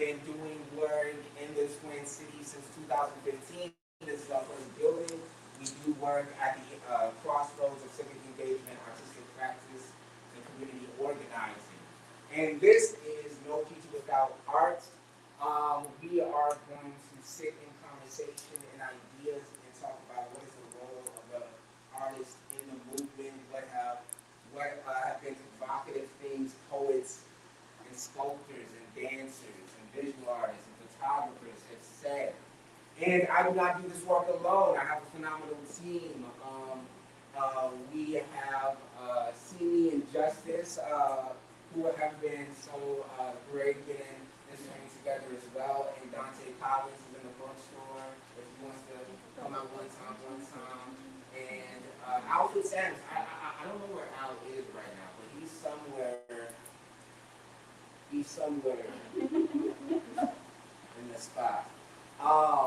been doing work in the Twin Cities since 2015. This is our first building. We do work at the crossroads of civic engagement, artistic practice, and community organizing. And this is No Future Without Art. We are going to sit in conversation and ideas and talk about what is the role of the artist in the movement, what have been provocative things poets and sculptors and dancers and visual artists and photographers have said. And I do not do this work alone. I have a phenomenal team. We have Simi and Justice, who have been so great getting this training together as well. And Dante Collins is in the bookstore if he wants to come out one time. And Alfred Sanders, I don't know where Al is right now, but he's somewhere in the spot.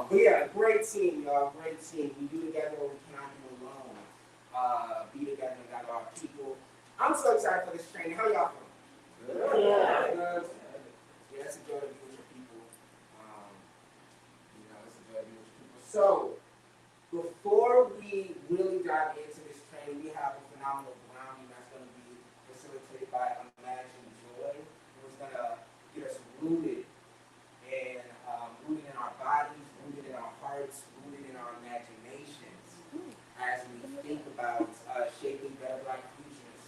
But yeah, great team, y'all, great team. We do together what we cannot do alone. Be together and got our people. I'm so excited for this training. How y'all feeling? Yeah. Yeah, it's a joy to be with your people. It's a joy to be with your people. So, before we really dive into this training, we have a phenomenal grounding that's going to be facilitated by Imagine Joy, who's going to get us rooted and rooted in our bodies, rooted in our hearts, rooted in our imaginations as we think about shaping better Black futures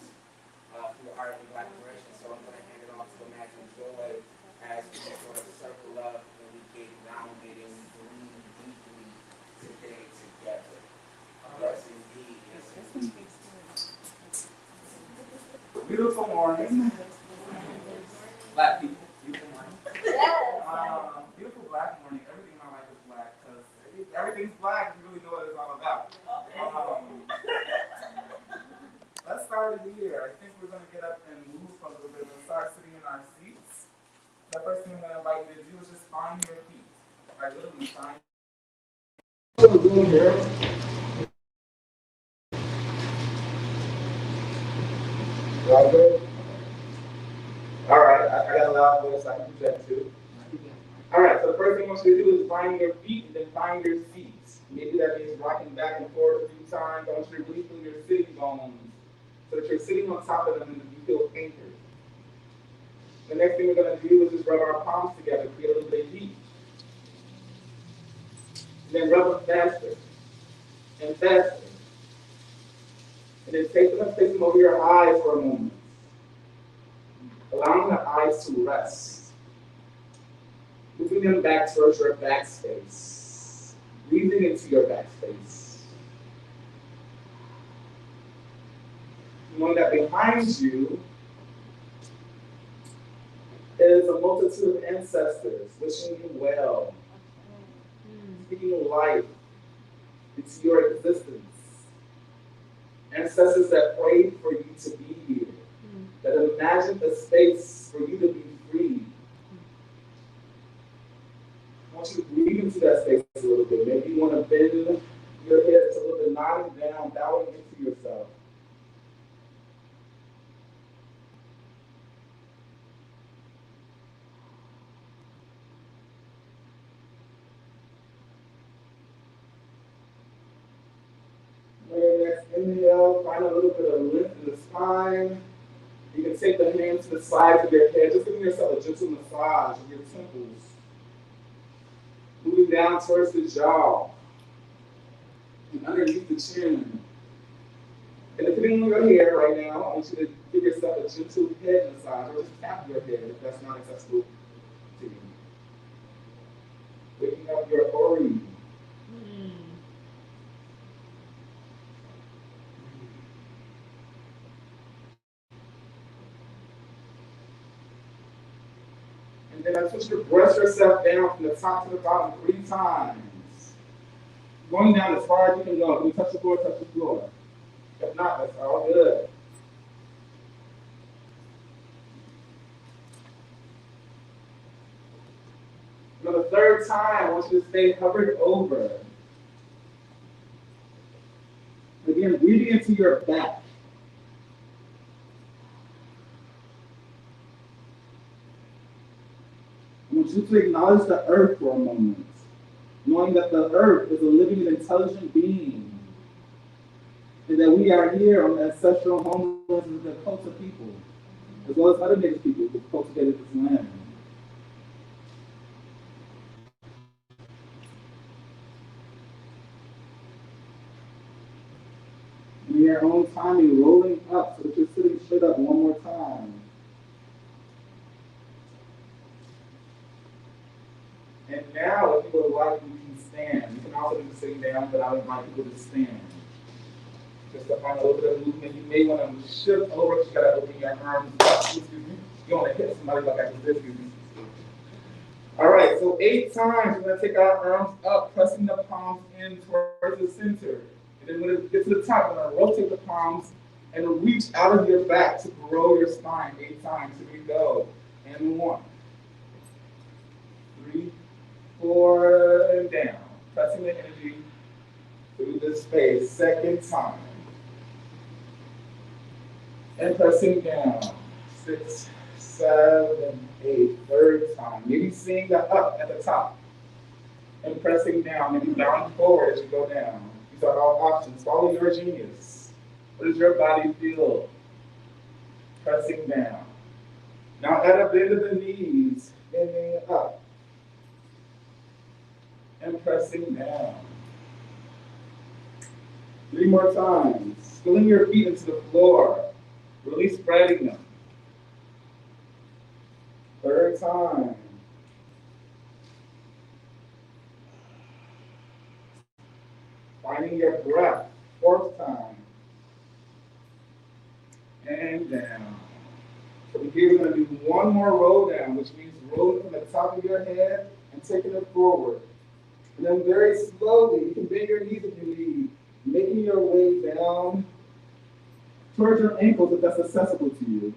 through art and Black direction. So I'm going to hand it off to Imagine Joy as we sort of circle up and we get grounded and we breathe deeply today together. Yes, indeed. Yes, indeed. Beautiful morning. Black people. Beautiful morning. Beautiful Black morning. Everything in my life is Black because everything's Black. You really know what it's all about. Let's start it here. I think we're going to get up and move for a little bit. We'll start sitting in our seats. The first thing I'm going to invite you to do is just find your feet. Like literally find. What we're doing here. Y'all good? All right, I got a loud voice, I can do that too. All right, so the first thing I want you to do is find your feet and then find your seats. Maybe that means rocking back and forth a few times. I want you to really feel your sitting bones so that you're sitting on top of them and you feel anchored. The next thing we're going to do is just rub our palms together, create a little bit of heat. And then rub them faster and faster. And then take them over your eyes for a moment. Allowing the eyes to rest. Moving them back towards your back space. Breathing into your back space. Knowing that behind you is a multitude of ancestors wishing you well. Speaking life into your existence. Ancestors that prayed for you to be here. That imagined a space for you to be free. I want you to breathe into that space a little bit. Maybe you want to bend your hips a little bit, nodding down, bowing into yourself. And next inhale, find a little bit of lift in the spine. You can take the hands to the sides of your head, just giving yourself a gentle massage of your temples. Moving down towards the jaw and underneath the chin. And depending on your hair right now, I want you to give yourself a gentle head massage or just tap your head if that's not accessible to you. Waking up your ori. And then I want you to brush yourself down from the top to the bottom 3 times. Going down as far as you can go. If you touch the floor, touch the floor. If not, that's all good. For the 3rd time, I want you to stay hovered over. Again, breathing into your back. I want want you to acknowledge the earth for a moment, knowing that the earth is a living and intelligent being, and that we are here on the ancestral homelands of the Dakota people, as well as other native people who cultivated this land. In your own timing, rolling up so that you're sitting straight up one more time. And now, if you would like, you can stand. You can also be sitting down, but I would invite people to stand. Just to find a little bit of movement. You may want to shift over because you got to open your arms up. Excuse me. You don't want to hit somebody like I just did. Excuse me. All right, so 8 times we're going to take our arms up, pressing the palms in towards the center. And then when it gets to the top, we're going to rotate the palms and reach out of your back to grow your spine 8 times. Here we go. And 1, 3, 4, and down. Pressing the energy through the space. Second time. And pressing down. 6, 7, 8. Third time. Maybe seeing the up at the top. And pressing down. Maybe bowing forward as you go down. These are all options. Follow your genius. What does your body feel? Pressing down. Now at a bend of the knees, bending up. And pressing down. 3 more times. Pulling your feet into the floor. Really spreading them. 3rd time. Finding your breath. 4th time. And down. So here we're going to do one more roll down, which means rolling from the top of your head and taking it forward. And then very slowly, you can bend your knees if you need, making your way down towards your ankles if that's accessible to you.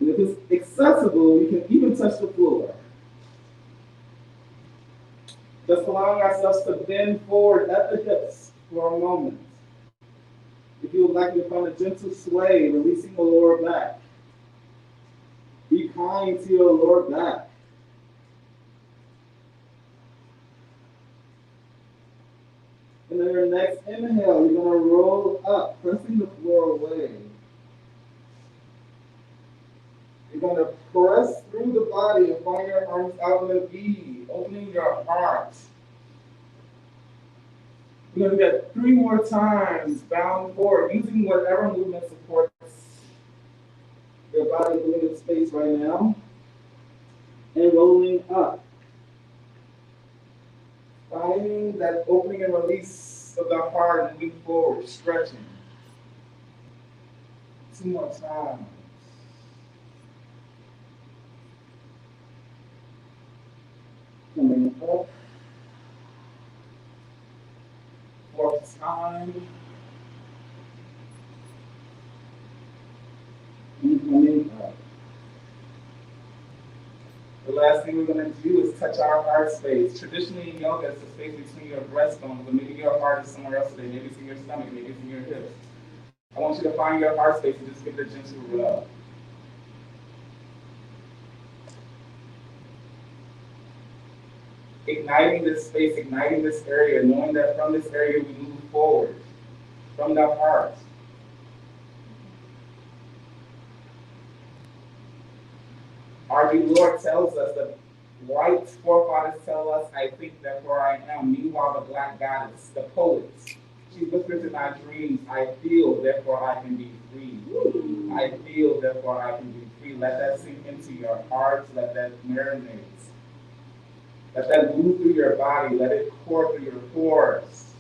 And if it's accessible, you can even touch the floor. Just allowing ourselves to bend forward at the hips for a moment. If you would like to find a gentle sway, releasing the lower back. Be kind to your lower back. And then your next inhale, you're going to roll up, pressing the floor away. You're going to press through the body and find your arms out in a V, opening your heart. You're going to do that 3 more times, bound forward, using whatever movement supports your body moving in space right now. And rolling up. Finding that opening and release of the heart and moving forward, stretching. 2 more times. Coming up. 4th time. And coming up. The last thing we're going to do is touch our heart space. Traditionally in yoga, it's the space between your breastbones, but maybe your heart is somewhere else today. Maybe it's in your stomach, maybe it's in your hips. I want you to find your heart space and just give it a gentle rub. Igniting this space, igniting this area, knowing that from this area we move forward, from the heart. Our new Lord tells us that white forefathers tell us, I think, therefore I am. Meanwhile, the black goddess, the poet, she whispers in our dreams, I feel, therefore I can be free. I feel, therefore I can be free. Let that sink into your heart. Let that marinate. Let that move through your body. Let it pour through your pores.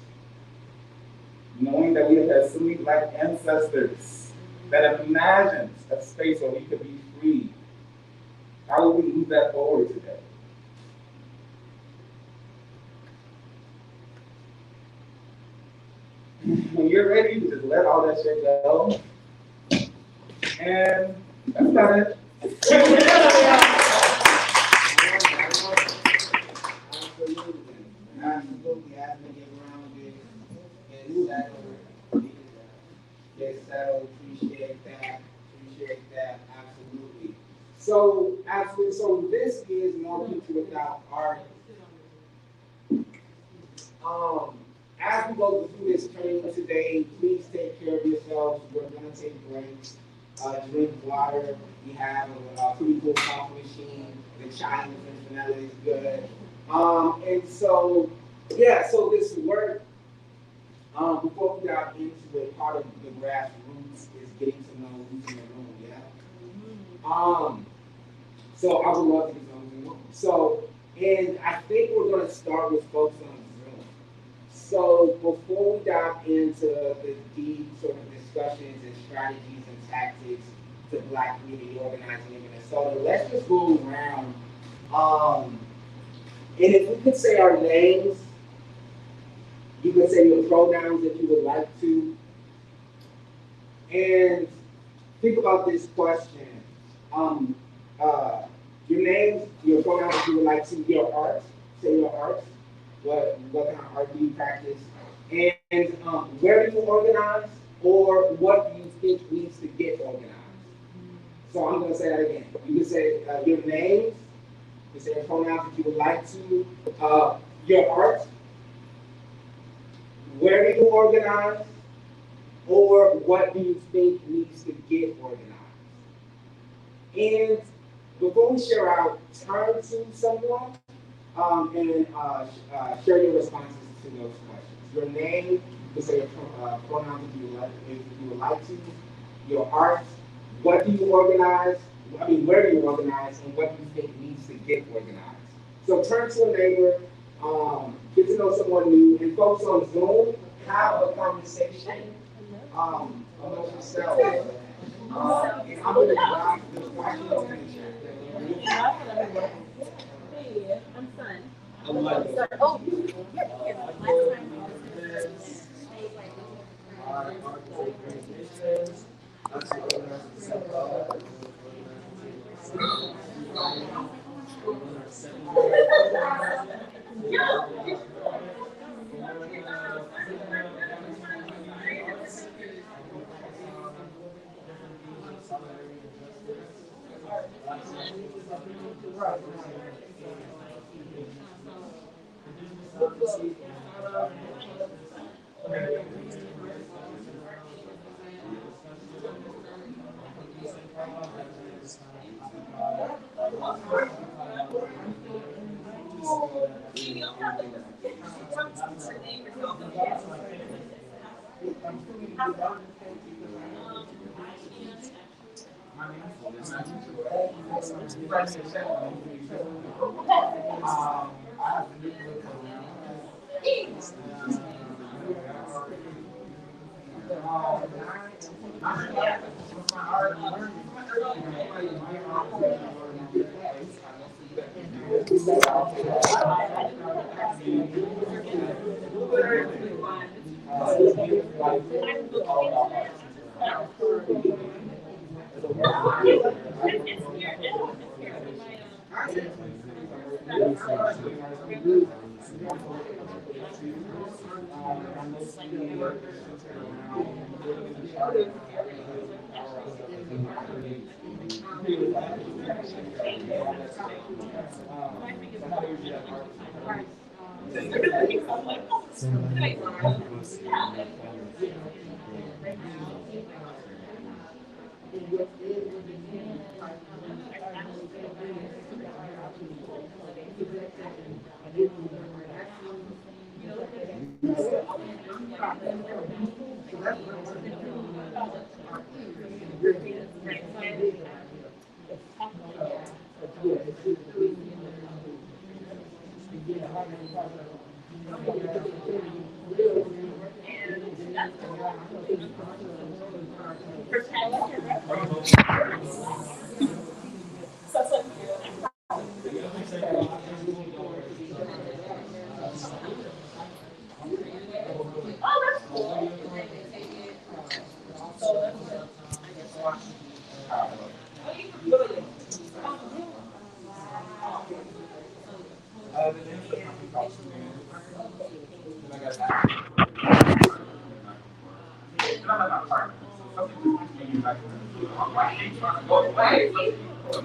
Knowing that we have had so many black ancestors that imagined a space where we could be free. How will we move that forward today? When you're ready, just let all that shit go. And that's about it. Absolutely, as we get grounded, get settled, appreciate that, absolutely. So this is more people without art. Um, as we go through this training today, please take care of yourselves. We're gonna take breaks. Drink water. We have a pretty cool coffee machine. The chai and vanilla is good. And so yeah, so this work. Before we got into it, part of the grassroots is getting to know who's in the room. Yeah. So I would love to get to know who's in the room. So, and I think we're gonna start with folks on Zoom. So before we dive into the deep sort of discussions and strategies and tactics to Black community organizing in Minnesota, let's just go around. Um, and if we could say our names, you could say your pronouns if you would like to, and think about this question. Um, your names, your pronouns if you would like to, your art, say your art. What kind of art do you practice? And where do you organize, or what do you think needs to get organized? So I'm going to say that again. You can say your names, you can say your pronouns if you would like to, your art, where do you organize, or what do you think needs to get organized? And before we share out, turn to someone and share your responses to those questions. Your name, you can say your pronouns if you would like to, your art, what do you organize, where do you organize, and what do you think needs to get organized. So turn to a neighbor, get to know someone new, and folks on Zoom, have a conversation amongst yourselves. And I'm going to drop the questions in the chat. Hey, I'm fun. Oh, yeah. Yeah,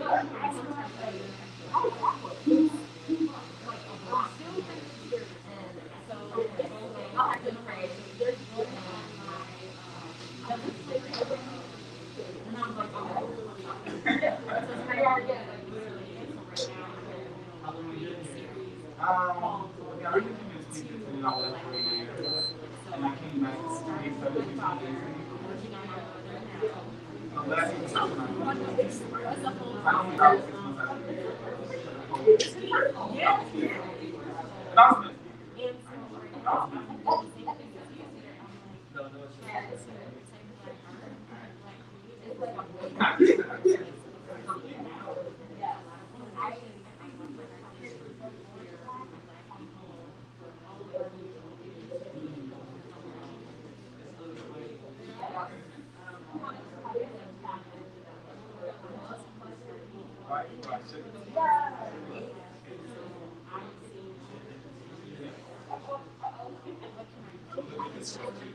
I lived in Sweden for 3 years, and I came back to 2017. Last year, I don't think I was 6 months out of the and I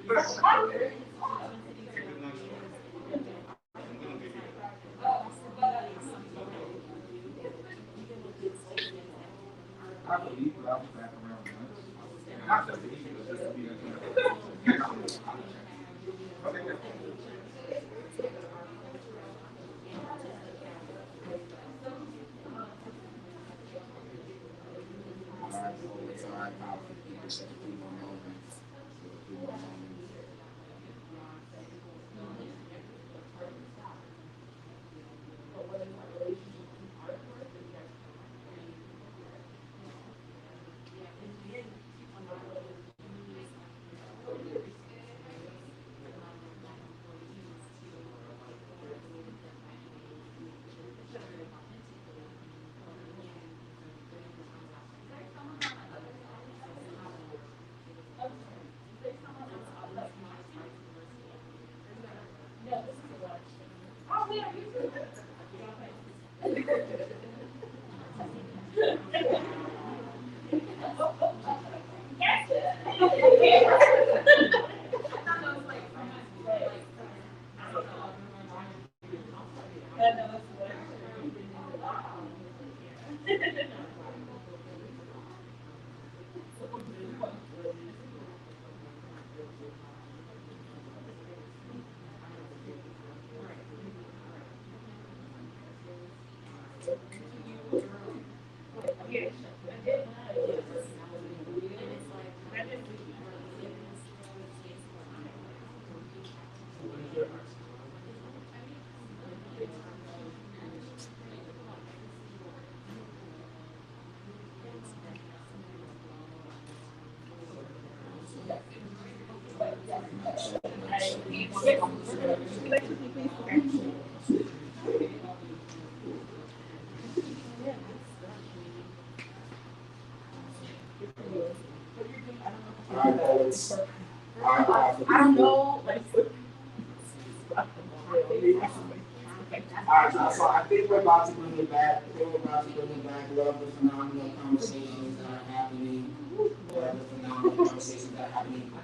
was right, right. I believe I was back around lunch. Not just to eat, but just to be a okay. All right, so it's all right. I'll keep it just a few more moments. A few more moments. All right, poets. All right, I don't know. All right, so I think we're about to bring it back. I think we're about to bring it back. Love the phenomenal conversations that are happening. Love the phenomenal conversations that are happening. For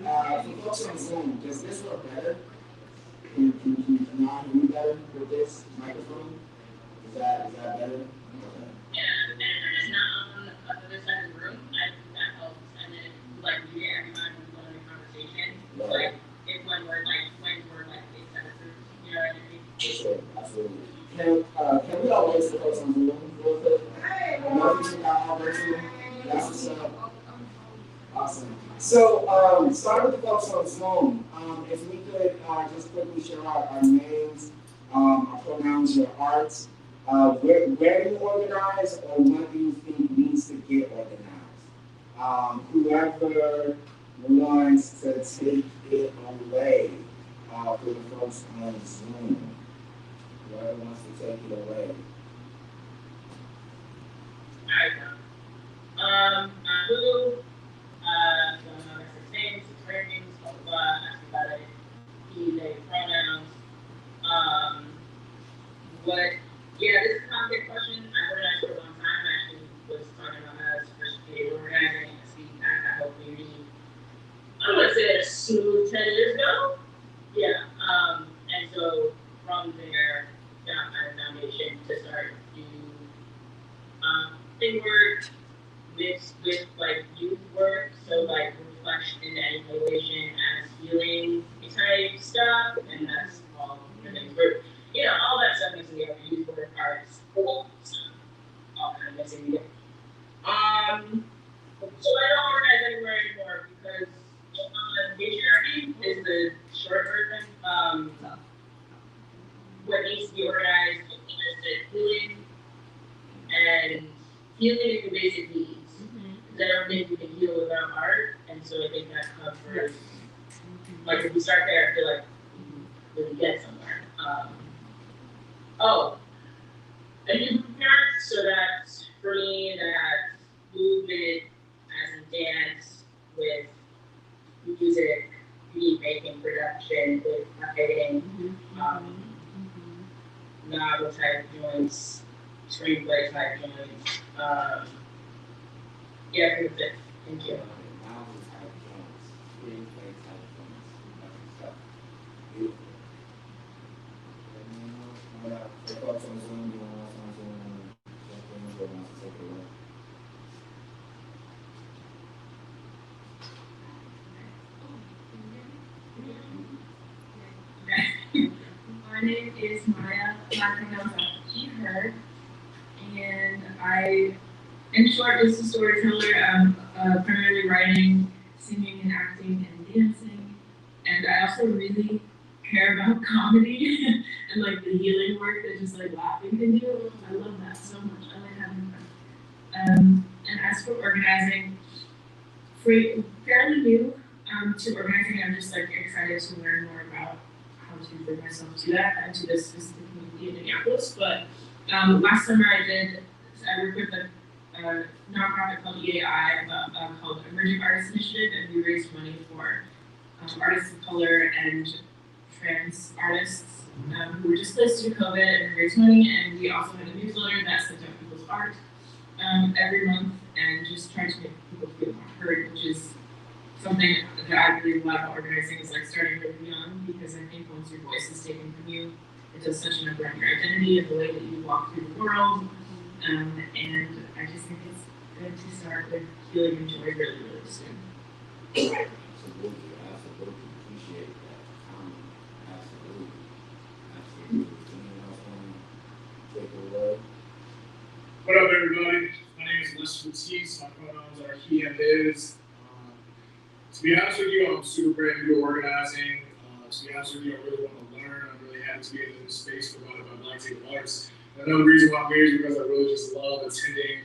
folks on Zoom, does this work better? Can you not hear me better with this microphone? Is that better? Okay. Yeah, and if you're just not on the other side of the room, I think that helps. And then like you get everybody who's on the conversation. Like if when we're like in sentences, you know what I mean? For sure, absolutely. Can we all raise the folks on Zoom real quick? Love you, all virtually. That's what's up. Awesome. So, start with the folks on Zoom. If we could just quickly share our names, our pronouns, your arts, where you organize, or what do you think needs to get organized? Whoever wants to take it away for the folks on Zoom. Whoever wants to take it away. I know. Who, names, trainings, asking about it, he, they, pronouns. What, yeah, this is a complicated question. I organized for a long time. I actually was talking about how it's first organizing and speaking back that whole community. I would say a smooth 10 years ago. Yeah. And so from there, got my foundation to start uplifting work mixed with like youth work, so like reflection and evaluation as healing type stuff, and that's all the things. But you know, all that stuff mixed together, youth work, arts, all kind of mixing together. So I don't organize anywhere anymore because patriarchy is the short version. What needs to be organized is the healing and healing is the basic needs. I don't think we can heal without art, and so I think that covers. Like if we start there, I feel like we really get somewhere. And you parents, so that's for me that movement as in dance with music, beat making, production, with editing, novel type joints, screenplay type joints. Yeah, I think that's it. Thank you. Novel type joints, screenplay type joints, that's stuff. Beautiful. Folks on Zoom, you want us on Zoom, who wants to take a look? My name is Maya. My pronouns are she, her, and I, in short, just a storyteller. Primarily writing, singing, and acting, and dancing. And I also really care about comedy and like the healing work that just like laughing can do. I love that so much. I like having fun. And as for organizing, fairly new to organizing. I'm just like excited to learn more about how to bring myself to that and to this specific community in Minneapolis. But last summer I worked with a nonprofit called EAI called Emerging Artists Initiative, and we raised money for artists of color and trans artists who were displaced due to COVID, and raised money. And we also had a newsletter that sent out people's art every month and just tried to make people feel more heard, which is something that I really love about organizing, is like starting really young, because I think once your voice is taken from you, it does such a number on your identity and the way that you walk through the world. And I just think it's good to start with healing and joy really, really soon. Absolutely, appreciate that. Absolutely. Anyone else want to take it away? What up, everybody? My name is Les Matisse. My pronouns are he and his. To be honest with you, I'm super brand new to organizing. To be honest with you, I really want to learn. I'm really happy to be in this space provided by Untitled Arts. Another reason why I'm here is because I really just love attending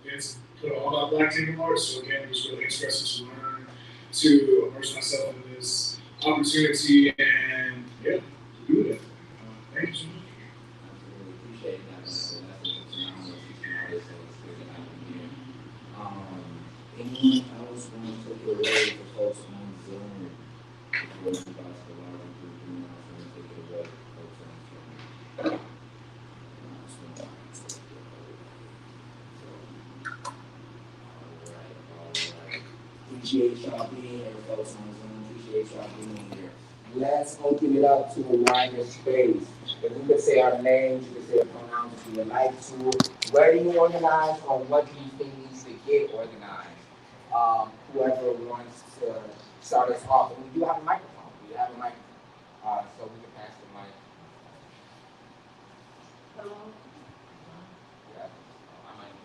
events put on by Untitled Arts. So again, I'm just really interested to learn, to immerse myself in this opportunity, and yeah, to do that. Thank you so much. Absolutely appreciate that. That's a phenomenal artist, so it's good to have you here. Anyone else want to take it away for folks on Zoom? Before we pass the larger group, anyone else want to take it away for folks on Zoom? Alright. Appreciate y'all being here, folks on Zoom. Appreciate y'all being here. Let's open it up to a wider space. If we could say our names, you could say the pronouns if you would like to. Where do you organize, or what do you think needs to get organized? Whoever wants to start us off. And we do have a microphone. We have a microphone. So we can pass the mic. Hello. Yeah. I might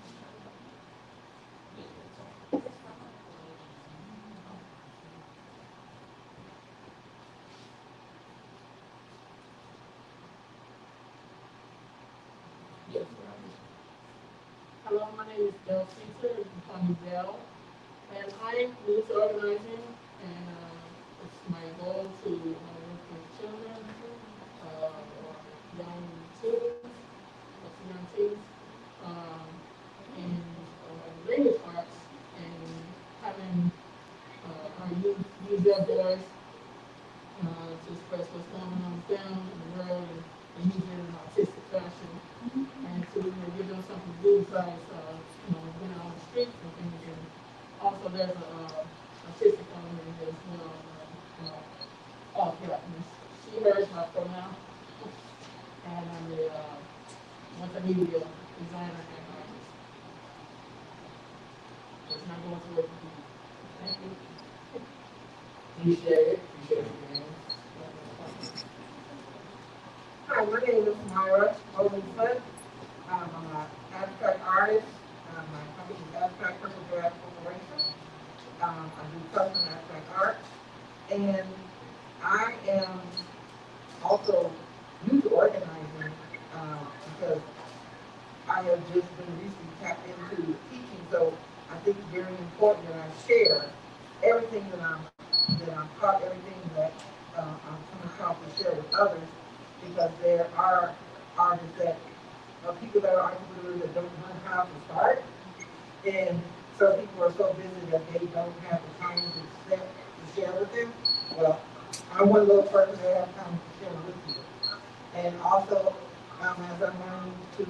Yes. Hello, my name is Del Caesar, you can call me Del, and I am new to organizing, and it's my goal to work with children, young teens, in language arts, and having our youth use their voice to express what's going on with them in the world, and use it in an artistic fashion. And to give them something to do besides being on the streets and things. And also there's a artistic element as well. Blackness. She, her is my pronoun. And I'm the multimedia designer and artist. going to work with you. Thank you. Appreciate it. Appreciate you, man. Hi, my name is Myra Olin-Foote. I'm an abstract artist. My company is Abstract Purple Draft Corporation. I do custom abstract art. And I am also new to organizing because I have just been recently tapped into teaching. So I think it's very important that I share everything that I'm taught, everything that I'm coming across to share with others, because there are artists that, people that are entrepreneurs that don't know how to start, and some people are so busy that they don't have the time to share with them. Well, I'm one little person that have time to share with you. And also, as I'm learning to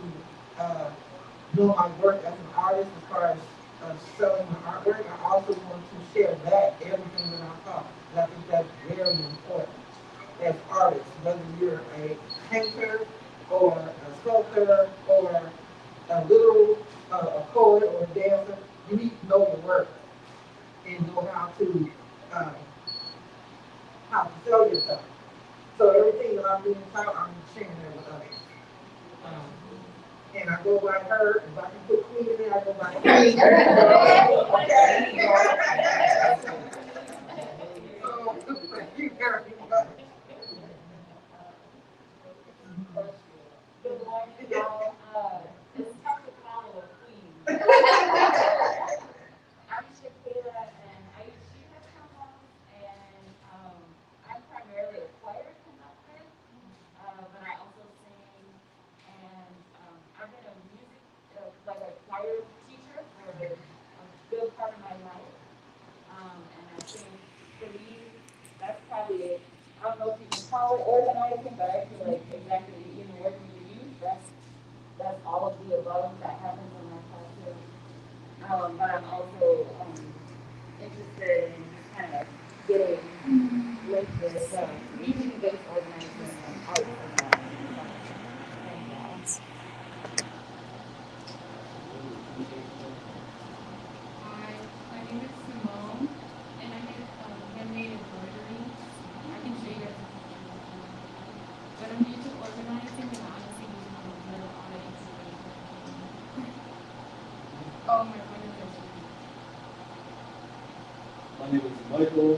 do my work as an artist, as far as selling my artwork, I also want to share that, everything that I'm taught. And I think that's very important as artists, whether you're a painter or a sculptor or a literal a poet or a dancer, you need to know your work and know uh, how to sell yourself. So everything that I'm being taught, I'm sharing that with others. And I go by her. If I can put queen in there, I go by queen. So, thank you very much. Good morning, y'all. It's tough to follow a queen. I'm Shakira, and I she has come on, and I'm primarily a choir conductor, but I also sing, and I've been a music, like a choir teacher for a good part of my life, and I think for me, that's probably it. I don't know if you can call it organizing, but I feel like exactly, working with youth, that's all of the above that happens in my classroom. But I'm also interested in just kind of getting linked with community-based organizing and arts and that. Thank you. Hi, my name is Simone, and I make handmade embroidery. I can show you guys a picture of it. But I'm new to organizing and honestly using a little bit of all the inspiration. Oh, my brother's actually. My name is Michael.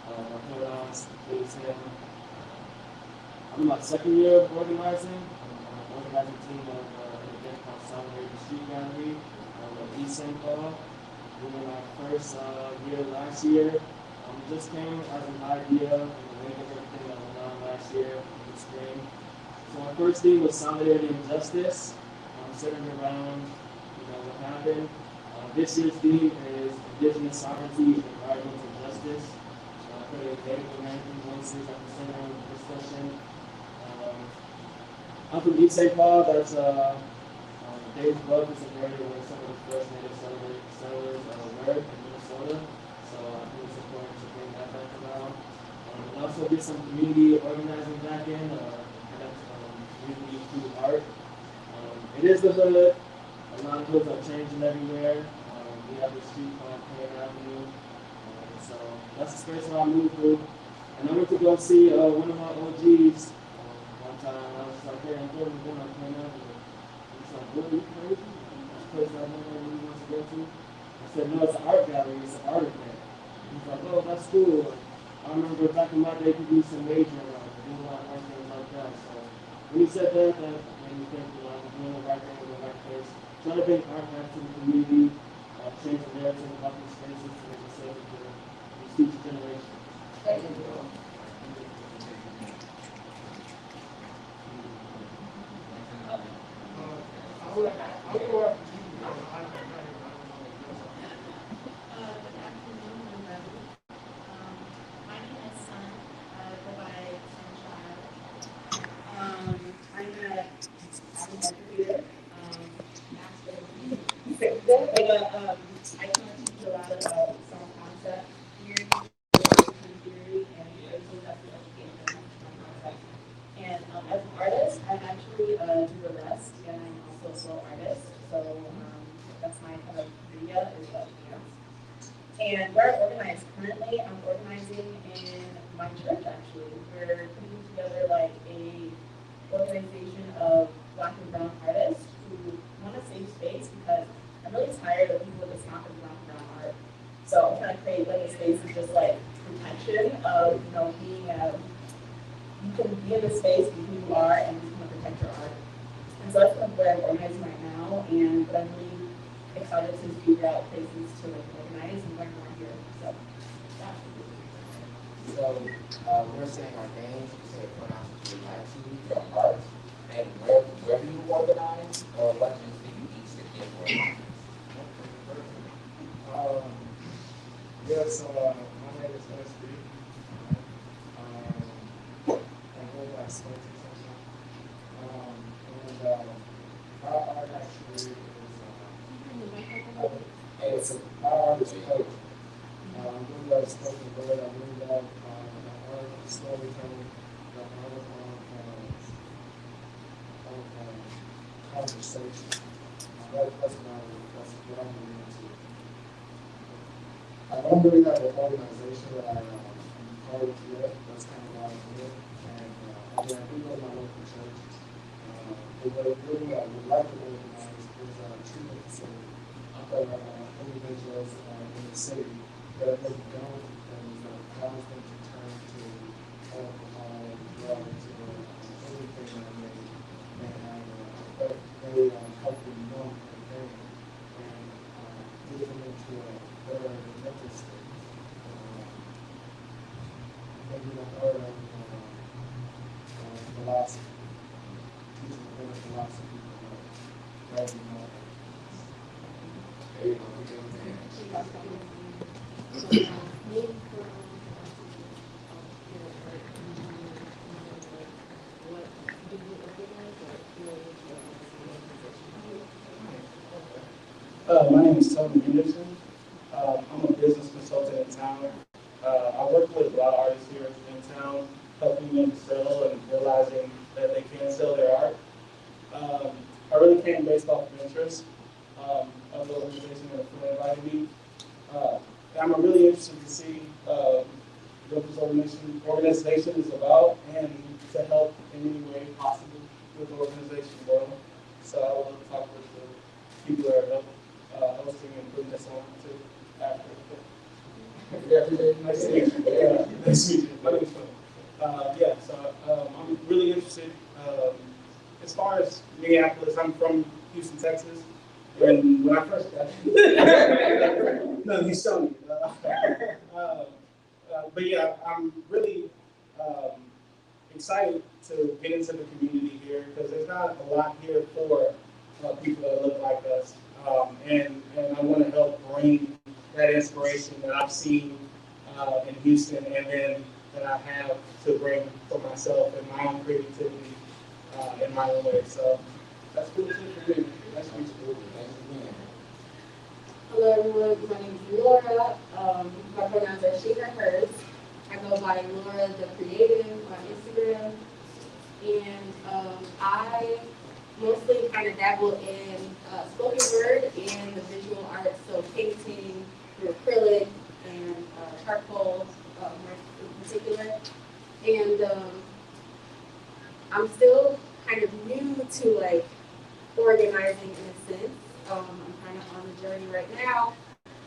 My pronouns is him. I'm in my second year of organizing. I'm an organizing team of an event called Solidarity Street Gallery at East St. Paul. We were in our first year last year. Just came as an idea in the wake of everything that went on last year in the spring. So our first theme was solidarity and justice, centered around what happened. This year's theme is Indigenous sovereignty, environmental justice. Putting Native American voices at the center of the discussion. I'm from East St. Paul. That's Dave's Bluff is an area where some of the first Native settlers were in Minnesota. So I think it's important to bring that back around. And also get some community organizing back in, connect community through art. It is the hood. A lot of hoods are changing everywhere. We have the street called Clay Avenue. So that's the space where I moved through. And I went to go see one of my OGs one time. I was like, hey, I'm going to Clay Avenue. He's like, what, are you crazy? That's a place I never really want to go to. I said, no, it's an art gallery. It's an art event. He's like, oh, that's cool. I remember back in my day, people used to major around, do a lot of art things like that. So when he said that made me think, I'm doing the right thing in the right place. Trying to bring art back to the community, change the narrative about these spaces to make it safe for these future generations. Thank you. Good afternoon, everybody. My name is Sun, go by Sunshine. I'm educator, master I kind of teach a lot about self-concept theory, theory, and social justice education concept. And as an artist, I'm actually do burlesque, and I'm also a slow artist. So that's my kind of media is dance. And where I'm organized currently, I'm organizing in my church actually. We're putting together like a organization of Black and brown artists who want a safe space because I'm really tired of people just talking Black and brown art. So I'm trying to create like a space of just like protection of, you know, being you can be in the space, be who you are, and just kind of protect your art. And so that's kind of where I'm organizing right now, and but I'm really excited to figure out places to like organize and learn more here. So yeah. So we're saying our names, we say pronouns we would like to, your art, and where do you organize, or what do you think you each to give for? Yes, my name is SB. I'm really like sports or something. And our art actually is, our art is coach. I really love spoken word. I really love the art of storytelling, the art of conversation. That's what I'm really into. I don't really have an organization that I'm part of yet. That's kind of why I'm here. And I do go to my local church. But what I really would like to organize is a treatment facility for individuals in the city that they don't cause them to turn to alcohol, drugs, or anything that may have but they help them numb their pain and get them into a better mental state. Maybe the art of philosophy, teaching a better philosophy rather than more. My name is Tony Henderson. I'm a business consultant in town. I work with a lot of artists here in town, helping them sell and realizing that they can sell their art. I really came based off of interest of the organization that invited me. I'm really interested to see what this organization is about and to help in any way possible with the organization growing. So I would love to talk with the people that are hosting and putting this on too after. Nice to meet you. Nice to meet you. My name is Phil. So I'm really interested. As far as Minneapolis, I'm from Houston, Texas. And when I first got here, no, he's showing me. But yeah, I'm really excited to get into the community here because there's not a lot here for people that look like us. And I want to help bring that inspiration that I've seen in Houston and then that I have to bring for myself and my own creativity in my own way. So that's cool too for me. Nice to meet you. Hello everyone, my name is Laura. My pronouns are she, her, hers. I go by Laura the Creative on Instagram. And I mostly kind of dabble in spoken word and the visual arts, so painting through acrylic and charcoal in particular. And I'm still kind of new to like organizing in a sense. I'm kind of on the journey right now.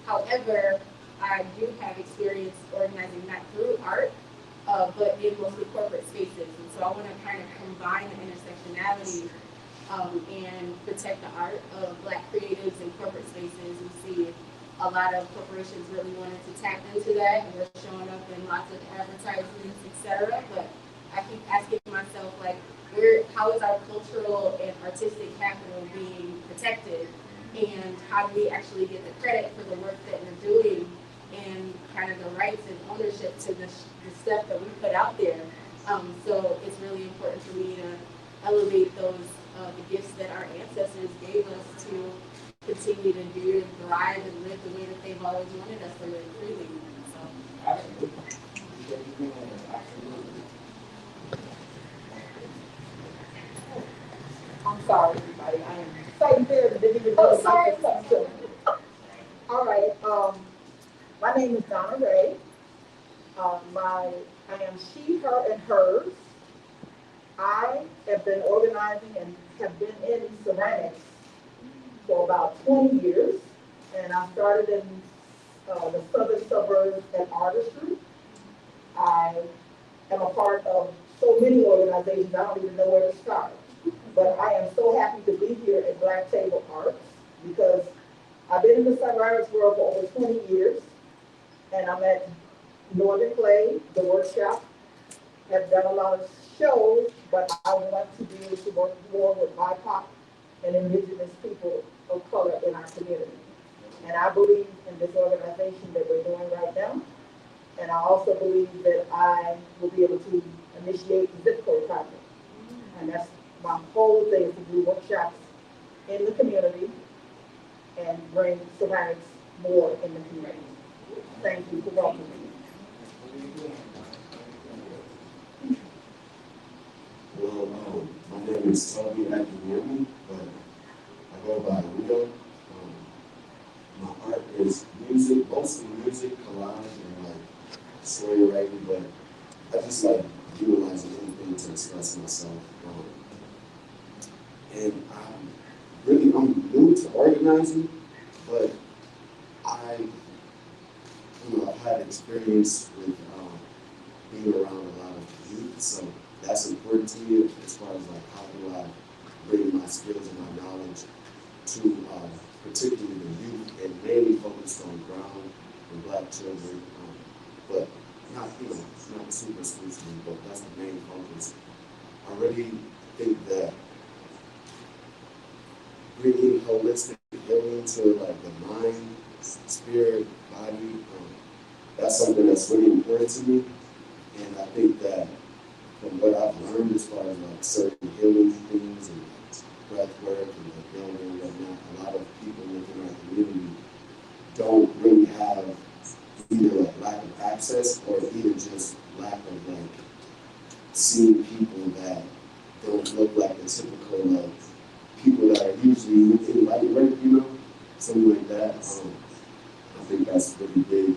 However, I do have experience organizing not through art, but in mostly corporate spaces. And so I want to kind of combine the intersectionality and protect the art of Black creatives in corporate spaces. We see a lot of corporations really wanted to tap into that, and we're showing up in lots of advertisements, etc. But I keep asking myself, like, how is our cultural and artistic capital being protected? And how do we actually get the credit for the work that we're doing and kind of the rights and ownership to the stuff that we put out there? So it's really important for me to elevate those the gifts that our ancestors gave us to continue to do and thrive and live the way that they've always wanted us to live freely. So. Absolutely. I'm sorry, everybody. I am so embarrassed. Didn't even know sorry. All right. My name is Donna Ray. I am she, her, and hers. I have been organizing and have been in ceramics for about 20 years. And I started in the southern suburbs at Artistry. I am a part of so many organizations, I don't even know where to start. But I am so happy to be here at Black Table Arts because I've been in the ceramics world for over 20 years. And I'm at Northern Clay, the workshop, have done a lot of shows, but I want to be able to work more with BIPOC and indigenous people of color in our community. And I believe in this organization that we're doing right now. And I also believe that I will be able to initiate the zip code project. And that's my whole thing, is to do workshops in the community and bring ceramics more in the community. Thank you for welcoming me. Well, my name is Toby Akiyemi, but I go by Rio. My art is music, mostly music, collage, and like story writing, but I just like utilizing anything to express myself. And I'm new to organizing, but I've had experience with being around a lot of youth, so that's important to me as far as like how do I bring my skills and my knowledge to particularly the youth, and mainly focused on brown and black children, but not super exclusively, but that's the main focus. I really think that bringing holistic healing to like the mind, spirit, body, that's something that's really important to me. And I think that from what I've learned as far as like certain healing things and breath work and like yoga and whatnot, a lot of people within our community don't really have either like lack of access or even just lack of like seeing people that don't look like the typical like people that are usually within light work, something like that. I think that's really big.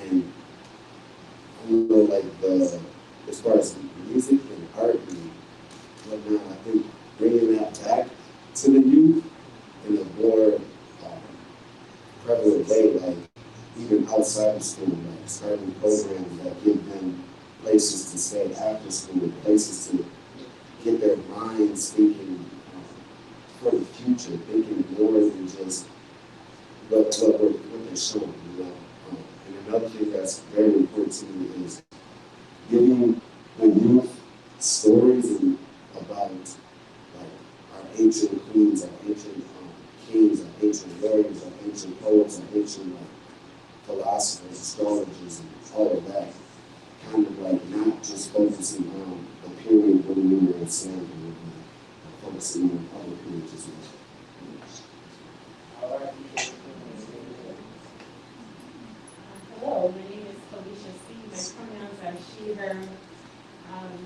And I know like as far as music and art and whatnot, I think bringing that back to the youth in a more prevalent way, like even outside of school, like starting programs that give them places to stay after school, places to get their minds thinking for the future, thinking more than just what they're showing, And another thing that's very important to me is giving the youth stories about like our ancient queens, our ancient kings, our ancient warriors, our ancient poets, our ancient philosophers, astrologers, and all of that. Kind of like not just focusing on the period when we were enslaved, but focusing on other periods as well. Hello, my name is Felicia C. My pronouns are she, her.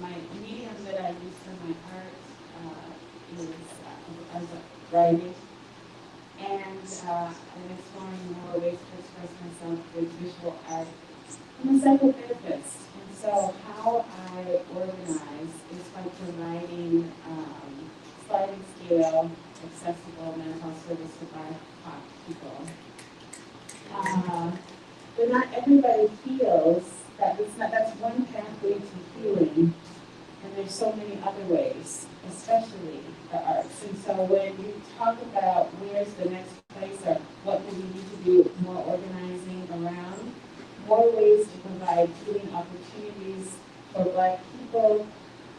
My medium that I use for my art is as a writing. And I'm exploring more ways to express myself with visual art. I'm a psychotherapist, and so how I organize is by providing sliding scale, accessible mental health service to BIPOC people. But not everybody feels that that's one pathway to healing, and there's so many other ways, especially the arts. And so when you talk about where's the next place or what do we need to do more organizing around, more ways to provide healing opportunities for Black people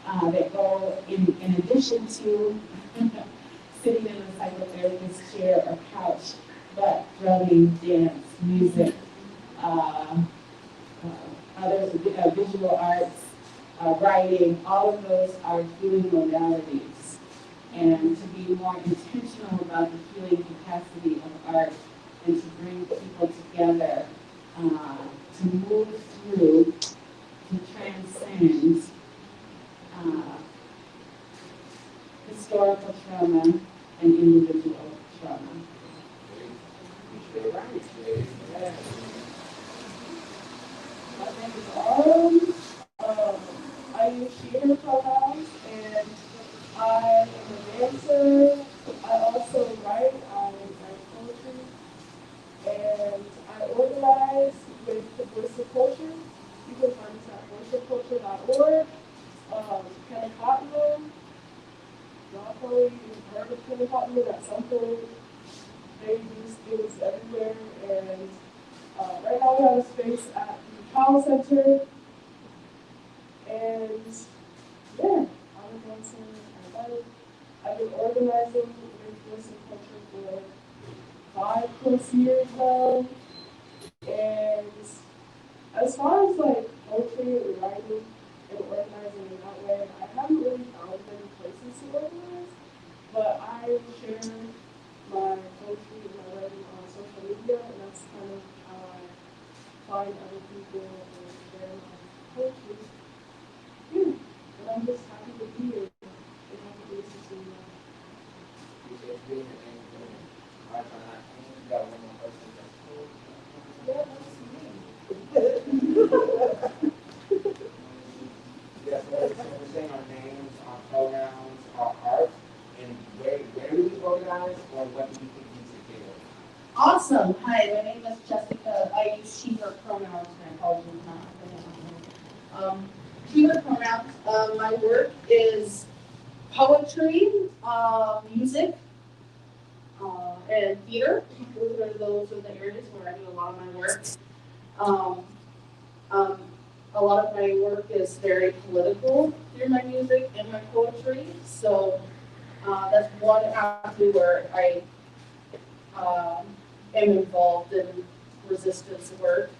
that go in addition to sitting in a psychotherapist chair or couch, but drumming, dance, music, other visual arts, writing, all of those are healing modalities. And to be more intentional about the healing capacity of art and to bring people together, to move through, to transcend historical trauma and individual trauma. name is I use she, her pronouns, and I am a dancer. I also write, I write poetry, and I organize with the Voice of Culture. You can find us at voiceofculture.org. Kenny Cotton, y'all probably heard of Kenny Cotton at some point. They use things everywhere, and right now we have a space at the Powell Center, and yeah, I'm a dancer. I've been organizing with Voice of Culture for 5+ years now, and as far as like poetry and writing and organizing in that way, I haven't really found many places to organize, but I share my poetry and my writing on social media, and that's kind of how I find other people and share my poetry. Yeah, and I'm just happy to be here and happy to listen to you. Appreciate being here. Thank you for being here. All right, John, I think we got one more person. Yeah, that's me. Yes, we're saying our names, our pronouns, our art, and where do we organize, or what do we think we should do? Awesome. Hi, my name is Jessica. I use she, her pronouns, and apologies not. She, her pronouns. My work is poetry, music, and theater. Those are the areas where I do a lot of my work. A lot of my work is very political through my music and my poetry. So that's one avenue where I am involved in resistance work.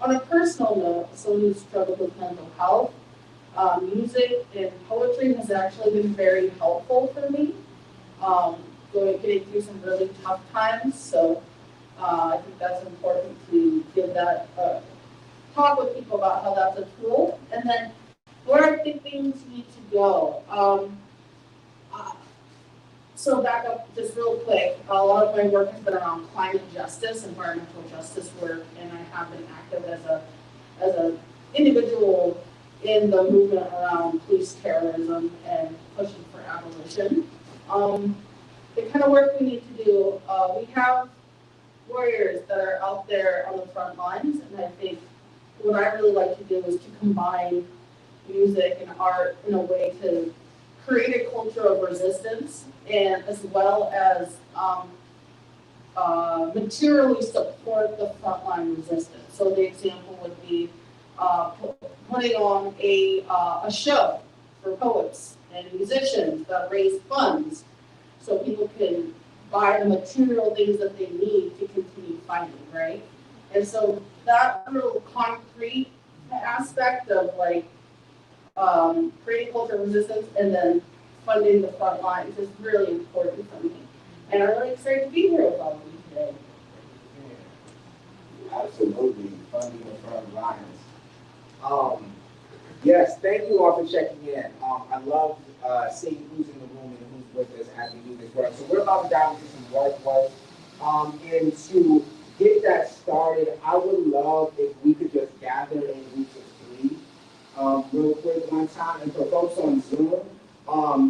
On a personal note, someone who's struggled with mental health, music and poetry has actually been very helpful for me, getting through some really tough times. So I think that's important to give that, talk with people about how that's a tool. And then where I think things need to go. So back up just real quick, a lot of my work has been around climate justice, environmental justice work, and I have been active as an individual in the movement around police terrorism and pushing for abolition. The kind of work we need to do, we have warriors that are out there on the front lines, and I think what I really like to do is to combine music and art in a way to create a culture of resistance, and as well as materially support the frontline resistance. So the example would be putting on a show for poets and musicians that raise funds so people can buy the material things that they need to continue fighting, right? And so that real concrete aspect of like creating culture of resistance and then funding the front lines is really important for me. And I'm really excited to be here with all of you today. Absolutely, funding the front lines. Yes, thank you all for checking in. I love seeing who's in the room and who's with us as we do this work. So we're about to dive into some work. And to get that started, I would love if we could just gather in groups of 3 real quick one time. And for folks on Zoom,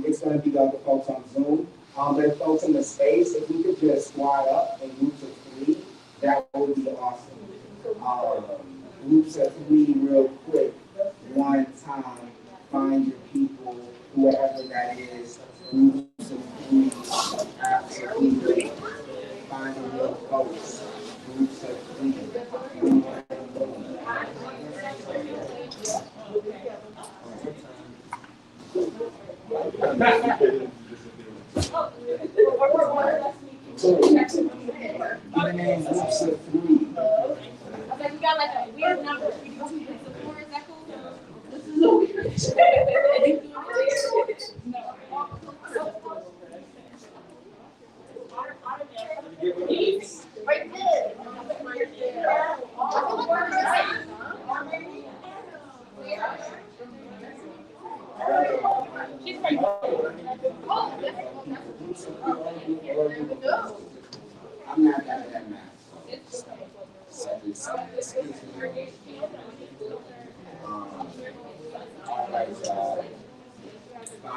it's going to be the other folks on Zoom. But if folks in the space, if we could just squad up in groups of 3, that would be awesome. Groups of 3 real quick, one time, find your people, whoever that is, groups of 3, absolutely. Find your folks, groups of 3. My name is groups of 3. I was like, we got like a weird number. We do 2 groups of 4. Is that cool? This is so weird. Right there. She's right there. I'm not that math.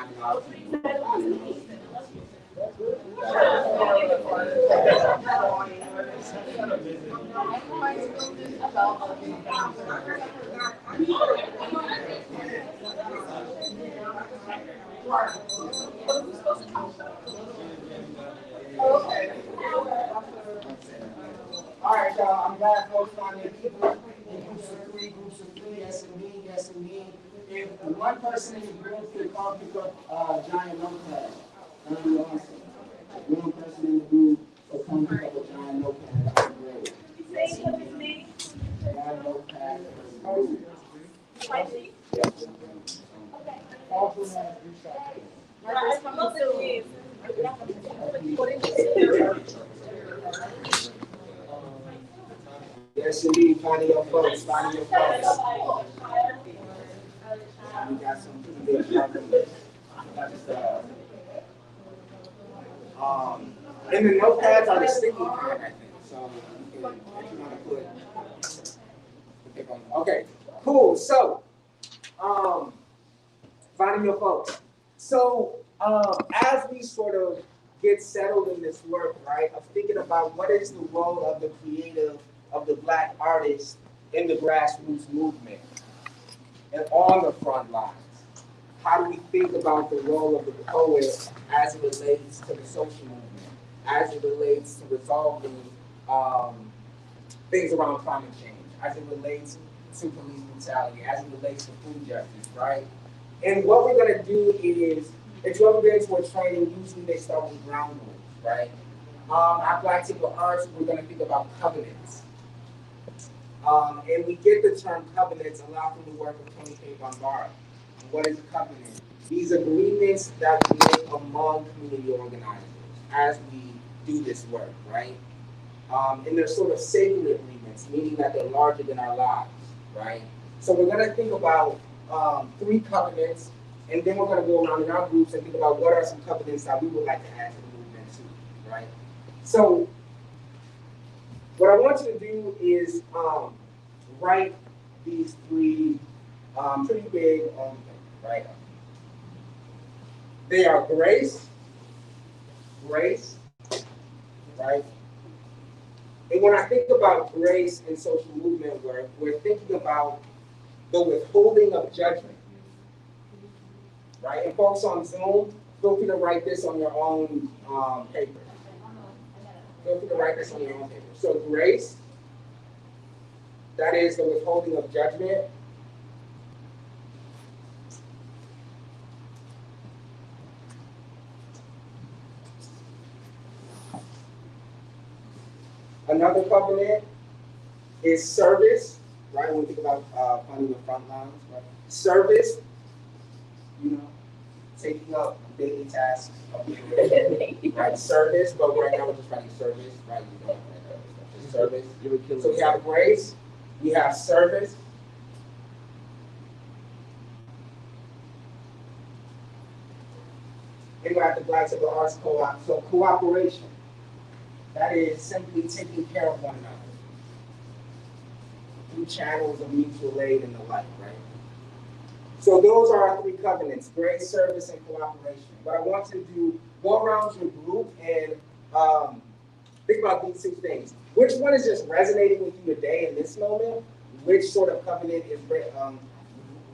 finding out. All right, y'all. I'm glad folks found their people in groups of three, yes indeed, yes indeed. If one person in the group could come pick up giant notepad, that'd be awesome. One person in the group could come pick up a giant notepad, that'd be great. Giant notepad for the group. Yes. Yes, indeed, finding your folks, finding your folks. We got some pretty good government. And the notepads are the sticky kind, I think. So you can, if you want to put, okay, cool. So, finding your folks. So, as we sort of get settled in this work, right, of thinking about what is the role of the creative, of the Black artist in the grassroots movement and on the front lines. How do we think about the role of the poet as it relates to the social movement, as it relates to resolving things around climate change, as it relates to police brutality, as it relates to food justice, right? And what we're going to do is, if you ever been to a training, usually they start with ground rules, right? At Black Liberal Arts, we're going to think about covenants. And we get the term covenants a lot from the work of Tony K. Bombard. And what is a covenant? These agreements that we make among community organizers as we do this work, right? And they're sort of sacred agreements, meaning that they're larger than our lives, right? So we're going to think about 3 covenants, and then we're going to go around in our groups and think about what are some covenants that we would like to add to the movement too, right? So what I want you to do is write these 3 pretty big right? They are grace, right? And when I think about grace in social movement work, we're thinking about the withholding of judgment, right? And folks on Zoom, feel free to write this on your own paper. Feel free to write this on your own paper. So grace, that is the withholding of judgment. Another covenant is service, right? When we think about funding the front lines, right? Service, you know, taking up daily tasks of being right? Service, but right now we're just writing service, right? You don't just service. So we have grace, we have service. And we have the Black Liberal Arts Co-op. So cooperation. That is simply taking care of one another through channels of mutual aid and the like, right? So those are our 3 covenants: grace, service, and cooperation. What I want you to do, go around your group and think about these 2 things. Which one is just resonating with you today in this moment? Which sort of covenant is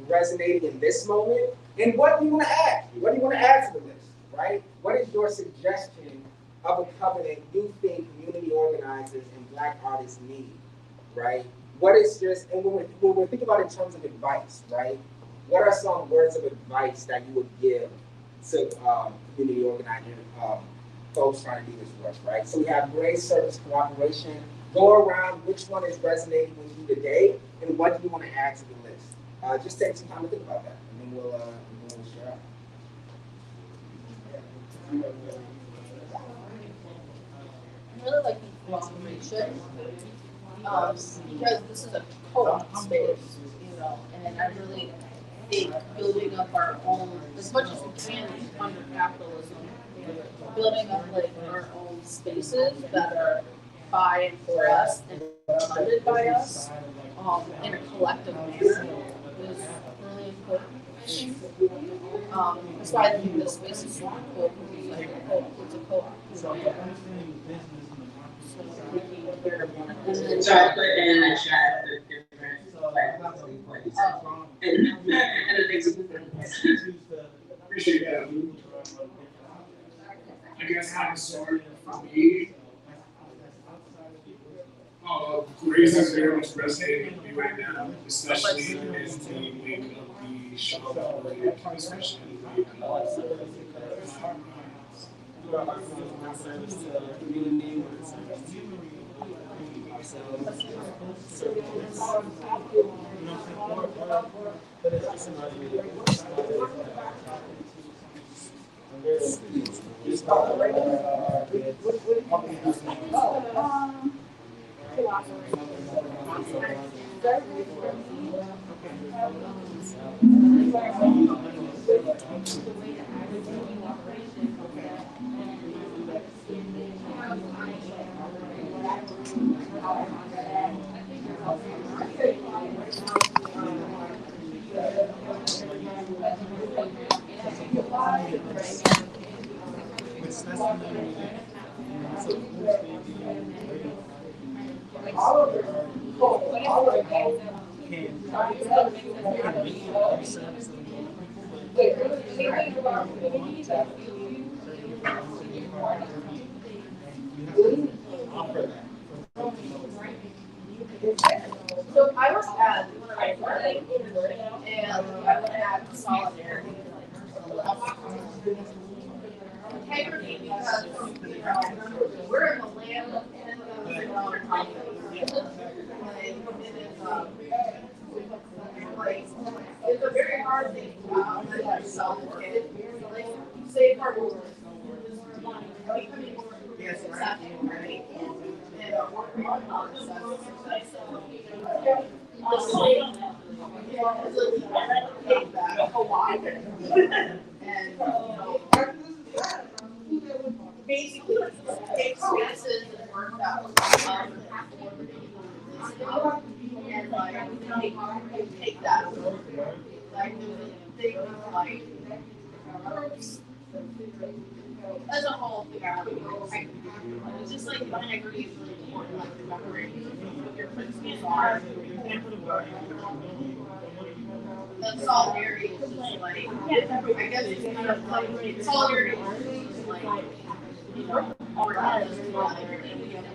resonating in this moment? And what do you want to add? What do you want to add to the list, right? What is your suggestion of a covenant you think community organizers and Black artists need, right? What is just, and when we think about it in terms of advice, right? What are some words of advice that you would give to community organizers, folks trying to do this work, right? So we have grace, service, cooperation. Go around which one is resonating with you today, and what do you want to add to the list? Just take some time to think about that, and then we'll share out. I really like the cooperation, because this is a co-op space, you know, and I really think building up our own, as much as we can under capitalism, building up like our own spaces that are by and for us and funded by us in a collective manner is really important. That's why I think this space is super cool, because it's like it's a co-op. So understanding business and the market. So I put in the chat the different and the things we put in place. Appreciate that. I guess how to start for me. Grace is very much resonating with me right now, especially in the wake of the shop outbreak, especially in the wake of Service to the community, service to ourselves, but it's just another So I was at and I would add solidarity. Integrity, because we're in the land of it's a very hard thing to let yourself like save our world. Becoming more accepting, right? And working on success. Take that a while. And basically take spaces and work out and like take that like things like groups as a whole figure out it's just like integrity is really important, like remembering your principles are. The solidarity is just like, I guess it's kind of like, solidarity is just like, you know, we're not just together and we have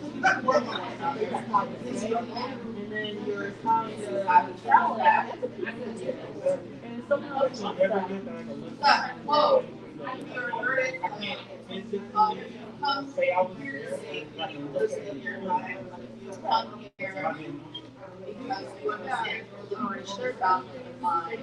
to work on one another. And then you're trying to have a travel that. And someone else wants that. Whoa, you're hurting. Come here to say, listen to your life. Come here. Because you understand the liberation found in the mind.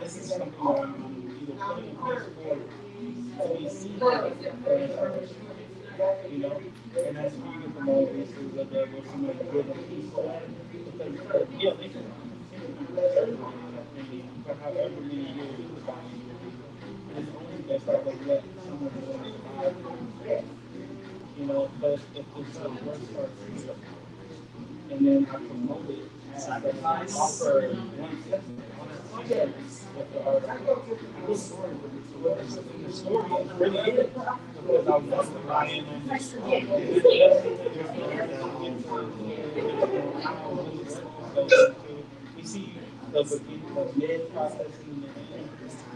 This is something that I'm either putting in place for to be seen, you know, and that's where you get the motivations of that where somebody good at people. Because, yeah, they can for however many years the body is only best I would let someone survive, you know, but if it's a work starts here, and then I promote it, and I offer one system. The story is really good because I was relying on the story. We see the beginning of mid processing in the end,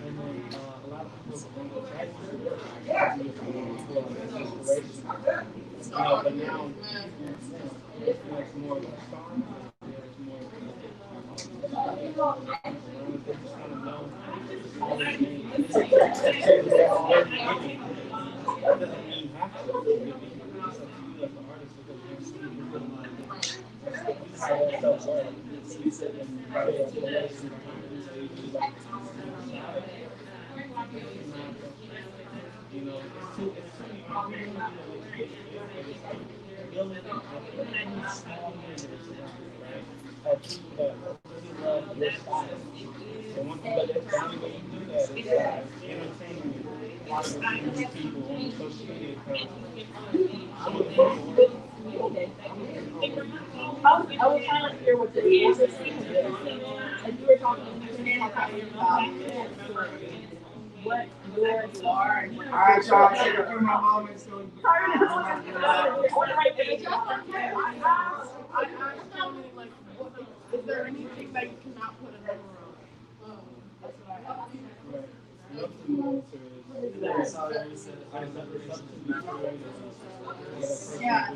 and then a lot of people don't try to do inspiration. But now it's more of a song, it's more you know, it's too Building any small business, right? Of people that really love your style. And one thing that the only way you do that is entertaining positive people on social media accounts. Some of the people I was trying to hear what the is. And you were talking about what yours are. And All right, y'all, take a few more moments to. Is there anything that you cannot put a number on? That's what I asked. Yeah.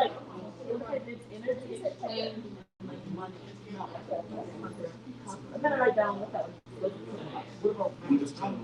Like, it's energy exchange and like money. I'm gonna write down what that was. I'm just trying to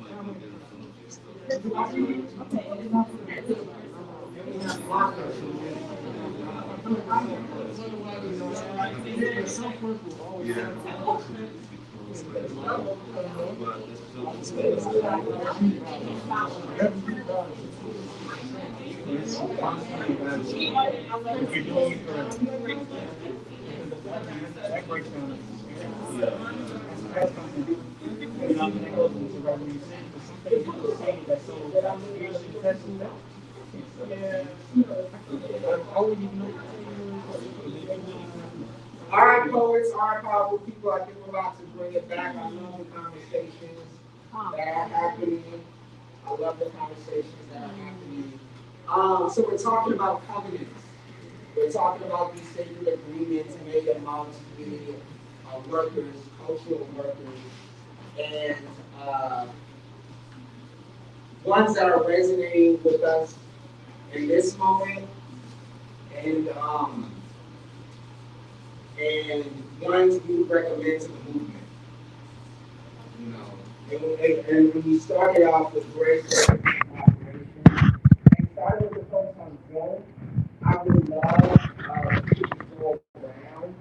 All right, poets, all right, powerful people, I think we're about to bring it back. I love the conversations that are happening. I love the conversations that are happening. So we're talking about covenants. We're talking about these sacred agreements made amongst community workers, cultural workers, and ones that are resonating with us in this moment, and ones we would recommend to the movement. You know, and when we started off with grace and cooperation, and started with the focus on growth, I would love to go around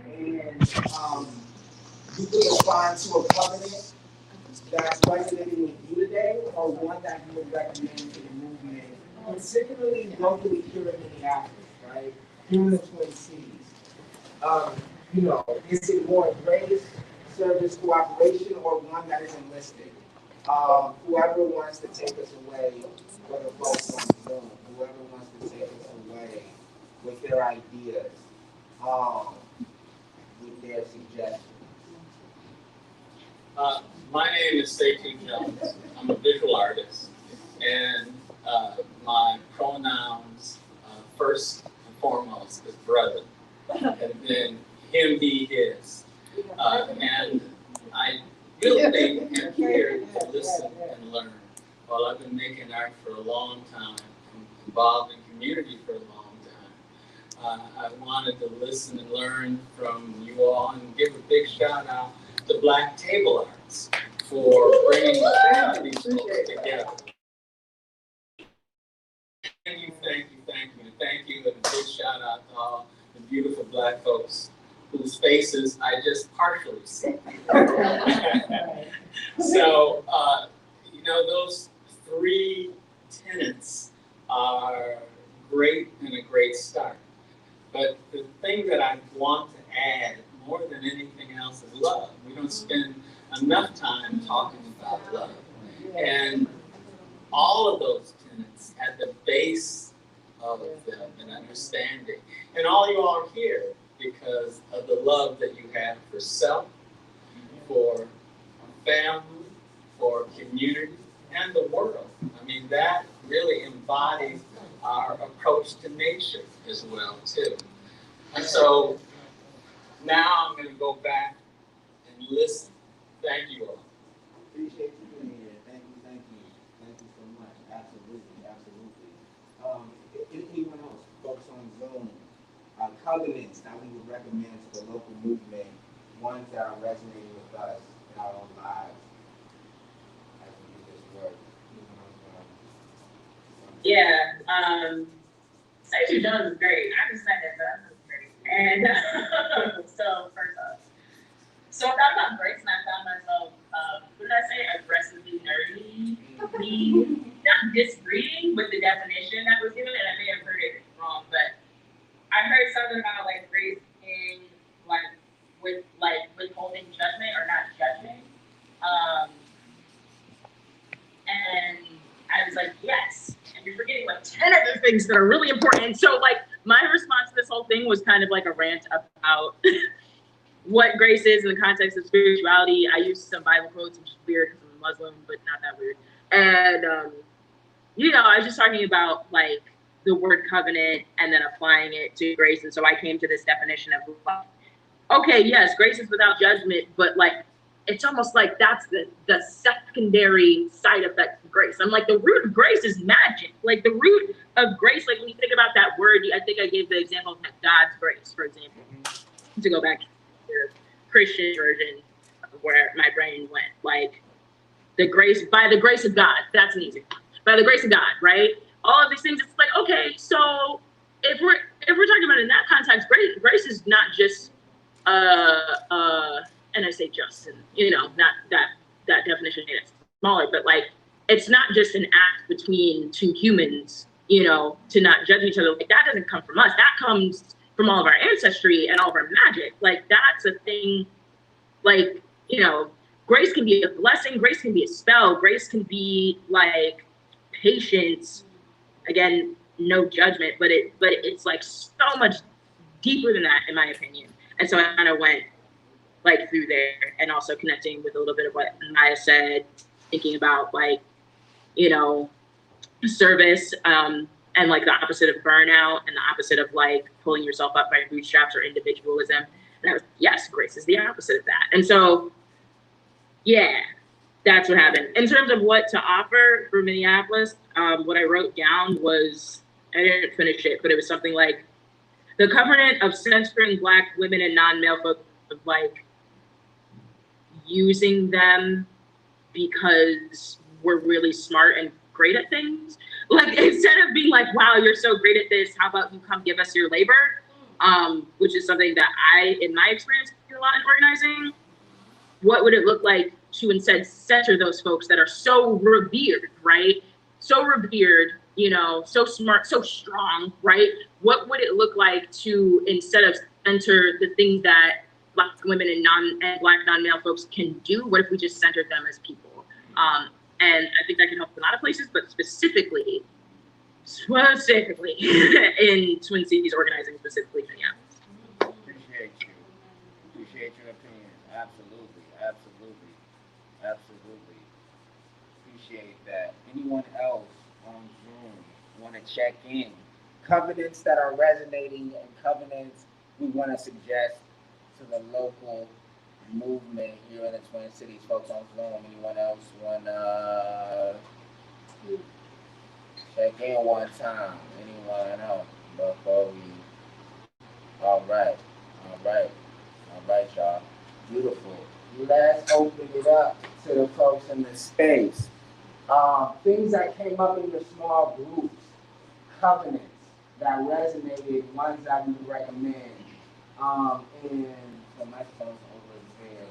and you could respond to a covenant that's resonating with you today, or one that you would recommend to the movement, particularly locally here in Minneapolis, right? Here in the Twin Cities. You know, is it more grace, service, cooperation, or one that is enlisted? Whoever wants to take us away, for the folks on Zoom, whoever wants to take us away with their ideas, with their suggestions. My name is Stacey Jones. I'm a visual artist, and my pronouns, first and foremost, is brother, and then him, he, his. And I really am here to listen and learn. Well, I've been making art for a long time, involved in community for a long time. I wanted to listen and learn from you all and give a big shout out to Black Table Arts for bringing these folks together. Thank you, thank you, and a big shout out to all the beautiful Black folks whose faces I just partially see. So, you know, those three tenets are great and a great start. But the thing that I want to add more than anything else is love. We don't spend enough time talking about love. And all of those tenets at the base of them, an understanding. And all you all are here because of the love that you have for self, for family, for community, and the world. I mean, that really embodies our approach to nature as well, too. And so now I'm going to go back and listen. Thank you all. Appreciate you being here. Thank you. Thank you so much. Absolutely. Anyone else, folks on Zoom, covenants that we would recommend to the local movement, ones that are resonating with us in our own lives as we do this work. Yeah, Stacey Jones is great. I just met her, but that's great. And so first off, so I thought about grace, and I found myself what did I say, aggressively nerdy, not disagreeing with the definition that was given, and I may have heard it wrong, but I heard something about like grace in withholding judgment or not judging. And I was like, yes. And you're forgetting like 10 other things that are really important. So like my response to this whole thing was kind of like a rant about what grace is in the context of spirituality. I used some Bible quotes, which is weird because I'm a Muslim, but not that weird. And I was just talking about like the word covenant and then applying it to grace. And so I came to this definition of like, okay, yes, grace is without judgment, but like it's almost like that's the secondary side effect of grace. I'm like, the root of grace is magic. Like the root of grace, like when you think about that word, I think I gave the example of like God's grace, for example, to go back to the Christian version of where my brain went. Like by the grace of God, that's an easy one. By the grace of God, right? All of these things, it's like, okay, so if we're talking about it in that context, grace is not just and I say just, and not that definition made it smaller, but like it's not just an act between two humans, to not judge each other. Like that doesn't come from us. That comes from all of our ancestry and all of our magic. Like that's a thing. Like grace can be a blessing. Grace can be a spell. Grace can be like patience. Again, no judgment, but it's like so much deeper than that, in my opinion. And so I kind of went like through there, and also connecting with a little bit of what Maya said, thinking about like, service, and like the opposite of burnout and the opposite of like pulling yourself up by your bootstraps or individualism. And I was, yes, grace is the opposite of that. And so, yeah, that's what happened. In terms of what to offer for Minneapolis, what I wrote down was, I didn't finish it, but it was something like, the covenant of censoring Black women and non-male folk, of like using them because we're really smart and great at things. Like instead of being like, wow, you're so great at this, how about you come give us your labor? Which is something that I, in my experience, do a lot in organizing. What would it look like to instead center those folks that are so revered, right? So revered, so smart, so strong, right? What would it look like to, instead of center the things that Black women and Black non-male folks can do, what if we just centered them as people? And I think that can help a lot of places, but specifically in Twin Cities organizing, specifically Minneapolis. Appreciate your opinion. Absolutely. Appreciate that. Anyone else on Zoom want to check in? Covenants that are resonating and covenants we want to suggest to the local movement here in the Twin Cities. Folks on Zoom, anyone else want to check in one time? Anyone else before we? All right, y'all. Beautiful. Let's open it up to the folks in the space. Things that came up in the small groups, covenants that resonated, ones that we would recommend. And the microphone's over there.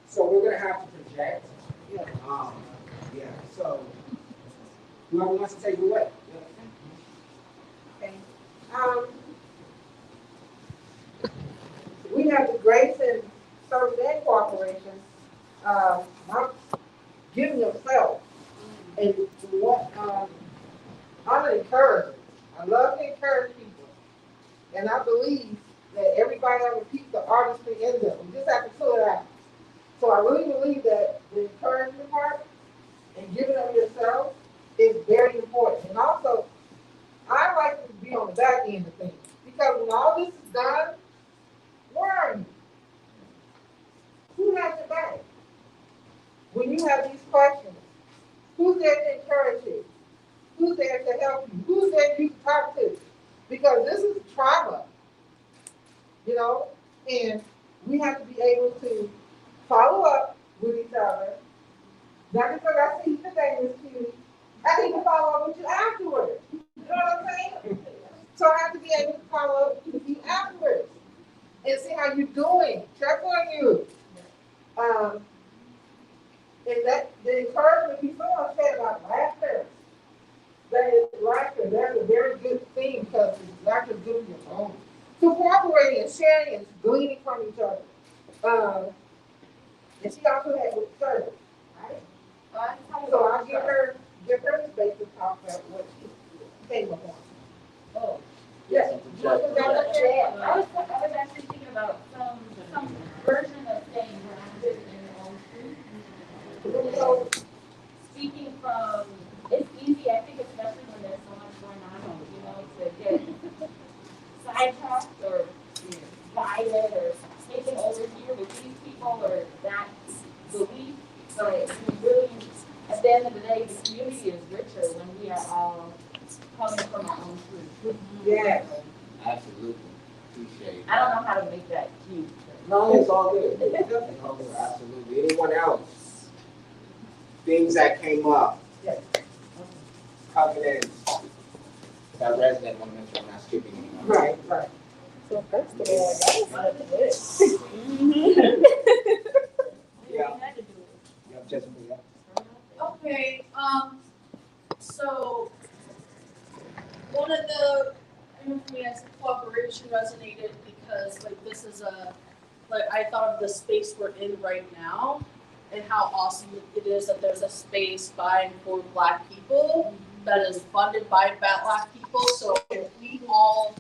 So we're gonna have to project. So whoever wants to take it away. Okay. We have the Grace and Service and Cooperation, giving yourself. And what I'm an encourager. I love to encourage people. And I believe that everybody has a piece of artistry in them. We just have to pull it out. So I really believe that the encouragement part and giving of yourself is very important. And also, I like to be on the back end of things. Because when all this is done, where are you? Who has your back? When you have these questions, who's there to encourage you? Who's there to help you? Who's there you can talk to? Because this is trauma, and we have to be able to follow up with each other. Not because I see you today, Miss Cutie, I need to follow up with you afterwards. You know what I'm saying? So I have to be able to follow up with you afterwards and see how you're doing. Check on you. Um, and that the encouragement you someone said about laughter. That is laughter. That's a very good thing because laughter is good for your bones. So cooperating and sharing and gleaning from each other. And she also had with service, right? So I'll give her the space to talk about what she came upon. Oh, Yes. I was actually thinking about some version of saying grounded in your own truth. So, Speaking from, it's easy, I think, especially when there's so much going on, to get sidetracked or guided or taken over here with these people or that belief. But really, at the end of the day, the community is richer when we are all coming from our own truth. yes. Absolutely. Appreciate it. I don't know how to make that cute. No, it's all good. No, absolutely. Anyone else? Things that came up. Yes. Covenants. That resident want to mention, I'm not skipping anyone. Right, right. So first of all, that was a list. Yeah. Yeah, Jessica, yeah. Okay, so one of the, for me as cooperation resonated because like this is I thought of the space we're in right now and how awesome it is that there's a space by and for Black people that is funded by Black people. So if we all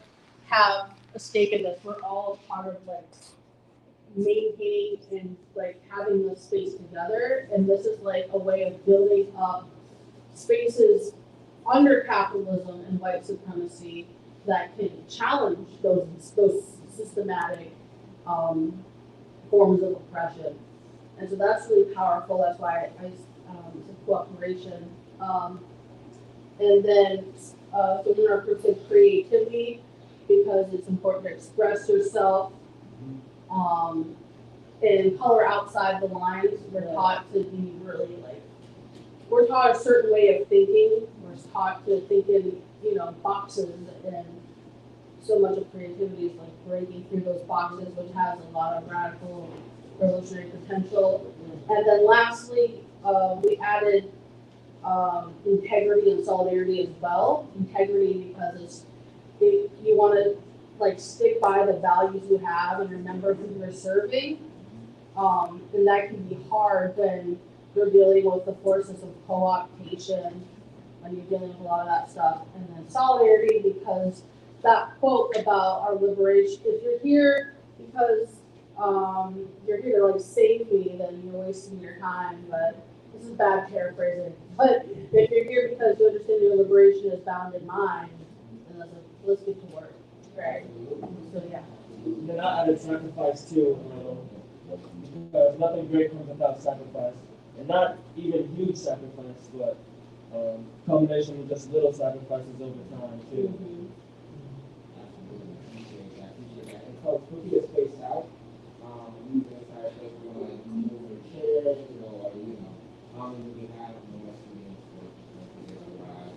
have a stake in this, we're all part of like maintaining and like having this space together. And this is like a way of building up spaces under capitalism and white supremacy that can challenge those systematic forms of oppression. And so that's really powerful. That's why I said cooperation. And then women are proof of creativity because it's important to express yourself and color outside the lines. We're taught to be really like, we're taught a certain way of thinking. We're taught to think in, boxes, and so much of creativity is like breaking through those boxes, which has a lot of radical revolutionary potential. And then lastly, we added integrity and solidarity as well. Integrity because you want to like stick by the values you have and remember who you're serving. And that can be hard when you're dealing with the forces of co-optation, when you're dealing with a lot of that stuff. And then solidarity because that quote about our liberation, if you're here because you're here to like save me, then you're wasting your time. But this is bad paraphrasing. But if you're here because you understand your liberation is bound in mind, then let's get to work. Right. So yeah. Then I added sacrifice too. Because nothing great comes without sacrifice. And not even huge sacrifice, but combination with just little sacrifices over time too. Appreciate that. And folks, we'll be a space out. You can decide if you want to move your chairs or, how many we have more students for this ride.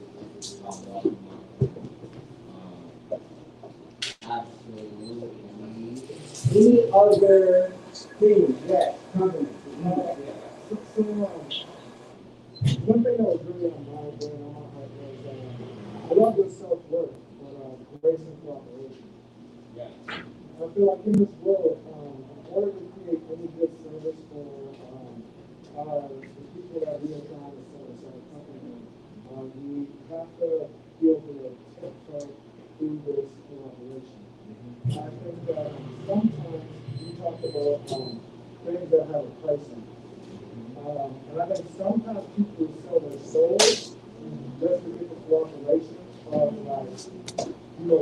Absolutely. Any other things? Yes, comments? One thing that was really on my brain was I love this self-worth, but grace and cooperation. Yeah. I feel like in this world, in order to create any good service for the people that we are trying to service our company, we have to be able to tiptoe through this cooperation. I think that sometimes we talk about things that have a price on it. And I think sometimes people sell their souls just to get the cooperation of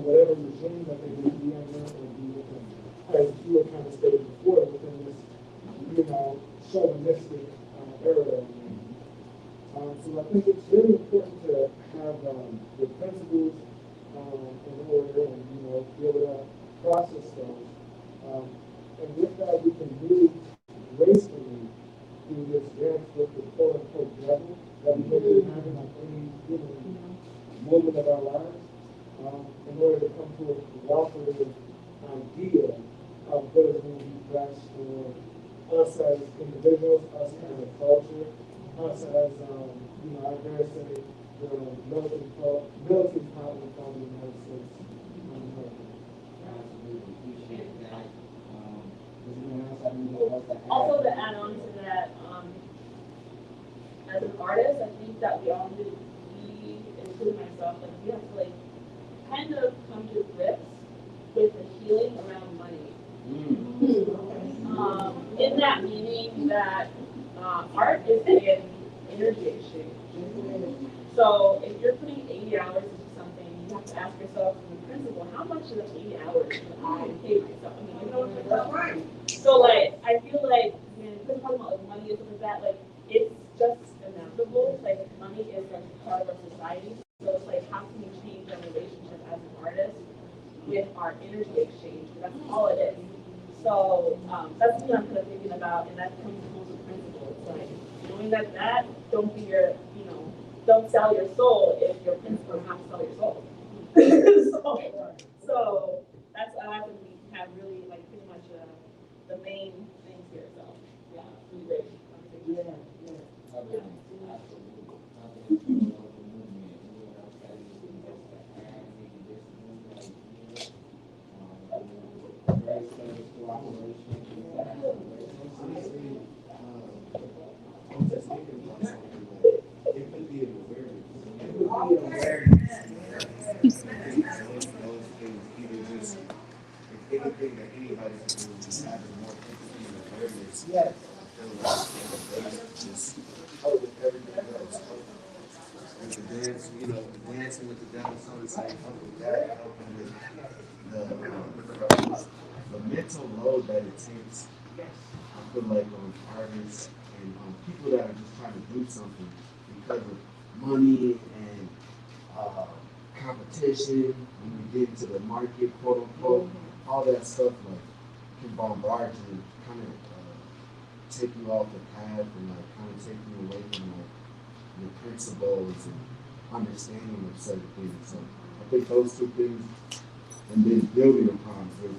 whatever regime that they may be under or be within. As you were kind of stated before, within this, chauvinistic era. So I think it's really important to have the principles in order and be able to process those. And with that, we can really gracefully through this dance with the quote unquote devil that we may be having at any given moment of our lives, in order to come to a cooperative idea of what is going to be best for us as individuals, us as a culture, us as, I dare say, the military power of the United States. Also, to add on to that, as an artist, I think that we all need, including myself, like we have to like kind of come to grips with the healing around money. In that meaning that art is an energy exchange. So if you're putting 80 hours into something, you have to ask yourself, in principle, how much of those 80 hours can I pay myself? I mean, you know what I'm saying? So like, I feel like when we're talking about like money and stuff like that, like it's just inevitable. Like money is like part of our society. So it's like, how can we change our relationship as an artist with our energy exchange? That's all it is. So that's what I'm kind of thinking about, and that comes with principle. It's like knowing that don't be your, don't sell your soul if your principle is not to sell your soul. so that's I think we have really like pretty much the main things here. So yeah, really great conversation. Anything that anybody can do, just having more empathy and awareness. Just help with everything else. With the dance, dancing with the devil, so to say, helping that, helping with the mental load that it takes. I feel like artists and people that are just trying to do something because of money and competition, when you get into the market, quote unquote, all that stuff can bombard you and kind of take you off the path and kind of take you away from your principles and understanding of certain things. So I think those two things, and then building upon with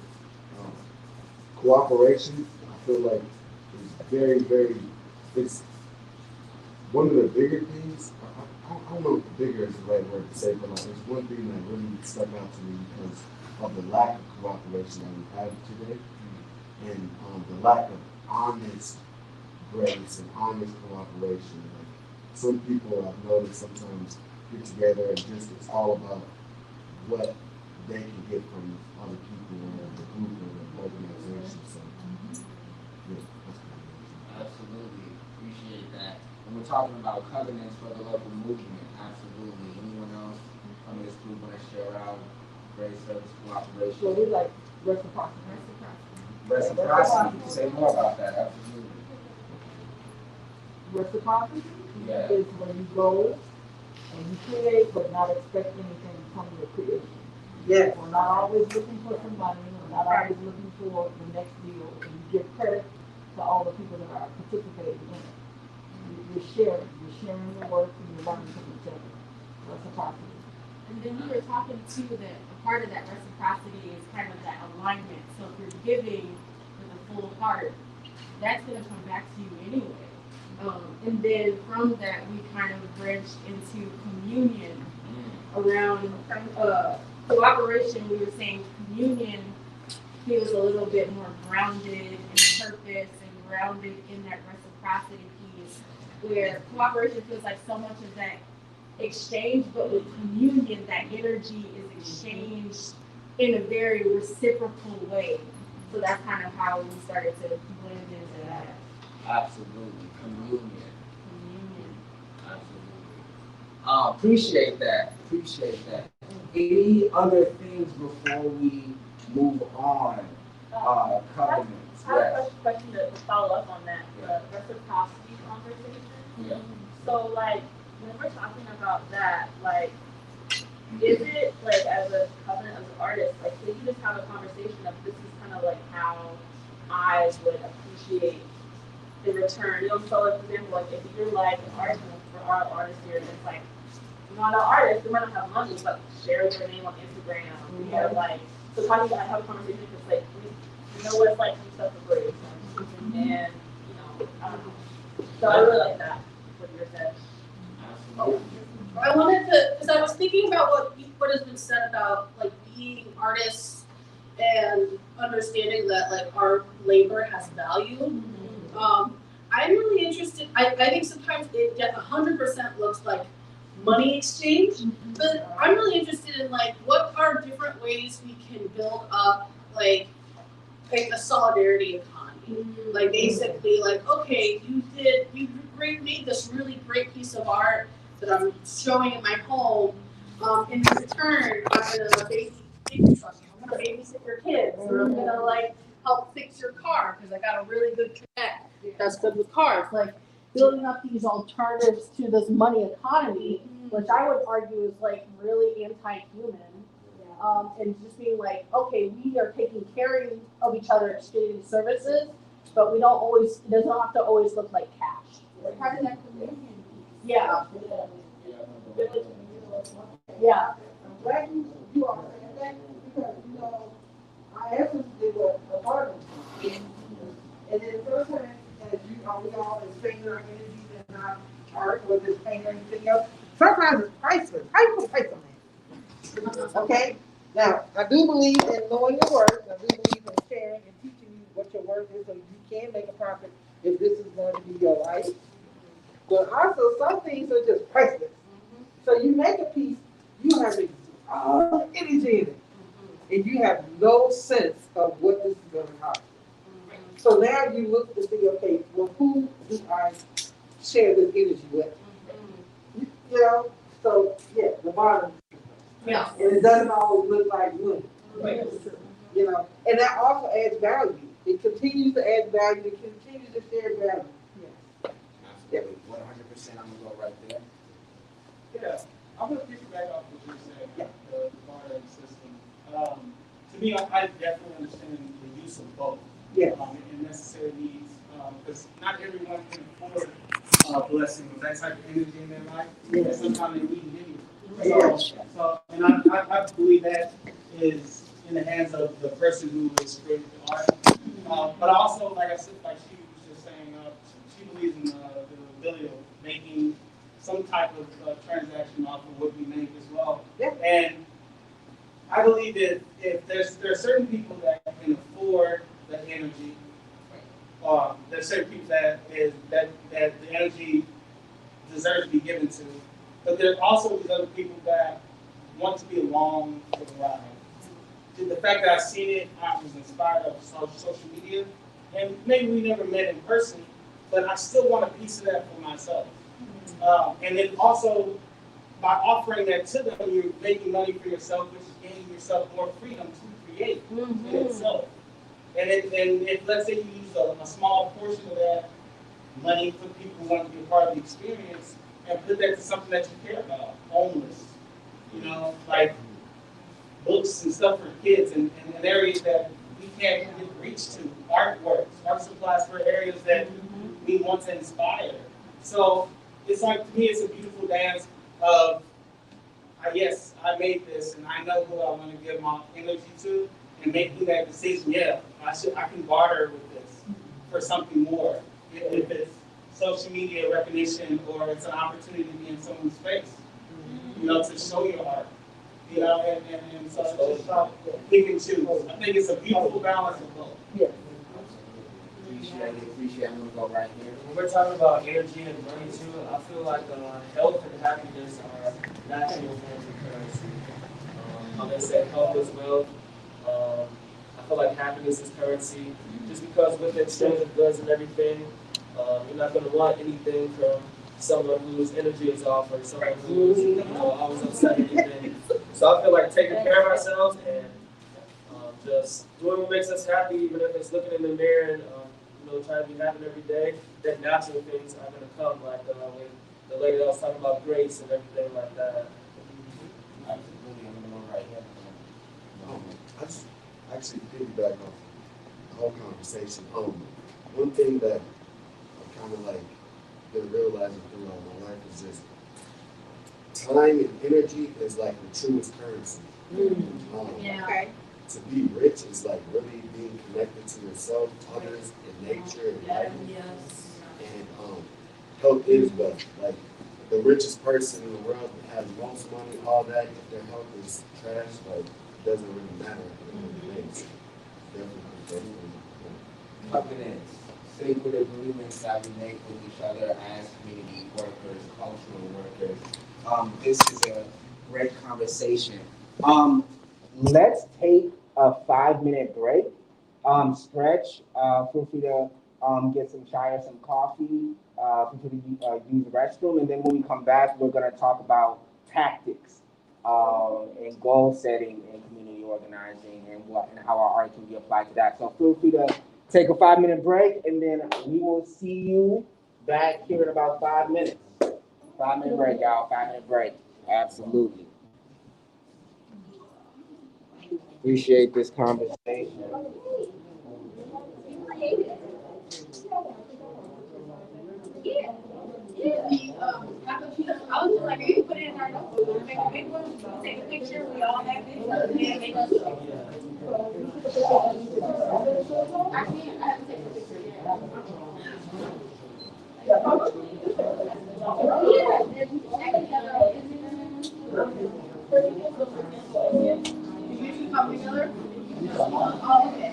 cooperation, I feel like is very, very. It's one of the bigger things. I don't know if bigger is the right word to say, but there's one thing that really stuck out to me because of the lack of cooperation that we have today, and the lack of honest grace and honest cooperation. Like some people I've noticed sometimes get together and just it's all about what they can get from other people or the group or the organization. So, yeah, that's absolutely appreciate that. And we're talking about covenants for the local movement. Absolutely. Anyone else from this group want to share out great service cooperation? So we like reciprocity. Reciprocity. Say more about that. Absolutely. Reciprocity Yeah. is when you go and you create, but not expect anything from your creation. Yes. We're not always looking for some money. We're not always looking for the next deal. And you give credit to all the people that are participating in it. You're sharing the work and you're learning from each other. Reciprocity. And then we were talking too that a part of that reciprocity is kind of that alignment. So if you're giving with a full heart, that's going to come back to you anyway. And then from that, we kind of branched into communion around cooperation. We were saying communion feels a little bit more grounded in purpose and grounded in that reciprocity piece, where cooperation feels like so much of that exchange, but with communion, that energy is exchanged in a very reciprocal way. So that's kind of how we started to blend into that. Absolutely. Communion. Absolutely. Appreciate that. Any other things before we move on? Covenants. I have a question to follow up on that, the reciprocity conversation. Yeah. So like, when we're talking about that, like, is it like as a covenant, as an artist, like, can you just have a conversation of this is kind of like how I would appreciate in return. You know, so like, for example, like if you're like an artist for our artists here, it's like not an artist, they might not have money, but share their name on Instagram. Or like, so how do you have a conversation? Because like we know what it's like to do stuff for free, and you know, so I really like that. What you said. Oh, I wanted to, because I was thinking about what has been said about like being artists and understanding that like our labor has value. I'm really interested. I think sometimes it 100% looks like money exchange, but I'm really interested in like what are different ways we can build up like a solidarity economy. Like basically like, okay, you made this really great piece of art that I'm showing in my home. In return, I'm gonna babysit your kids, or I'm gonna like help fix your car because I got a really good connect that's good with cars. Like building up these alternatives to this money economy, which I would argue is like really anti-human. And just being like, okay, we are taking care of each other, exchanging services, but we don't always, it doesn't have to always look like cash. Like part of that community. Yeah. Yeah. I'm glad you are saying that because, you know, I actually did what a part of it. And then sometimes, as we all expend our energy and our art, whether it's paint or anything else, sometimes it's priceless. How you gonna price on that? Okay? Now, I do believe in knowing your worth. I do believe in sharing and teaching you what your worth is so you can make a profit if this is going to be your life. But also, some things are just priceless. So you make a piece, you have all the energy in it, and you have no sense of what this is going to cost. So now you look to see, okay, well, who do I share this energy with? You know, so yeah, the bottom. Yeah. And it doesn't always look like money. Right. You know, and that also adds value. It continues to add value. It continues to share value. Absolutely, 100%. I'm gonna go right there. Yeah, I'm gonna piggyback off what you're saying, the bartering system. To me, I definitely understand the use of both. Yeah. And necessary needs, because not everyone can afford blessings, that type of energy in their life. And sometimes they need it anyway. So, and I believe that is in the hands of the person who is creating the art. But also, like I said, like she was just saying, she believes in the ability of making some type of transaction off of what we make as well. Yeah. And I believe that if there are certain people that can afford the energy, there's certain people that the energy deserves to be given to, but there are also these other people that want to be along for the ride. The fact that I've seen it, I was inspired of social media, and maybe we never met in person, but I still want a piece of that for myself. And then also, by offering that to them, you're making money for yourself, which is giving yourself more freedom to create in itself. And if let's say you use a small portion of that money for people who want to be a part of the experience, and put that to something that you care about, homeless, you know, like books and stuff for kids in areas that we can't get reach to, artworks, art supplies for areas that we want to inspire. So it's like, to me, it's a beautiful dance of, yes, I made this and I know who I want to give my energy to, and making that decision, yeah, I can barter with this for something more. If it's social media recognition or it's an opportunity to be in someone's face, you know, to show your art. You know, and so it's just about pick and choose. I think it's a beautiful balance of both. Yeah. Appreciate it. I'm gonna go right here. When we're talking about energy and money too, I feel like health and happiness are natural forms of currency. How they say health is wealth. I feel like happiness is currency. Just because with the exchange of goods and everything, you're not going to want anything from someone whose energy is off or someone who's always upset or anything. So I feel like taking care of ourselves and just doing what makes us happy, even if it's looking in the mirror and trying to be happy every day, that natural things are going to come, like when the lady that was talking about grace and everything like that. Absolutely, I'm gonna go right here. I just actually piggyback on the whole conversation. One thing that kind of like been realizing throughout my life is just time and energy is like the truest currency. Okay. To be rich is like really being connected to yourself, others, and nature and life. Yes. And health is wealth. Like the richest person in the world has most money, all that. If their health is trash, like it doesn't really matter. Definitely. Covenants, sacred agreements that we make with each other as community workers, cultural workers. This is a great conversation. Let's take a 5-minute break. Stretch. Feel free to get some chai or some coffee. Feel free to use the restroom, and then when we come back, we're going to talk about tactics and goal setting and community organizing and how our art can be applied to that. So feel free to take a 5-minute break, and then we will see you back here in about 5 minutes. 5-minute break, y'all. 5-minute break. Absolutely. Appreciate this conversation. Yeah. Yeah. I was just like, you put it in our notebook, make a big one, take a picture, we all have it, and then make a. I can't, I haven't taken a picture yet. You two come together? Oh, okay.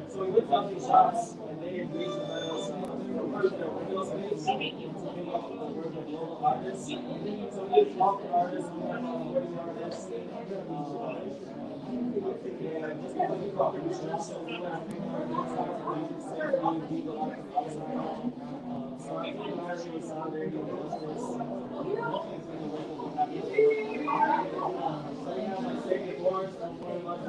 So we looked up these shots and they agreed to let us work their window space to pick up the work of local artists. So we have local artists, we have 40 artists. And just because we call it so we want to pick our artists out and people out outside. So I think last year was solidarity with justice. So we have like sacred boards and more like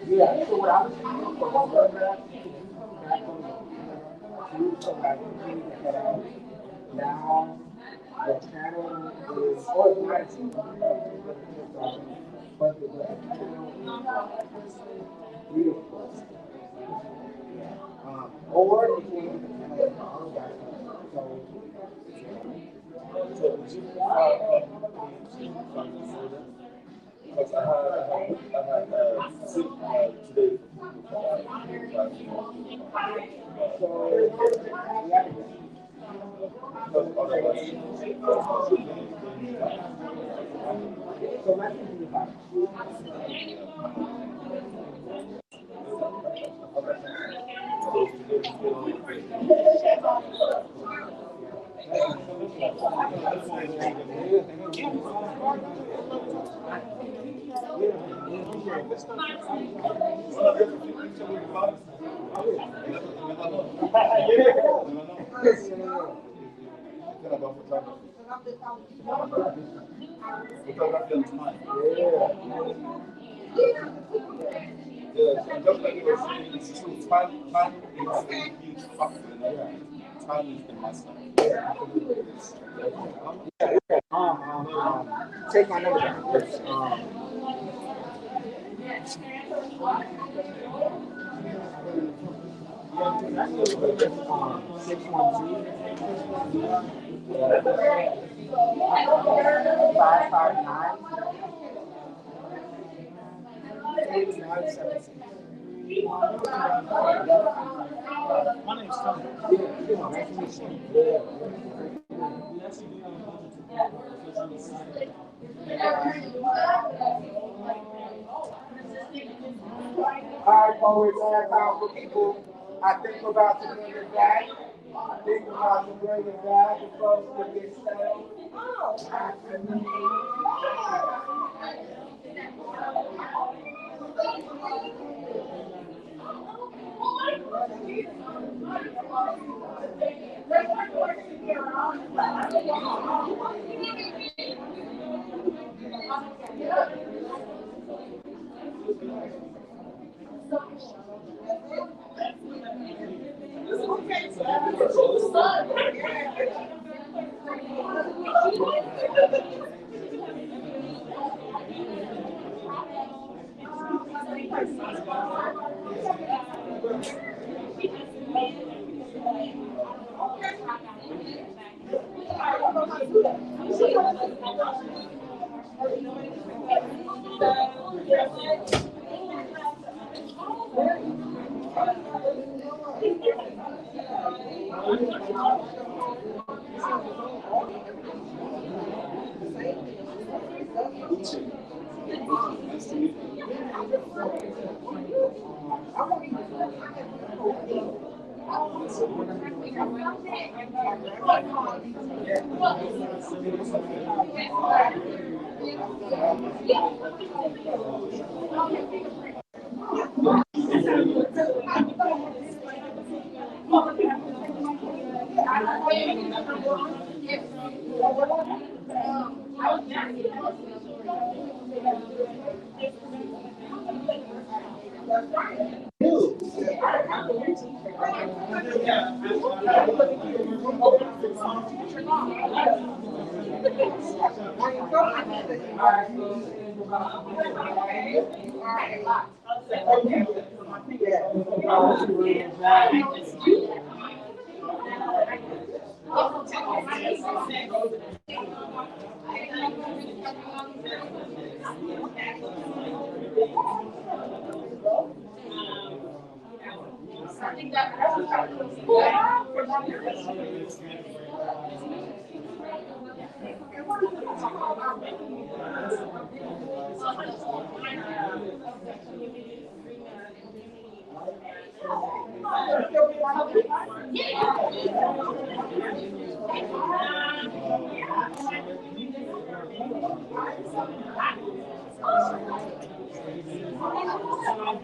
Yeah, so what I was thinking for photograph, you come back and head out. Now the channel is organizing, but the channel is beautiful. Or if you want to do the channel, So would you because I had sick today. so, yeah. Because otherwise Photography on time. Yeah, and just like you were saying, it's true. Time is a huge factor. Time is the master. Take my number down. It's 612-559-8976. My name's Tom. Alright, poets, and powerful people. I think we're about to bring it back. I think we're about to bring it back. The folks will get settled.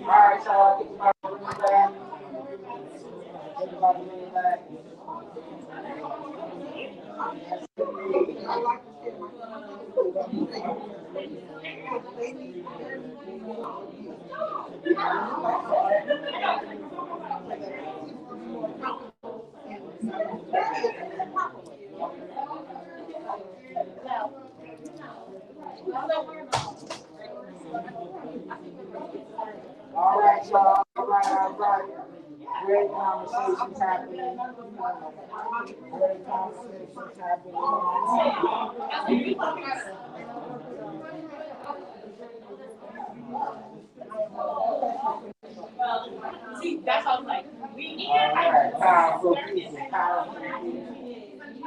Alright, so I think we're about to bring it back. Think about bringing it back. All right, y'all. All right. Great conversations happening. Great conversations happening. See, that's how I'm like, we need. All right, powerful people, powerful people.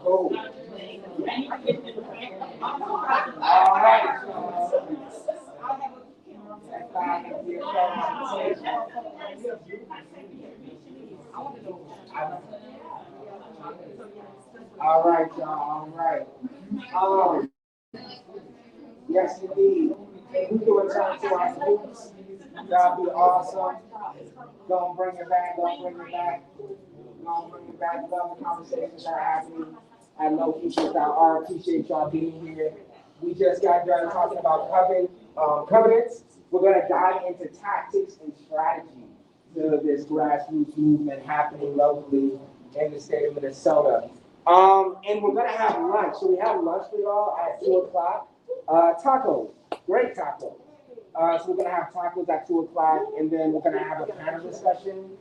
Cool. All right. All right, y'all. All right. Um, yes, indeed. If we can return to our students, that'd be awesome. Don't bring it back. Don't bring it back. Don't bring it back. Love the conversations that are happening at Low Key .R. Appreciate y'all being here. We just got done talking about covenants. We're going to dive into tactics and strategy to this grassroots movement happening locally in the state of Minnesota. And we're going to have lunch. So we have lunch for y'all at 2 o'clock. Tacos, great tacos. So we're going to have tacos at 2 o'clock, and then we're going to have a panel discussion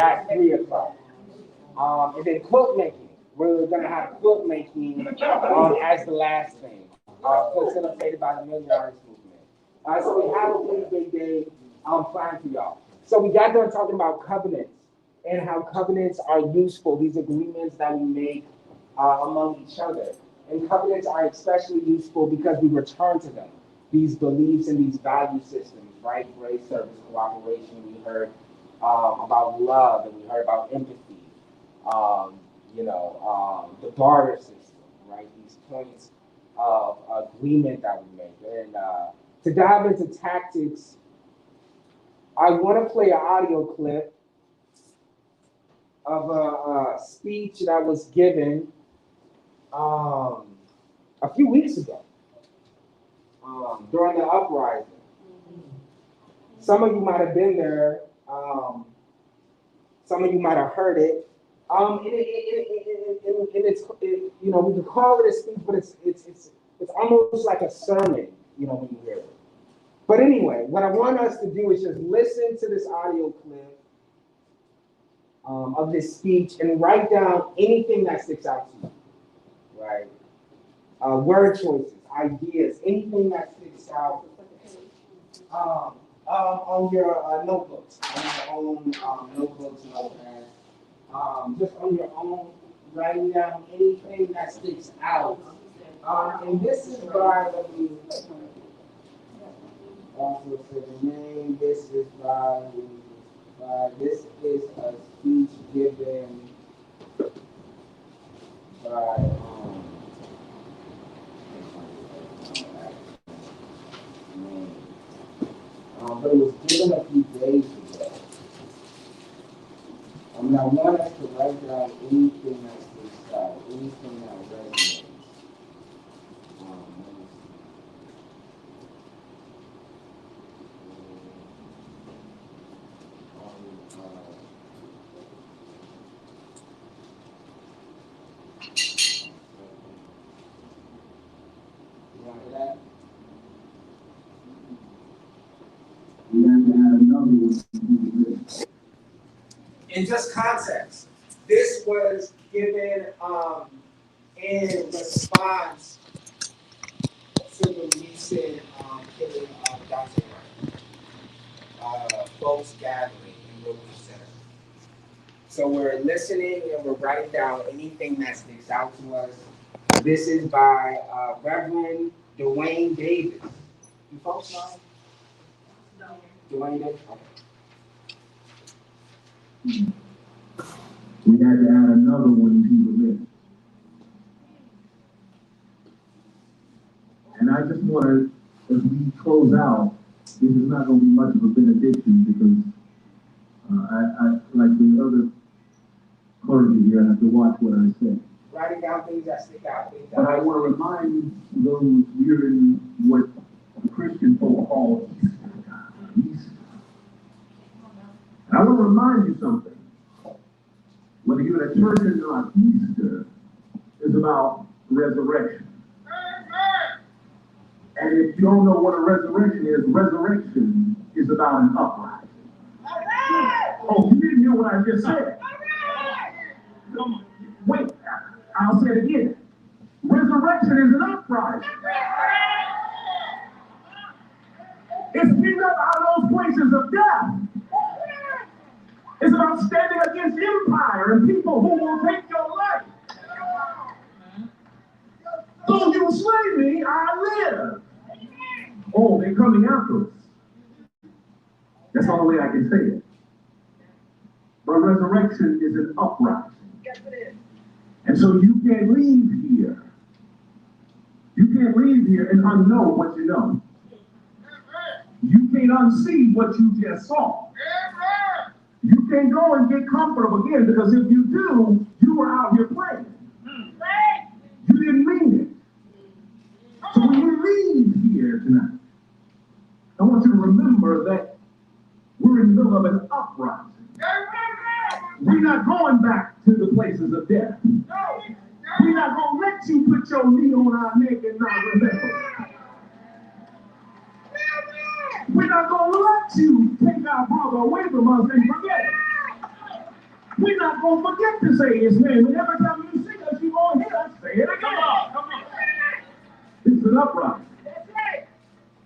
at 3 o'clock. And then quilt making. We're going to have quilt making as the last thing, facilitated by the Million Artists Movement. So we have a really big day planned for y'all. So we got done talking about covenants and how covenants are useful, these agreements that we make among each other. And covenants are especially useful because we return to them, these beliefs and these value systems, right? Grace, service, cooperation. We heard about love, and we heard about empathy. The barter system, right? These points of agreement that we make. And to dive into tactics, I want to play an audio clip of a speech that was given a few weeks ago during the uprising. Some of you might have been there. Some of you might have heard it. We could call it a speech, but it's almost like a sermon, when you hear it. But anyway, what I want us to do is just listen to this audio clip of this speech and write down anything that sticks out to you, right? Word choices, ideas, anything that sticks out on your notebooks, on your own notebooks, notepads. Just on your own, writing down anything that sticks out. And this is by, let me also say the name. This is this is a speech given by, but it was given a few days ago. I want us to write down anything that sticks out, anything that resonates. In just context, this was given in response to the recent killing of Dante folks gathering in Wilkins Center. So we're listening and we're writing down anything that sticks out to us. This is by Reverend Dwayne Davis. You folks know? No. Dwayne Davis? Okay. We had to add another one to the list. And I just want to, as we close out, this is not going to be much of a benediction because I like the other clergy here, I have to watch what I say. Writing down things that stick out. But I want to remind those we're in what the Christian folk call Easter. And I want to remind you something. Whether you're in a church or not, Easter is about resurrection. And if you don't know what a resurrection is about an uprising. Oh, you didn't hear what I just said. Come on. Wait, I'll say it again. Resurrection is an uprising. It's picking up out of those places of death It's about standing against empire and people who will take your life. Though you slay me, I live. Oh, they're coming after us. That's the only way I can say it. But resurrection is an uprising. And so you can't leave here. You can't leave here and unknow what you know. You can't unsee what you just saw. You can't go and get comfortable again, because if you do, you were out here playing. You didn't mean it. So when you leave here tonight, I want you to remember that we're in the middle of an uprising. We're not going back to the places of death. We're not going to let you put your knee on our neck and not remember. We're not going to let you take our brother away from us and forget it. We're not going to forget to say his name. And every time you see us, you're going to hear us say it again. Come on. It's an uprising.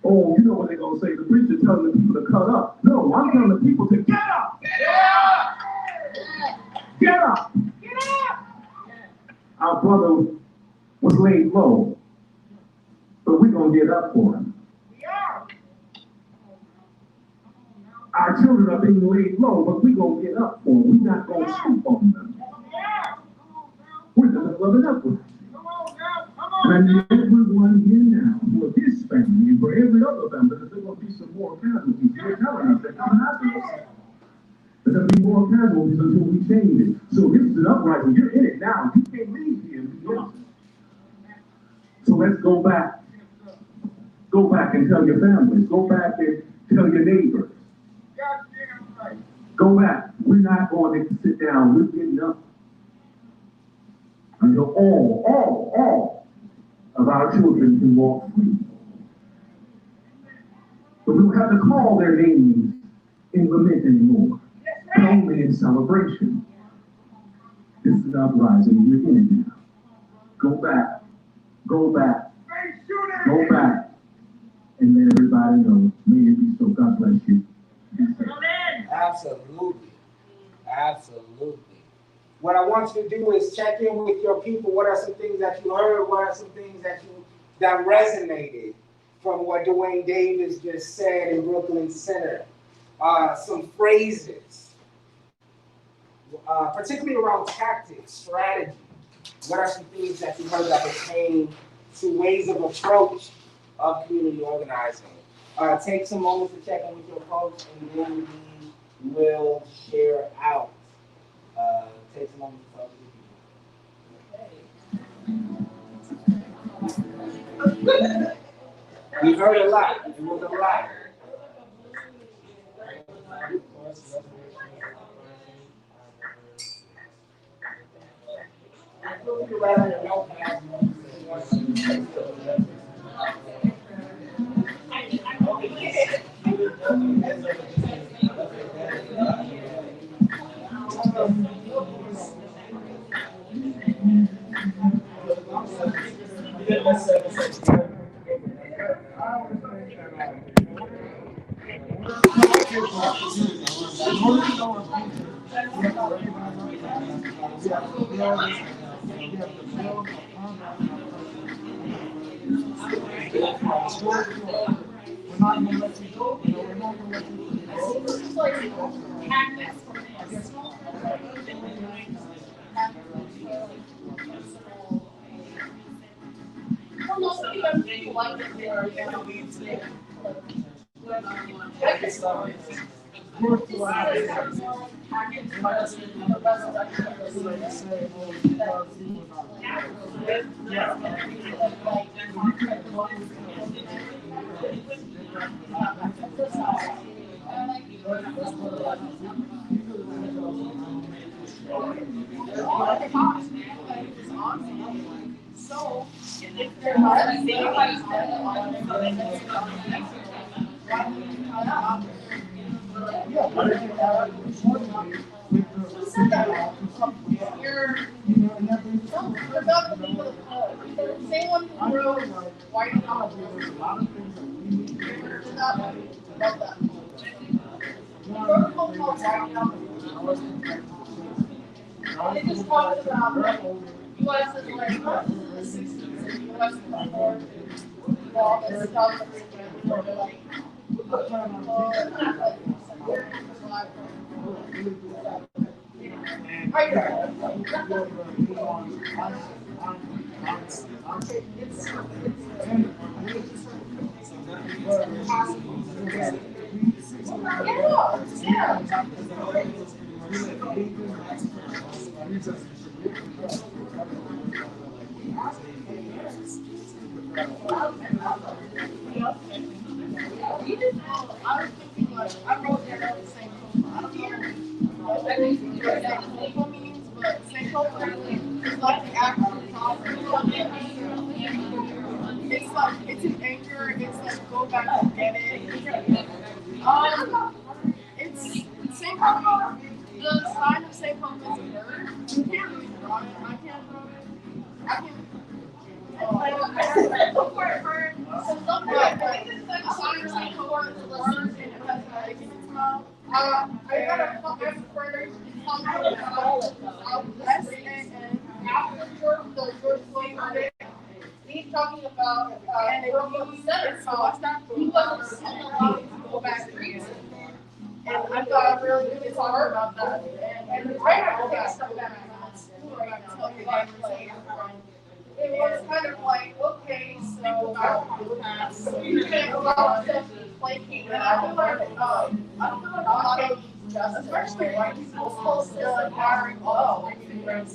Oh, you know what they're going to say. The preacher telling the people to cut up. No, I'm telling the people to get up. Get up. Our brother was laid low, but we're going to get up for him. Our children are being laid low, but we're going to get up for them. We're not going to sleep on them. We're in the middle of an uprising. And everyone here now, for this family and for every other family, because there's going to be some more casualties. They're telling us they're coming after us. There's going to be more casualties until we change it. So this is an uprising. You're in it now. You can't leave here and be innocent. So let's go back. Go back and tell your families. Go back and tell your neighbors. Go back. We're not going to sit down. We're getting up until all of our children can walk free. But we don't have to call their names in lament anymore, but only in celebration. This is an uprising. You're in it now. Go back, go back, go back, and let everybody know. May it be so. God bless you. Absolutely. Absolutely. What I want you to do is check in with your people. What are some things that you heard? What are some things that resonated from what Dwayne Davis just said in Brooklyn Center? Some phrases, particularly around tactics, strategy. What are some things that you heard that pertain to ways of approach of community organizing? Take some moments to check in with your folks, and then we will share out. Take some moments to talk to people. We heard a lot. It was a lot. It just talks about like U.S. is like the 60s, U.S. before all this stuff, like I was thinking like I wrote down the same I think you guys have Senko means, but Senko is like the actual problem. It's like it's an anchor. It's like go back and get it. It's Senko. The sign of Senko is a bird. You can't really draw it. I can't draw it. I can. Look for it bird. So look for it. I think it's like a sign of Senko is a bird and it has an egg in its mouth. I got a comment first. After the George Floyd verdict, he's talking about and he wasn't allowed to go back to prison. And I thought really good talk about that. And I have to take a step back right now. It was kind of like, okay, so you can't allow stuff to be flaky. And I feel like a lot of especially white people still acquiring low. And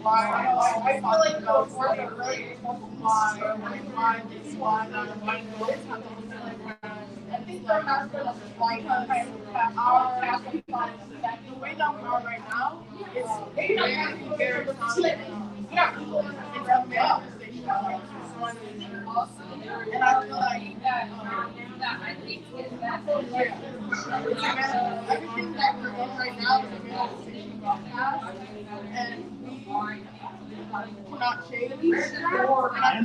I feel like those words are really my mind is why I think there has been a like our the way that we are right now is very yeah, people in the manifestation is awesome. And I feel like that I think everything that we're doing right now is a manifestation of that. And we cannot change or not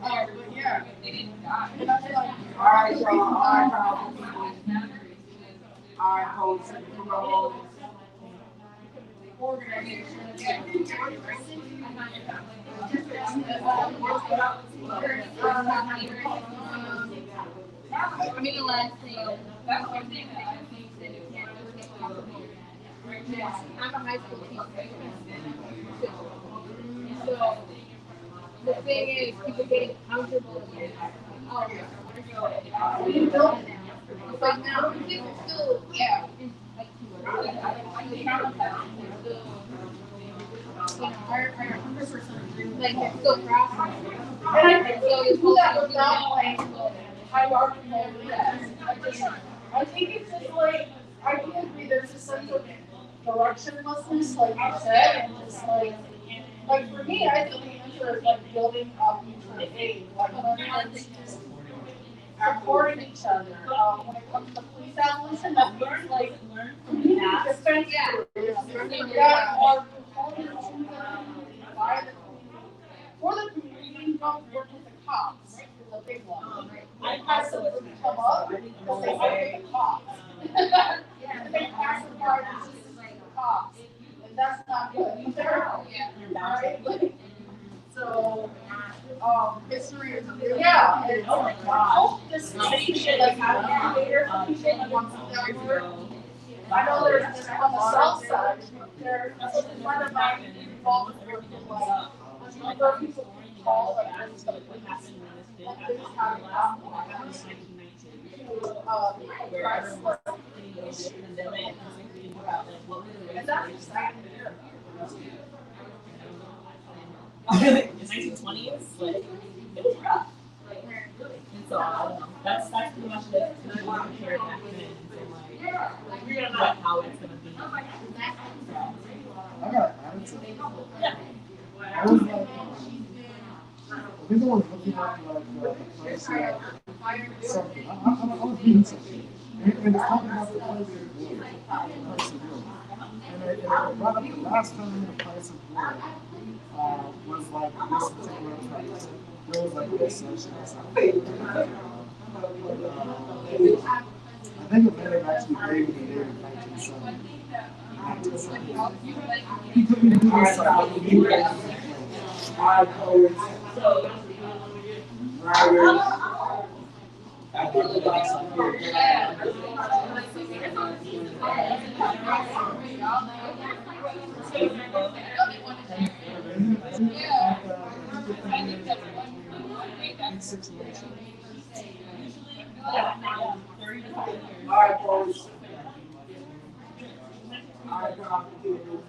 but yeah. And I feel like alright, y'all, alright, folks, I mean, the last thing, that's one thing that I think that you can't really take complicated. Right now, I'm a high school teacher. So, the thing is, people getting comfortable with it. Oh, yeah. We built it now. But now, people still, yeah. Like they're still processing. And I think so that was not like hierarchical. I think it's just like I can agree there's a sense of directionlessness, like you said, and just like for me, I think the answer is like building up mutual aid, like learning to supporting each other. When it comes to police abolition, that means like community defense. Yeah, or components to the by the community. For the community, don't work with the cops. Is a big one. I had some come up because they hate the cops. And they pass the part as just like the cops. And that's not good either. Right? So, history is yeah, and oh my god, this like how later people want to work. I know there's this on the south side. There's a friend of mine involved with working like a number of people call like this stuff like this having and that's exciting to hear. In the 1920s, like, it was rough. And so, I don't know. That's pretty much the kind of compared back then. And, like, how it's going to be. I got attitude. Yeah. I was like, I think I was looking at like the place something. I was reading something. And it's talking about the price of wood. And I brought up the last time the price of wood was like this particular place. There was like this section or something. I think it may have actually David and David 1970. He could be doing this like Our poets, writers, I think about some here. Our poets, our complicated.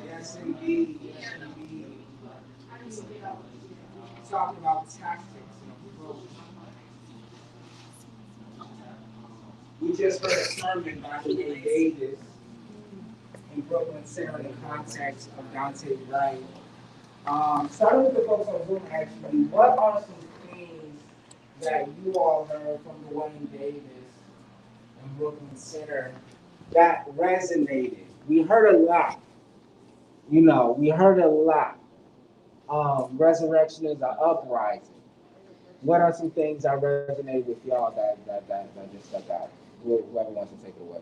Yes, indeed. Yes, indeed. Talking about tactics and approach. We just heard a sermon by William Davis in Brooklyn Center in the context of Dante Wright. Starting with the folks on Zoom, actually, what are some things that you all heard from Dwayne Davis in Brooklyn Center that resonated? We heard a lot. We heard a lot. Resurrection is an uprising. What are some things that resonated with y'all that just stuck out? Whoever wants to take it away.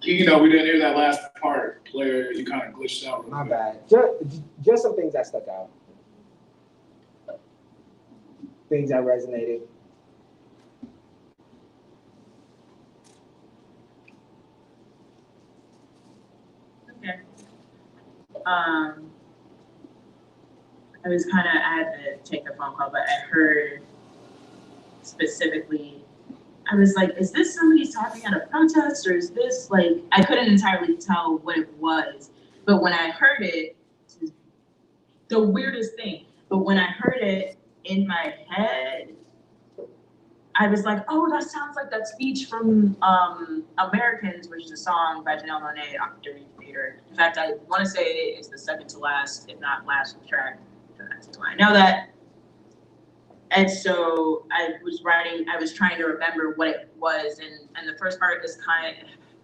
We didn't hear that last part where you kind of glitched out. My bad. Just some things that stuck out. Things that resonated. Okay. I was kind of, I had to take a phone call, but I heard specifically, I was like, is this somebody talking at a protest, or is this like, I couldn't entirely tell what it was, but when I heard it, the weirdest thing, but when I heard it in my head, I was like, oh, that sounds like that speech from Americans, which is a song by Janelle Monáe on Dirty Theater. In fact, I want to say it's the second to last, if not last track. I know that. And so I was trying to remember what it was, and the first part is I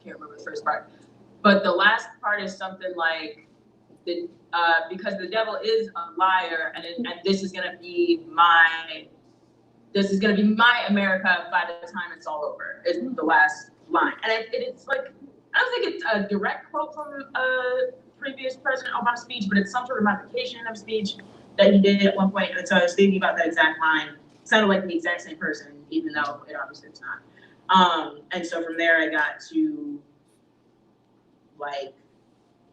can't remember the first part, but the last part is something like, because the devil is a liar, and this is gonna be my America by the time it's all over, is the last line. And it's like, I don't think it's a direct quote from a previous President Obama speech, but it's some sort of modification of speech that he did at one point. And so I was thinking about that exact line. It sounded like the exact same person, even though it obviously is not. And so from there I got to like,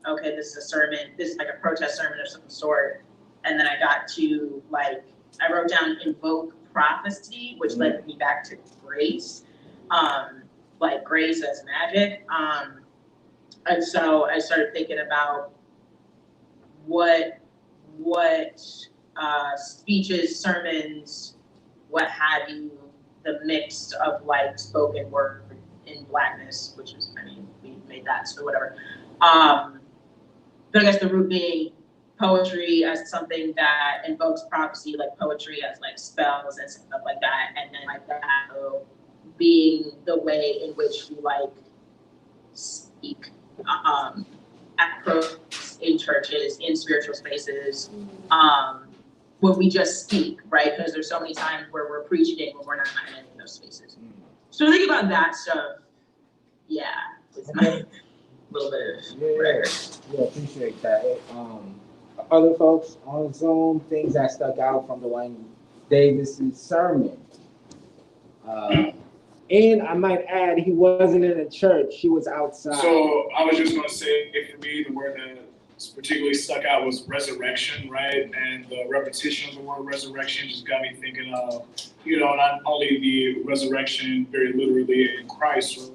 okay, this is a sermon, this is like a protest sermon of some sort. And then I got to like, I wrote down invoke prophecy, which led me back to grace, like grace as magic. And so I started thinking about what speeches, sermons, what have you, the mix of like spoken word in blackness, which is, I mean, we made that, so whatever. But I guess the root being poetry as something that invokes prophecy, like poetry as like spells and stuff like that, and then like that being the way in which we like speak at protests, in churches, in spiritual spaces, when we just speak, right? Because there's so many times where we're preaching when we're not in any of those spaces. So think about that stuff. Yeah, it's my little bit of prayer. Yeah, appreciate that. Other folks on Zoom, things that stuck out from Dwayne Davis's sermon. And I might add, he wasn't in a church, he was outside. So I was just going to say, for me, the word that particularly stuck out was resurrection, right? And the repetition of the word resurrection just got me thinking of, not only the resurrection very literally in Christ,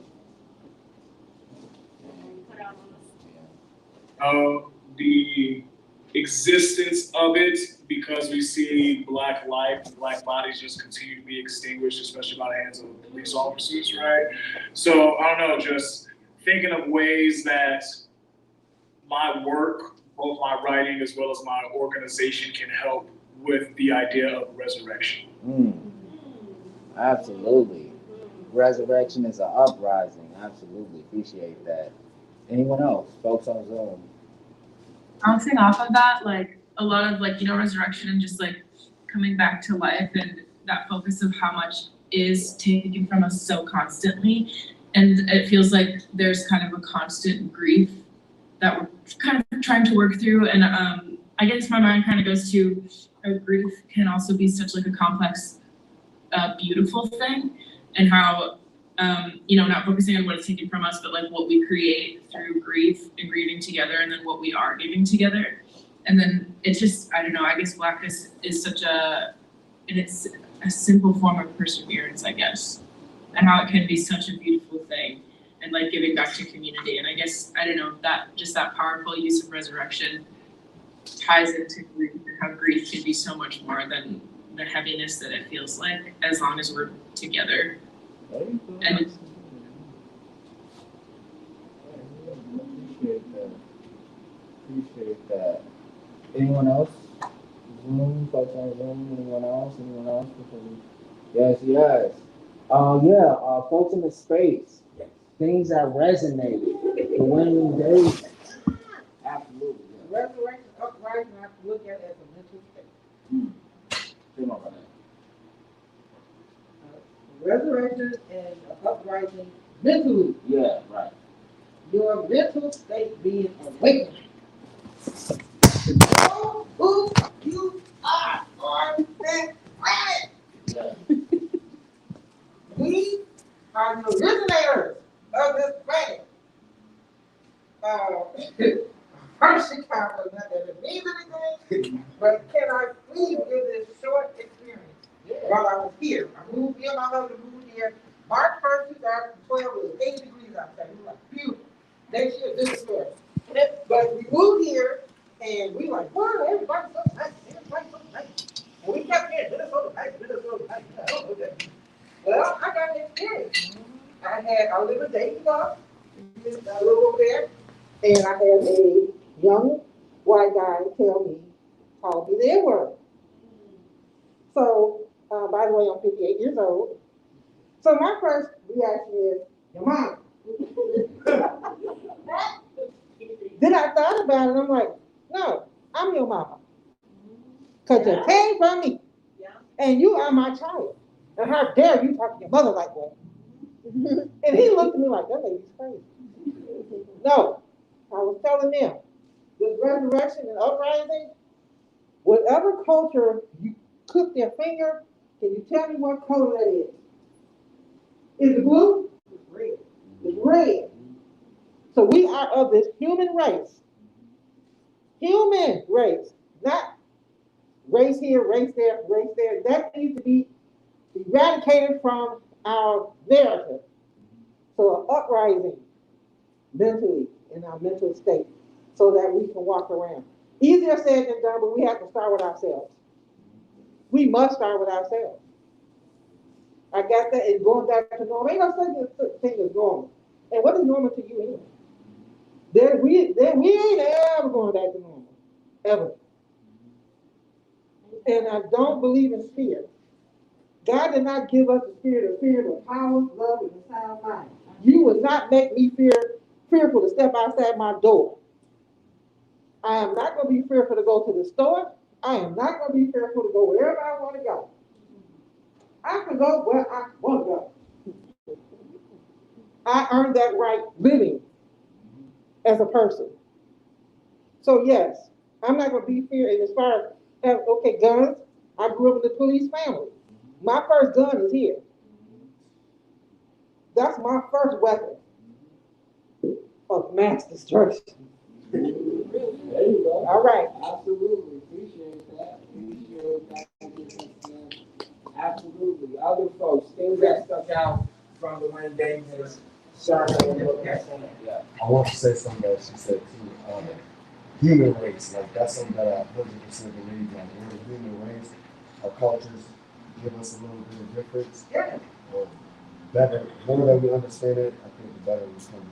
the existence of it, because we see Black life, Black bodies just continue to be extinguished, especially by the hands of police officers, right? So I don't know, just thinking of ways that my work, both my writing as well as my organization, can help with the idea of resurrection. Absolutely. Resurrection is an uprising. Absolutely. Appreciate that. Anyone else? Folks on Zoom. Bouncing off of that, like a lot of like, resurrection and just like coming back to life and that focus of how much is taken from us so constantly. And it feels like there's kind of a constant grief that we're kind of trying to work through. And I guess my mind kind of goes to grief can also be such like a complex, beautiful thing, and how not focusing on what is taken from us, but like what we create through grief and grieving together, and then what we are giving together. And then it's just, I don't know, I guess blackness is it's a simple form of perseverance, I guess, and how it can be such a beautiful thing, and like giving back to community. And I guess, I don't know, that powerful use of resurrection ties into grief, and how grief can be so much more than the heaviness that it feels like, as long as we're together. And it's, Appreciate that. Anyone else? Zoom, folks on Zoom, anyone else? Anyone else? Yes, yes. Folks in the space. Things that resonated. The winning days. Absolutely. Yeah. Resurrection, uprising, I have to look at it as a mental state. Come on, Resurrection and uprising mentally. yeah, right. Your mental state being awakened. To know who you are on this planet. Yeah. We are the originators of this planet. From Chicago, not that it means anything, but can I please give this short experience while I was here? I moved here, my husband moved here March 1st, 2012, it was 80 degrees outside. It was like beautiful. Next year, this is story. But we moved here, and we like, wow, everybody's so nice, everybody's so nice. And we kept hearing, Minnesota nice, Minnesota nice. I don't know that. Well, I got an experience. I live in Dayton, I live over there, and I had a young white guy call me the N-word. So, by the way, I'm 58 years old. So my first reaction is, your mom. Then I thought about it, and I'm like, no, I'm your mama. Because you came from me. And you are my child. And how dare you talk to your mother like that? And he looked at me like, that lady's crazy. No, I was telling them, with resurrection and uprising, whatever culture you cook their finger, can you tell me what color that is? Is it blue? It's red. It's red. So we are of this human race. Human race. Not race here, race there, race there. That needs to be eradicated from our narrative. So an uprising mentally in our mental state so that we can walk around. Easier said than done, but we have to start with ourselves. We must start with ourselves. I got that, and going back to normal. Ain't no such thing as normal. And what is normal to you anyway? We ain't ever going back to normal. Ever. And I don't believe in fear. God did not give us the spirit of fear, but power, love, and a sound mind. You will not make me fearful to step outside my door. I am not going to be fearful to go to the store. I am not going to be fearful to go wherever I want to go. I can go where I want to go. I earned that right living as a person. So yes, I'm not going to be feared. As far as, okay, guns, I grew up in the police family. My first gun is here. That's my first weapon of mass destruction. There you go. All right. Absolutely. Appreciate that. Absolutely. Other folks, things that stuck out from the one day is sharp and look at something. Yeah. I want to say something that she said too. Human race, like that's something that I 100% believe. Like we're the human race. Our cultures give us a little bit of difference. Yeah. Or better, the more that we understand it, I think the better we come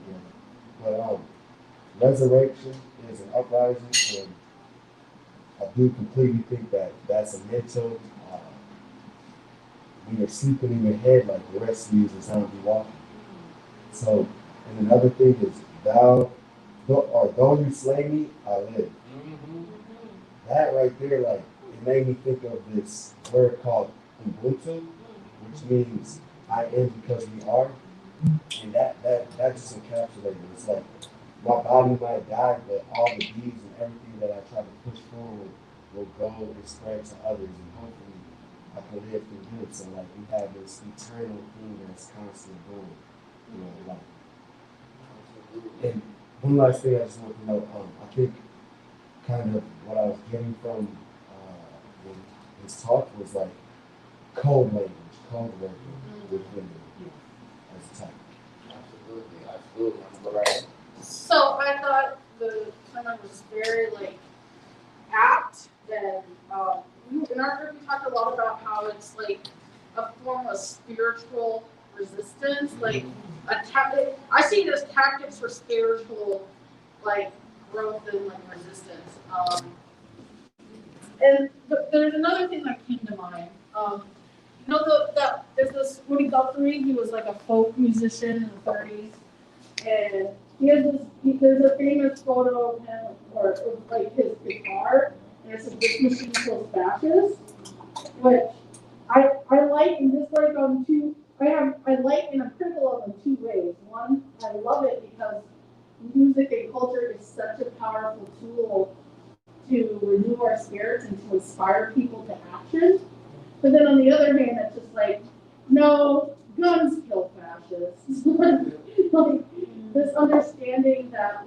together. But resurrection is an uprising, and I do completely think that that's a mental when you're sleeping in your head, like the rest of you is how you walking. So, and another thing is, though you slay me, I live. That right there, like, it made me think of this word called Ubuntu, which means I am because we are. And that just encapsulates it. It's like my body might die, but all the deeds and everything that I try to push forward will go and spread to others, and hopefully I can live through good. So like we have this eternal thing that's constantly going, you know, like. And one last thing I just want to know, I think kind of what I was getting from when his talk was like code language, code working with women as a type. Absolutely. Right. So I thought the comment was very apt. That in our group we talked a lot about how it's like a form of spiritual resistance, like I see it as tactics for spiritual growth and resistance. And there's another thing that came to mind. There's this Woody Guthrie. He was like a folk musician in the 30s, and there's a famous photo of him or like his guitar, and it's this machine kills fascists, which I like and dislike on two. I like and I'm critical of in two ways. One, I love it because music and culture is such a powerful tool to renew our spirits and to inspire people to action. But then on the other hand, it's just like, no, guns kill fascists. Like this understanding that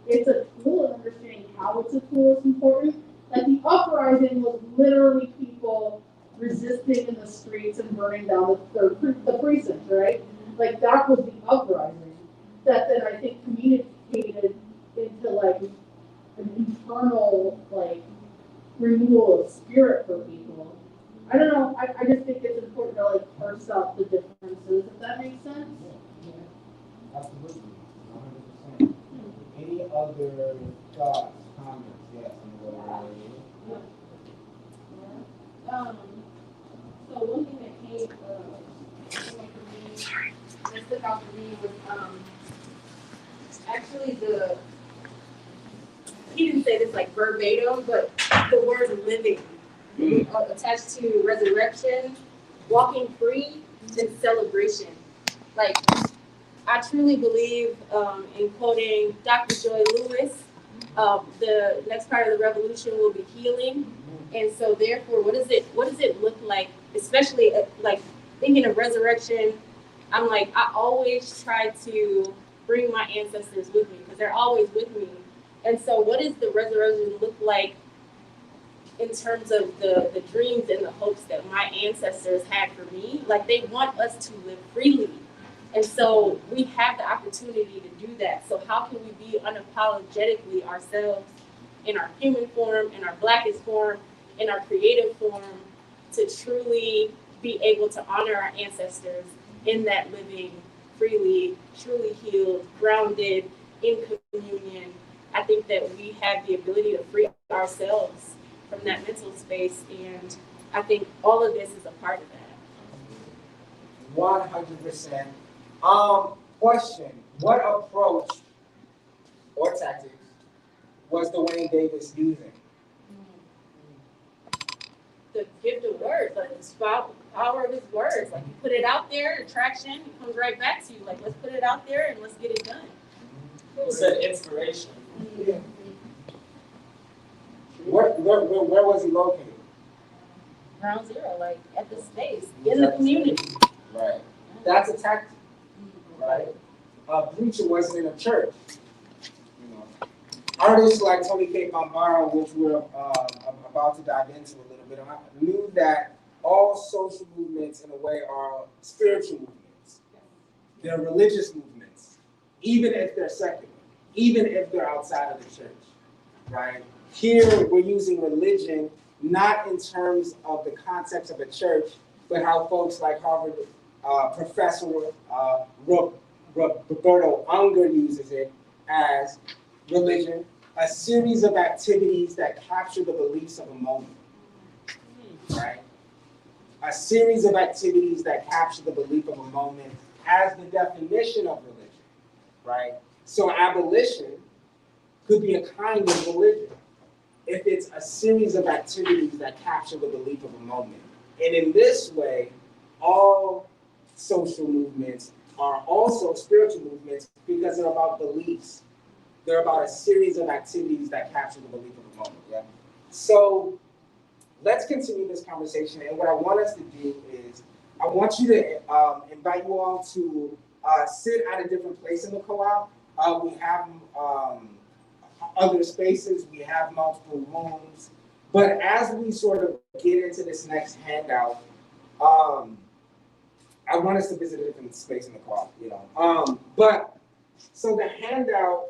it's a tool and understanding how it's a tool is important. Like the uprising was literally people resisting in the streets and burning down the precinct, right? Like that was the uprising that then I think communicated into an internal renewal of spirit for people. I don't know. I just think it's important to parse out the differences. If that makes sense. Yeah, absolutely, 100%. Any other thoughts, comments? Yes, So one thing that came up for me, that stuck out for me was actually he didn't say this verbatim, but the word living attached to resurrection, walking free, and celebration. I truly believe, in quoting Dr. Joy Lewis, the next part of the revolution will be healing. And so therefore, what does it look like, especially thinking of resurrection? I always try to bring my ancestors with me because they're always with me. And so what does the resurrection look like in terms of the dreams and the hopes that my ancestors had for me? They want us to live freely. And so we have the opportunity to do that. So how can we be unapologetically ourselves in our human form, in our blackest form, in our creative form, to truly be able to honor our ancestors in that living freely, truly healed, grounded, in communion? I think that we have the ability to free ourselves from that mental space, and I think all of this is a part of that. 100%. Question: what approach or tactics was Dwayne Davis using? The gift of words, the power of his words. You put it out there, attraction, it comes right back to you. Let's put it out there and let's get it done. You said inspiration. Yeah. Where was he located? Ground zero, at the space, in the community. Right. That's a tactic. Right. A preacher wasn't in a church. Artists like Tony K. Bombaro, which we're about to dive into a little bit, knew that all social movements, in a way, are spiritual movements. They're religious movements, even if they're secular, even if they're outside of the church. Right. Here, we're using religion not in terms of the context of a church, but how folks like Harvard Professor Roberto Unger uses it as religion, a series of activities that capture the beliefs of a moment, right? a series of activities that capture the belief of a moment as the definition of religion, right? So abolition could be a kind of religion if it's a series of activities that capture the belief of a moment. And in this way, all social movements are also spiritual movements because they're about beliefs. They're about a series of activities that capture the belief of a moment. Yeah. So let's continue this conversation. And what I want us to do is, I want you to invite you all to sit at a different place in the co-op. We have other spaces. We have multiple rooms. But as we sort of get into this next handout, I want us to visit a different space in the co-op, you know. But so the handout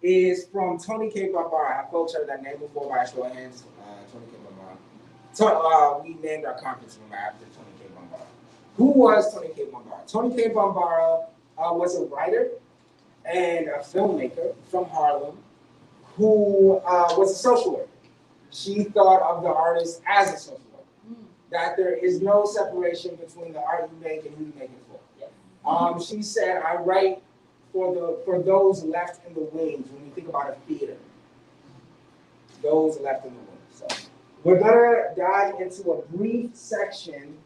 is from Tony K. Barbara. Have folks heard that name before by a show of hands? Tony K. Barbara. So, we named our conference room after Tony K. Barbara. Who was Tony K. Barbara? Tony K. Barbara was a writer and a filmmaker from Harlem who was a social worker. She thought of the artist as a social worker, that there is no separation between the art you make and who you make it for. She said, I write for those left in the wings when we think about a theater. Those left in the wings. So we're gonna dive into a brief section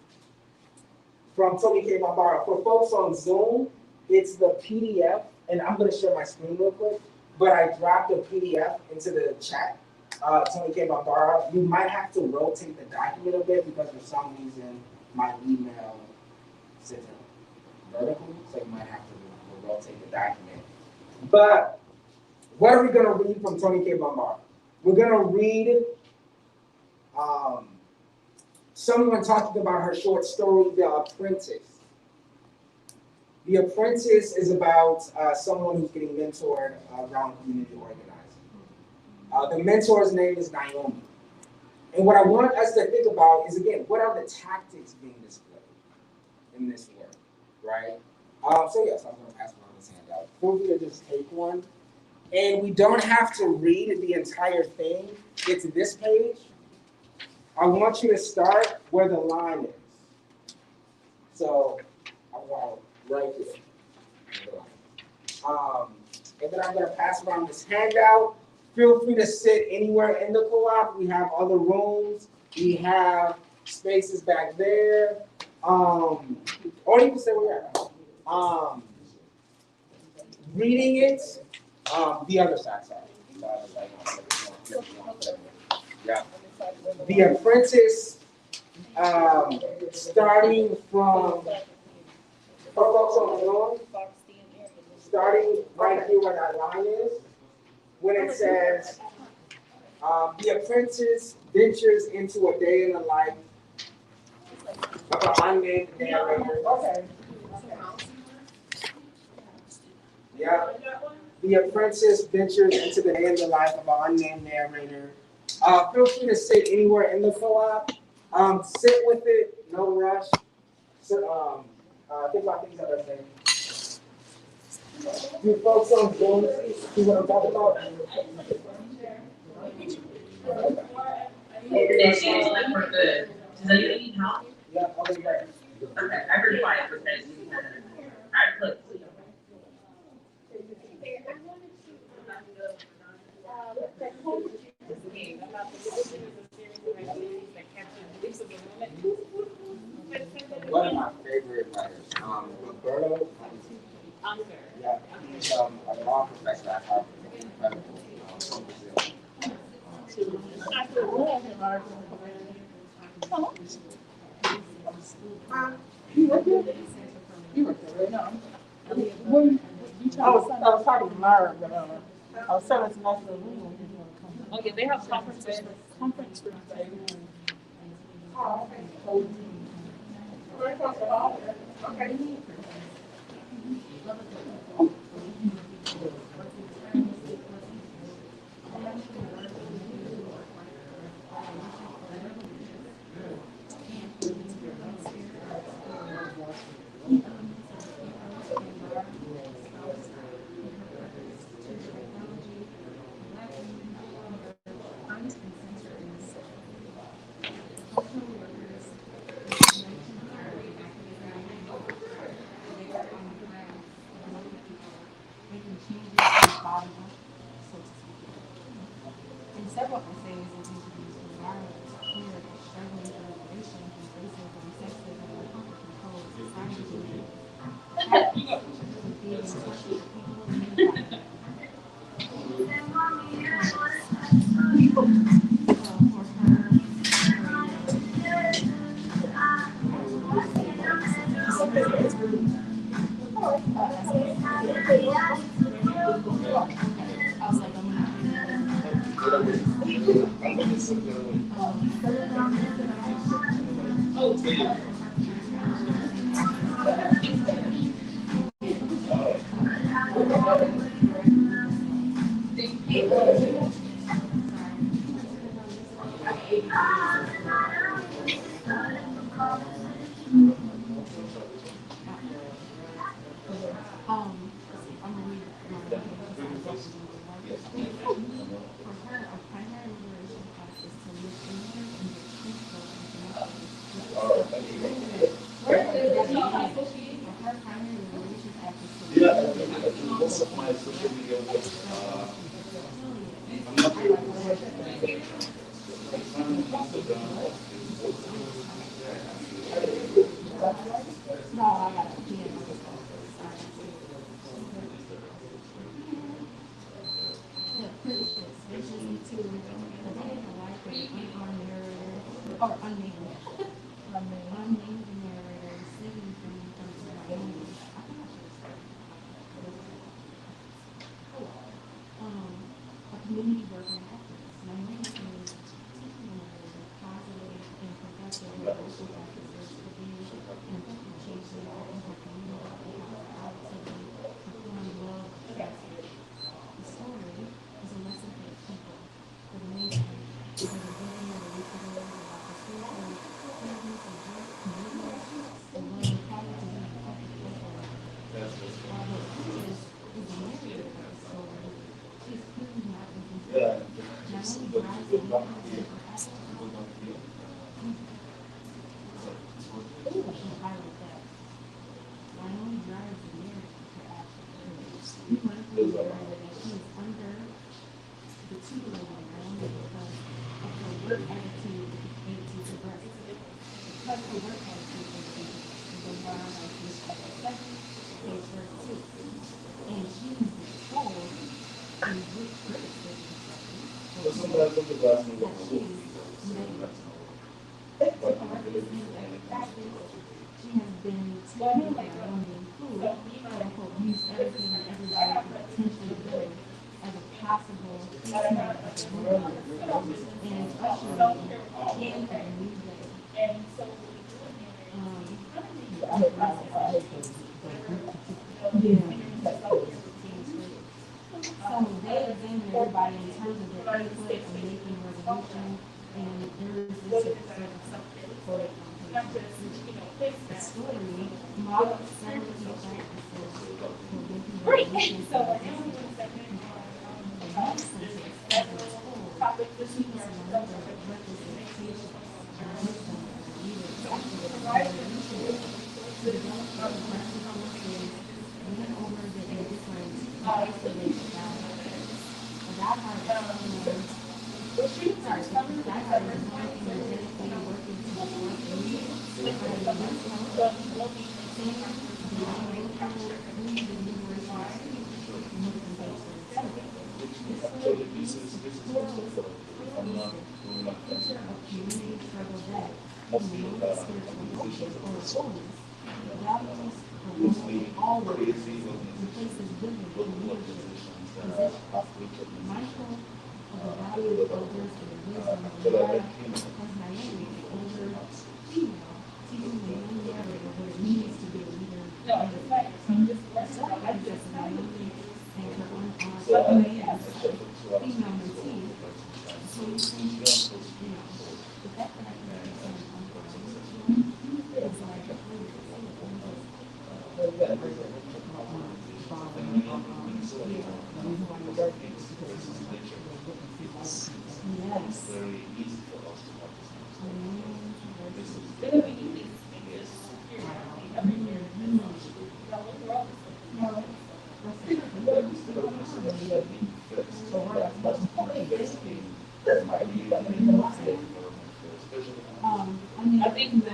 from Tony K. Barbara. For folks on Zoom, it's the PDF, and I'm gonna share my screen real quick, but I dropped a PDF into the chat. Tony K. Barbara. You might have to rotate the document a bit because for some reason my email sits vertically, so you might have to rotate the document. But what are we going to read from Tony K. Barbara? We're going to read someone talking about her short story, The Apprentice. The Apprentice is about someone who's getting mentored around community organizing. The mentor's name is Naomi. And what I want us to think about is, again, what are the tactics being displayed in this work, right? So yes, I'm going to pass around this handout. Feel free to just take one. And we don't have to read the entire thing. It's this page. I want you to start where the line is. So I want right here. And then I'm going to pass around this handout. Feel free to sit anywhere in the co-op. We have other rooms. We have spaces back there. Or you can stay where you're at. Reading it, the other side, sorry. Yeah. The Apprentice, starting from, for folks on the road, starting right here where that line is, when it says, the apprentice ventures into a day in the life of an unnamed narrator. Okay. Yeah. The apprentice ventures into the day in the life of an unnamed narrator. Feel free to sit anywhere in the co-op. Sit with it, no rush. So, think about things that are saying. Do folks on Zoom see what I'm talking about? We're good. Does anybody need help? Yeah, I'll be great. Okay, I heard quiet for 10 minutes. Alright, look. One of my favorite writers, Roberto. Yeah, he's a law professor at Harvard. Incredible. From Brazil. You work there? You work there, right? No. I was talking to Myra, but I was telling some nice little room. Oh yeah, they have conferences. Conference rooms. Oh, okay. Very close to home. Okay. I think the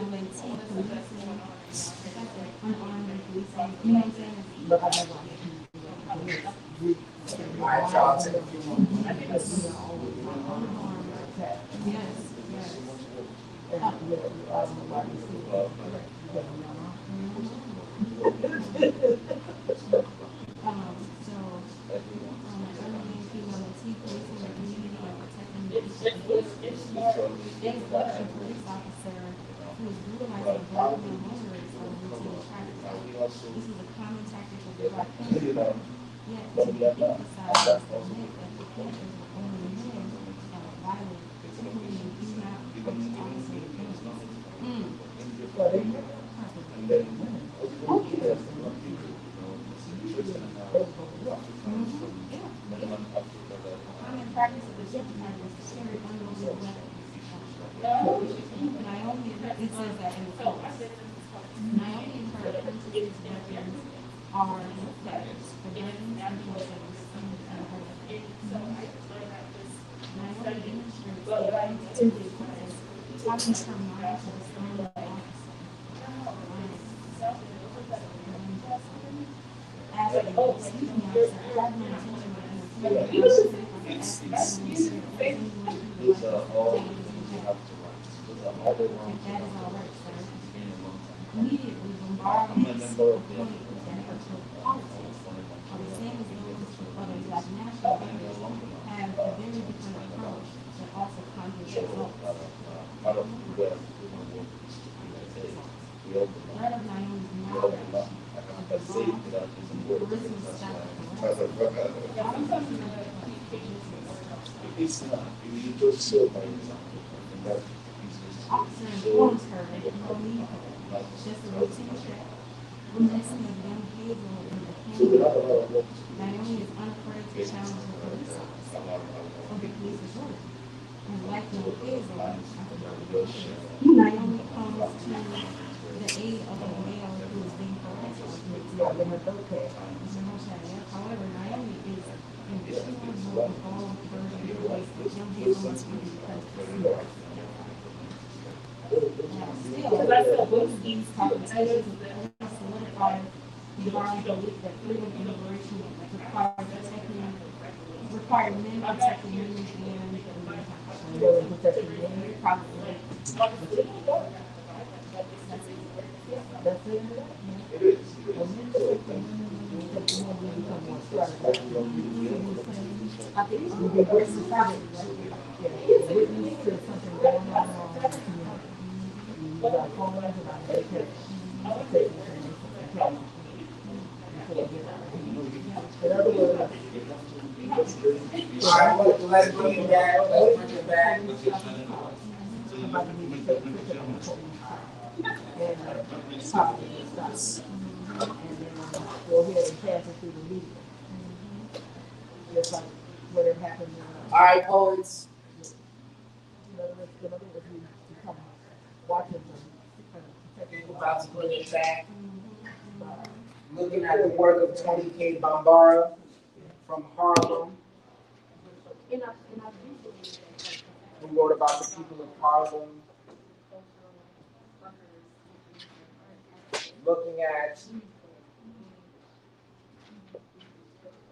unarmed police You know what I'm saying? But I never Alright, y'all, take a few more yes, yes. Earning female and tea policing the community and protecting the people. Thanks to police officer who is brutalizing black male motorists on routine traffic stops. This is a common tactic of the Black Panther. Yet to be emphasized the myth that the Panthers were only men that were violent, including female police officer defendants. Common practice of the supervisors to carry unloaded weapons. Naomi, it says that in the quotes. Naomi and her apprentices' weapons are feathers, the guns and poisons, and her Naomi demonstrates the activity as talking her mind to the standing officer. Excuse me, officer, I have no intention of if that is all right, sir. Immediately, Bombara makes a point that her politics are the same as those of a black national leaders have a very different approach that also conjures results. None of Naomi's knowledge of the law, charisma, stature, officer informs her that no need her. Just a routine check. Reminiscing of young Hazel in the Hamlet. Naomi is unafraid to challenge the police officer or the police's order. And like young Hazel, Naomi comes to the aid of a male who is being harassed. However, Naomi is in pure more evolved version of the ways that young Hazel must be because still, both these topics solidify the bond belief that freedom and liberation require men protecting women and protecting women. Probably. That's it. It is. I think it's going to be great society, right? Yeah. Witness to something going on in the community. About phones, about taking information. In other words, alright, let's bring it back. Let's bring it back. Go ahead and pass it through the media. Just like what had happened. Alright, poets. We're about to bring it back. Looking at the work of Tony K. Bambara from Harlem, who wrote about the people of Harlem. Looking at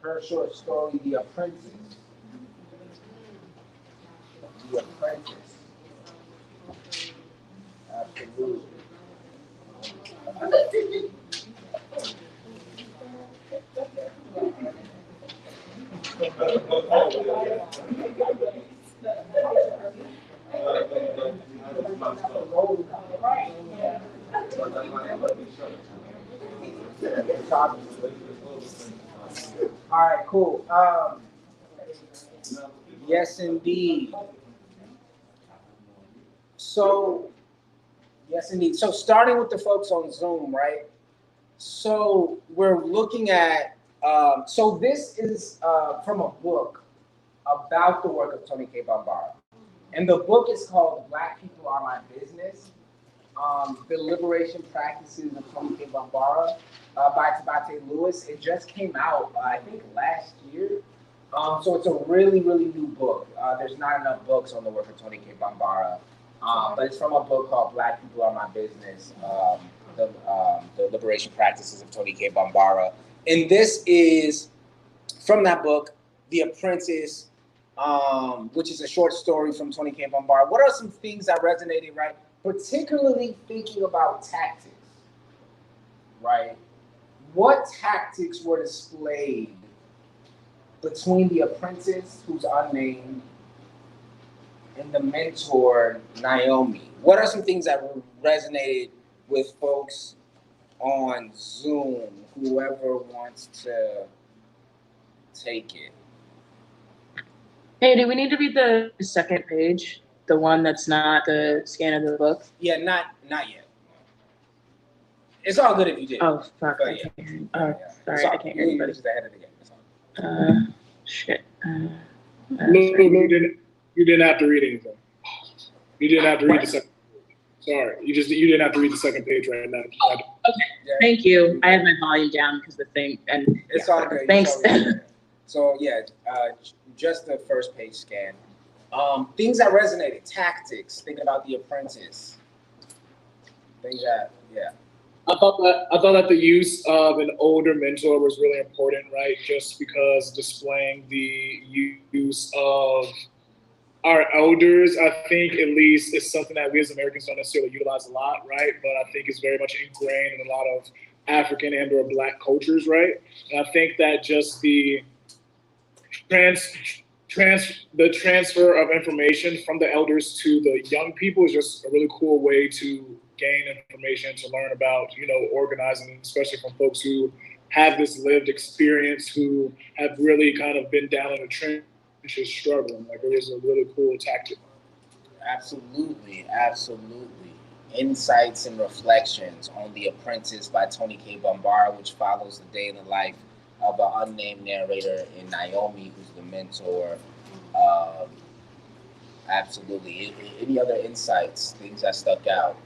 her short story, The Apprentice. The Apprentice. Absolutely. All right, cool. Yes, indeed. So, yes, indeed. So, starting with the folks on Zoom, right? So, we're looking at, so this is from a book about the work of Tony K. Bambara. And the book is called Black People Are My Business, The Liberation Practices of Tony K. Bambara by Tabate Lewis. It just came out, I think, last year. So it's a really, really new book. There's not enough books on the work of Tony K. Bambara, but it's from a book called Black People Are My Business the liberation practices of Tony K. Bambara. And this is from that book, The Apprentice, which is a short story from Tony K. Bambara. What are some things that resonated, right? Particularly thinking about tactics, right? What tactics were displayed between the apprentice, who's unnamed, and the mentor, Naomi? What are some things that resonated with folks on Zoom, whoever wants to take it? Hey, do we need to read the second page? The one that's not the scan of the book? Yeah, not yet. It's all good if you did. Oh, fuck. But I yeah. can't hear you. Oh, sorry, I can't hear You're anybody. just ahead of the game. That's all. Shit. No, you didn't have to read anything. You didn't have to read the second. Sorry, you didn't have to read the second page right now. Oh, okay, yeah. Thank you. I have my volume down because the thing, and it's all good. Thanks. So yeah, just the first page scan. Things that resonated, tactics. Thinking about The Apprentice. Things that, yeah. I thought that the use of an older mentor was really important, right? Just because displaying the use of our elders, I think at least is something that we as Americans don't necessarily utilize a lot, right? But I think it's very much ingrained in a lot of African and or Black cultures, right? And I think that just the transfer of information from the elders to the young people is just a really cool way to gain information, to learn about, organizing, especially from folks who have this lived experience, who have really kind of been down in the trenches struggling. Like, it is a really cool tactic. Absolutely. Insights and reflections on The Apprentice by Tony K. Bambara, which follows the day in the life of an unnamed narrator in Naomi, who's the mentor. Absolutely. Any other insights, things that stuck out?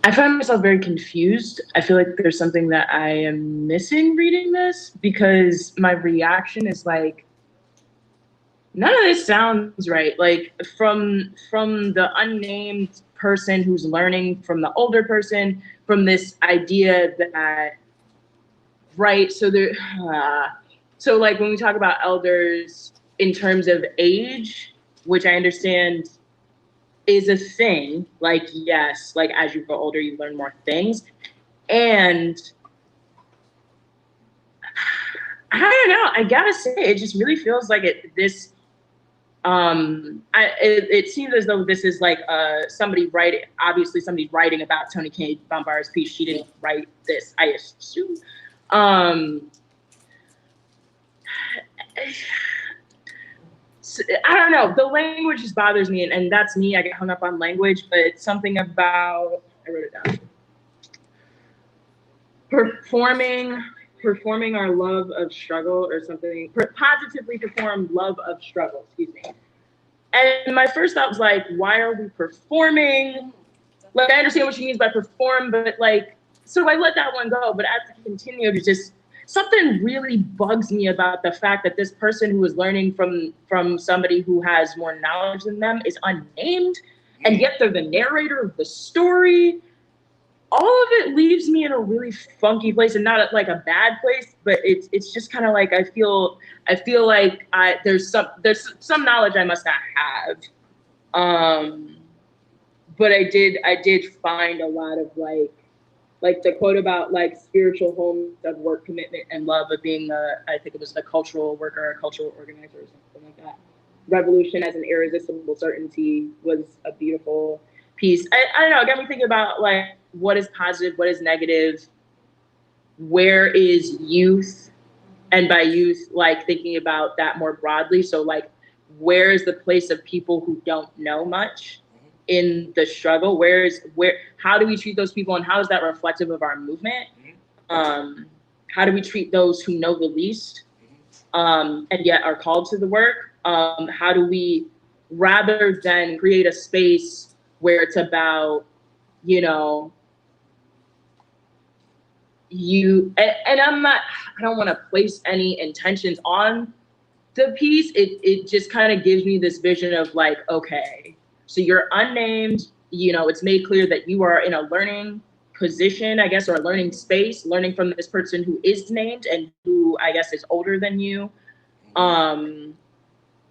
I find myself very confused. I feel like there's something that I am missing reading this, because my reaction is like, none of this sounds right. Like from the unnamed person who's learning from the older person, from this idea that, right? So so like when we talk about elders in terms of age, which I understand is a thing, like, yes, like as you grow older, you learn more things. And I don't know, I gotta say, it just really feels like it seems as though this is like somebody's writing about Tony K. Bambara's piece. She didn't write this, I assume. I don't know, the language just bothers me, and that's me. I get hung up on language, but it's something about, I wrote it down. Performing our love of struggle, or something, positively perform love of struggle, excuse me. And my first thought was like, why are we performing? Like, I understand what she means by perform, but like, so I let that one go. But as it continued, it just, something really bugs me about the fact that this person who is learning from somebody who has more knowledge than them is unnamed, and yet they're the narrator of the story. All of it leaves me in a really funky place, and not like a bad place, but it's just kind of like I feel like there's some knowledge I must not have. But I did find a lot of like the quote about like spiritual homes of work, commitment, and love of being I think it was a cultural worker, a cultural organizer, or something like that. Revolution as an irresistible certainty was a beautiful piece. I don't know, it got me thinking about like, what is positive, what is negative, where is youth? And by youth, like thinking about that more broadly. So like, where is the place of people who don't know much in the struggle? How do we treat those people, and how is that reflective of our movement? How do we treat those who know the least, and yet are called to the work? How do we, rather than create a space where it's about, and I don't want to place any intentions on the piece. It just kind of gives me this vision of like, okay, so you're unnamed, it's made clear that you are in a learning position, I guess, or a learning space, learning from this person who is named and who I guess is older than you. And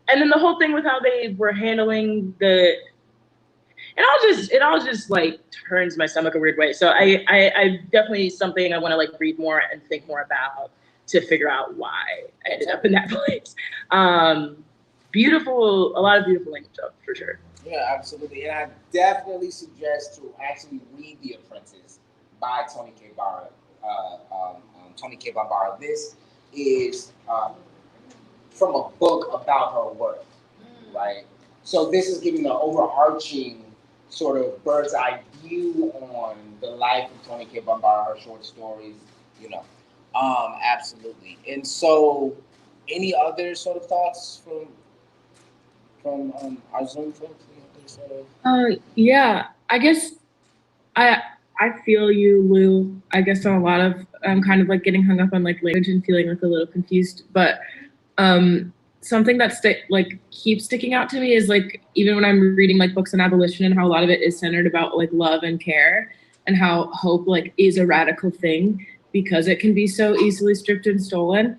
then the whole thing with how they were handling it all just like turns my stomach a weird way. So I definitely something I want to like read more and think more about to figure out why I ended up in that place. A lot of beautiful language though, for sure. Yeah, absolutely. And I definitely suggest to actually read The Apprentice by Toni K. Barra. Toni K. Barra. This is from a book about her work, right? So this is giving the overarching sort of bird's eye view on the life of Toni K. Barra, her short stories, absolutely. And so, any other sort of thoughts from our Zoom folks? Yeah, I guess I feel you, Lou. I guess on a lot of kind of like getting hung up on like language and feeling like a little confused. But something that keeps sticking out to me is like even when I'm reading like books on abolition and how a lot of it is centered about like love and care and how hope like is a radical thing because it can be so easily stripped and stolen.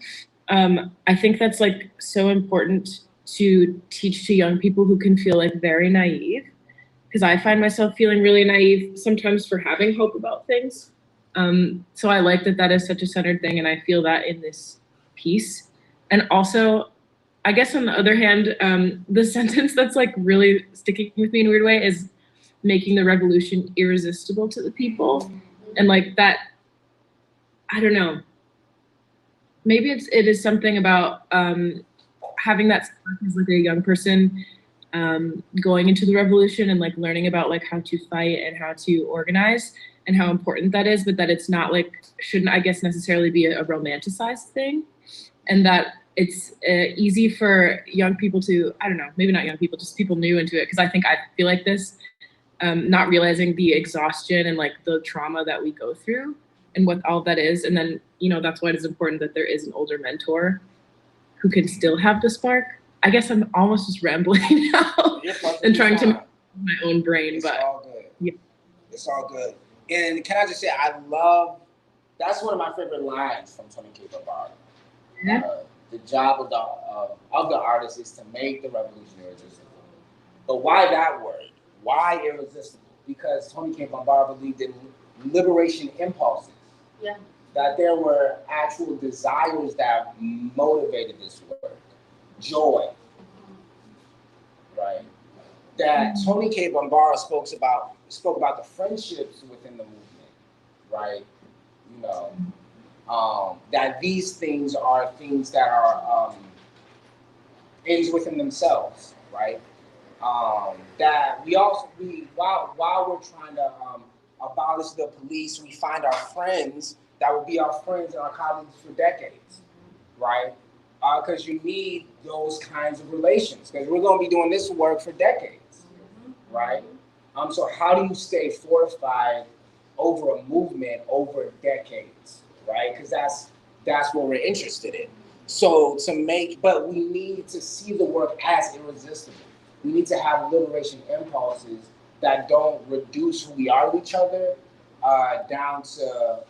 I think that's like so important to teach to young people who can feel like very naive. Because I find myself feeling really naive sometimes for having hope about things. So I like that is such a centered thing, and I feel that in this piece. And also, I guess on the other hand, the sentence that's like really sticking with me in a weird way is making the revolution irresistible to the people. And like that, I don't know. Maybe it is something about having that spark as like a young person going into the revolution and like learning about like how to fight and how to organize and how important that is, but that it's not like, shouldn't I guess necessarily be a romanticized thing. And that it's easy for young people to, I don't know, maybe not young people, just people new into it. Cause I think I feel like this, not realizing the exhaustion and like the trauma that we go through and what all that is. And then, that's why it is important that there is an older mentor who can still have the spark. I guess I'm almost just rambling now and trying to my own brain, it's but all good. Yeah. It's all good. And can I just say, that's one of my favorite lines from Toni K. Barra. The job of the artist is to make the revolution irresistible. But why that word? Why irresistible? Because Toni K. Barra believed in liberation impulses. Yeah. That there were actual desires that motivated this work. Joy. Right? That Toni K. Barra spoke about the friendships within the movement, right? That these things are things that are ends within themselves, right? That while we're trying to abolish the police, we find our friends that will be our friends and our colleagues for decades, right? Because you need those kinds of relations, because we're going to be doing this work for decades, right? So how do you stay fortified over a movement over decades, right? Because that's what we're interested in. So but we need to see the work as irresistible. We need to have liberation impulses that don't reduce who we are to each other, down to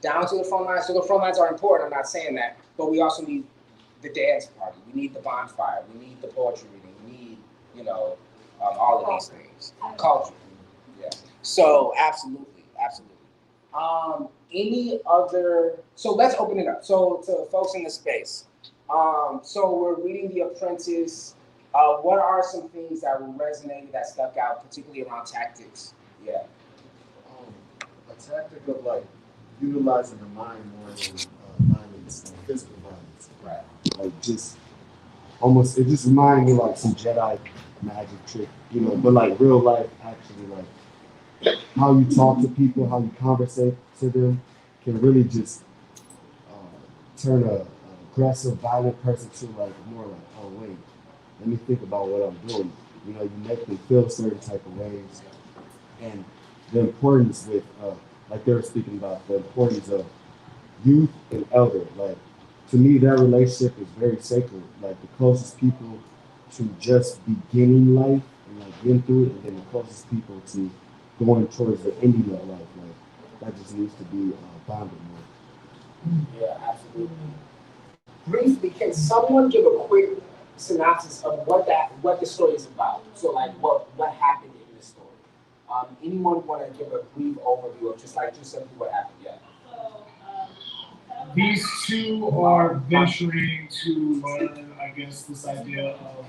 down to the front lines. So the front lines are important, I'm not saying that, but we also need the dance party. We need the bonfire. We need the poetry reading. We need, all of these things. Culture. Yeah. So absolutely. Any other, so let's open it up. So to folks in the space. So we're reading The Apprentice. What are some things that resonated, that stuck out, particularly around tactics? Yeah. A tactic of like utilizing the mind more than violence, like physical violence. Right. Like just almost, it just reminded me like some Jedi magic trick, but like real life actually, like how you talk to people, how you conversate to them can really just turn a aggressive, violent person to like more like, oh wait, let me think about what I'm doing. You make them feel certain type of ways. And the importance with, like they were speaking about, the importance of youth and elder. Like, to me, that relationship is very sacred. Like, the closest people to just beginning life like getting through it, and then it causes people to going towards the ending of life. Like that just needs to be bonded more. Yeah, absolutely. Briefly, can someone give a quick synopsis of what the story is about? So like what happened in the story? Anyone want to give a brief overview of just simply what happened? Yeah. These two are venturing to learn, I guess, this idea of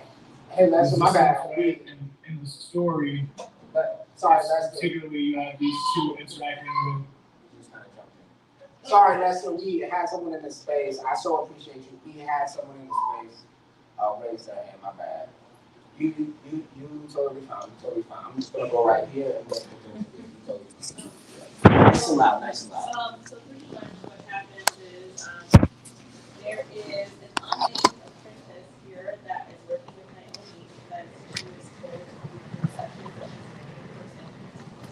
Hey, Lester, my bad. In the story. Sorry, Lester. Particularly, you have these two interacting with. Sorry, Lester. We had someone in the space. I so appreciate you. We had someone in the space. Raise their hand. My bad. You totally fine. Totally fine. I'm just gonna go right here and let you nice and loud. Nice and loud. So pretty much what happens is there is an unnamed apprentice here that is working with Naomi because she was told to do reception for this person.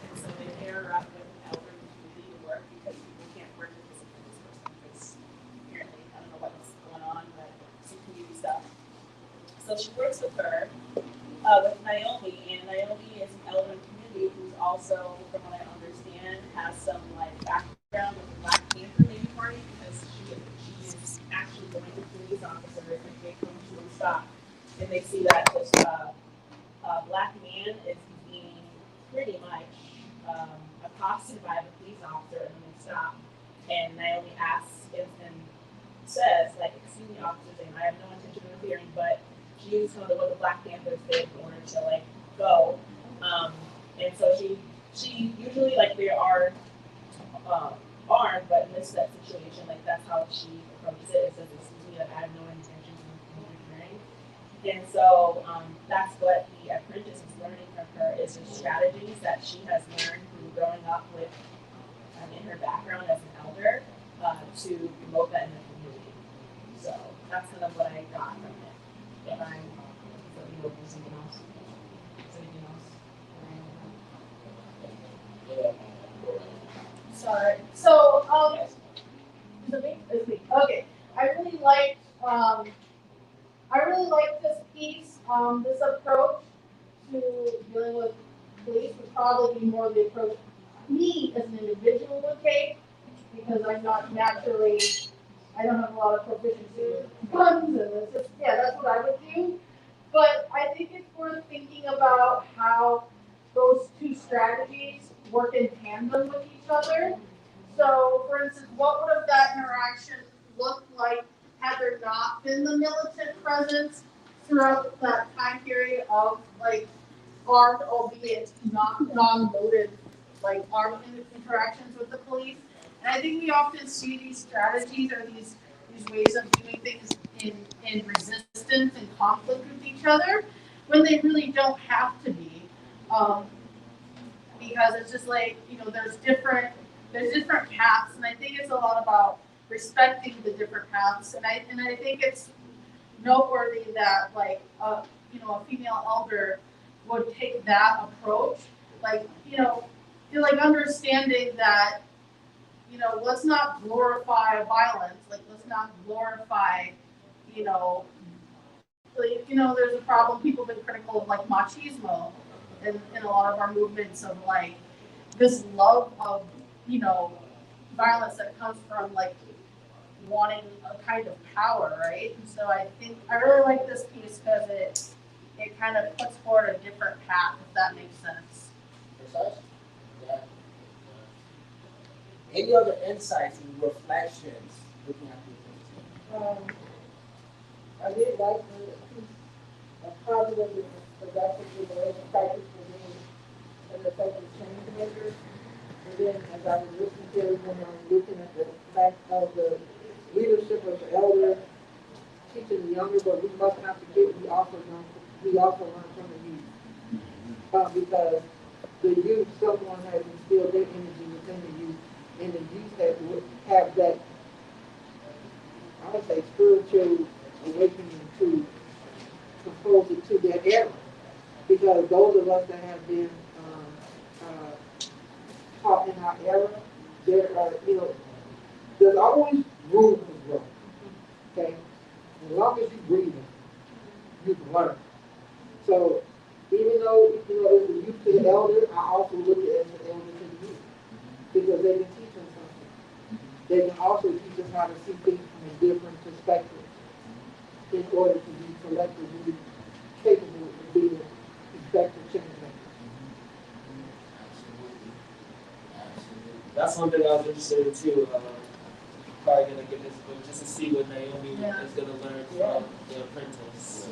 And so they pair her up with an elder community to work because people can't work with this apprentice person because apparently, I don't know what's going on, but some community stuff. So she works with her, with Naomi, and Naomi is an elder in the community who's also, from what I understand, has some background with the Black Panther Navy Party because she is actually going to police officers if they come to a stop and they see that this black man is being pretty much accosted by the police officer and they stop. And Naomi asks and says, excuse me, officer, and I have no intention of interfering, but she used some of what the Black Panthers did in order to go. And so she usually they are armed, but in that situation, that's how she approaches it. It says, excuse me, I have no intention of interfering. And so that's what the apprentice is learning from her is the strategies that she has learned through growing up with in her background as an elder to promote that in the community. So that's kind of what I got from it. If I'm something else. Anything else? Sorry. So, is it me? It's me. Okay. I really like this piece. This approach to dealing with police would probably be more the approach me as an individual would take, because I'm not naturally, I don't have a lot of proficiency with guns, and it's just, that's what I would do. But I think it's worth thinking about how those two strategies work in tandem with each other. So, for instance, what would have that interaction looked like had there not been the militant presence throughout that time period of armed, albeit not non-loaded, armed interactions with the police? And I think we often see these strategies or these ways of doing things in resistance and conflict with each other when they really don't have to be. Because it's just there's different paths, and I think it's a lot about respecting the different paths, and I think it's noteworthy that a female elder would take that approach, understanding that let's not glorify violence, let's not glorify there's a problem. People have been critical of machismo in a lot of our movements of this love of violence that comes from wanting a kind of power, right? And so I think I really like this piece because it kind of puts forward a different path, if that makes sense. Precise? Yeah. Any other insights and reflections looking at the I did like the positive and productive liberation practice for being an effective change maker. And then as I was listening to everyone, I was looking at the fact of the leadership of the elder teaching the younger, but we must not forget we also learn from the youth. Because the youth, someone has instilled their energy within the youth, and the youth have that, I would say, spiritual awakening to compose it to their era. Because those of us that have been taught in our era, there are, there's always room for growth. Okay? As long as you're breathing, you can learn. So Even though, as a youth to the elder, I also look at it as an elder to the youth. Because they can teach us something. They can also teach us how to see things from a different perspective in order to be collectively capable of being effective change makers. That's one thing I was interested in too. Probably gonna get this book just to see what Naomi is gonna learn from the Apprentice.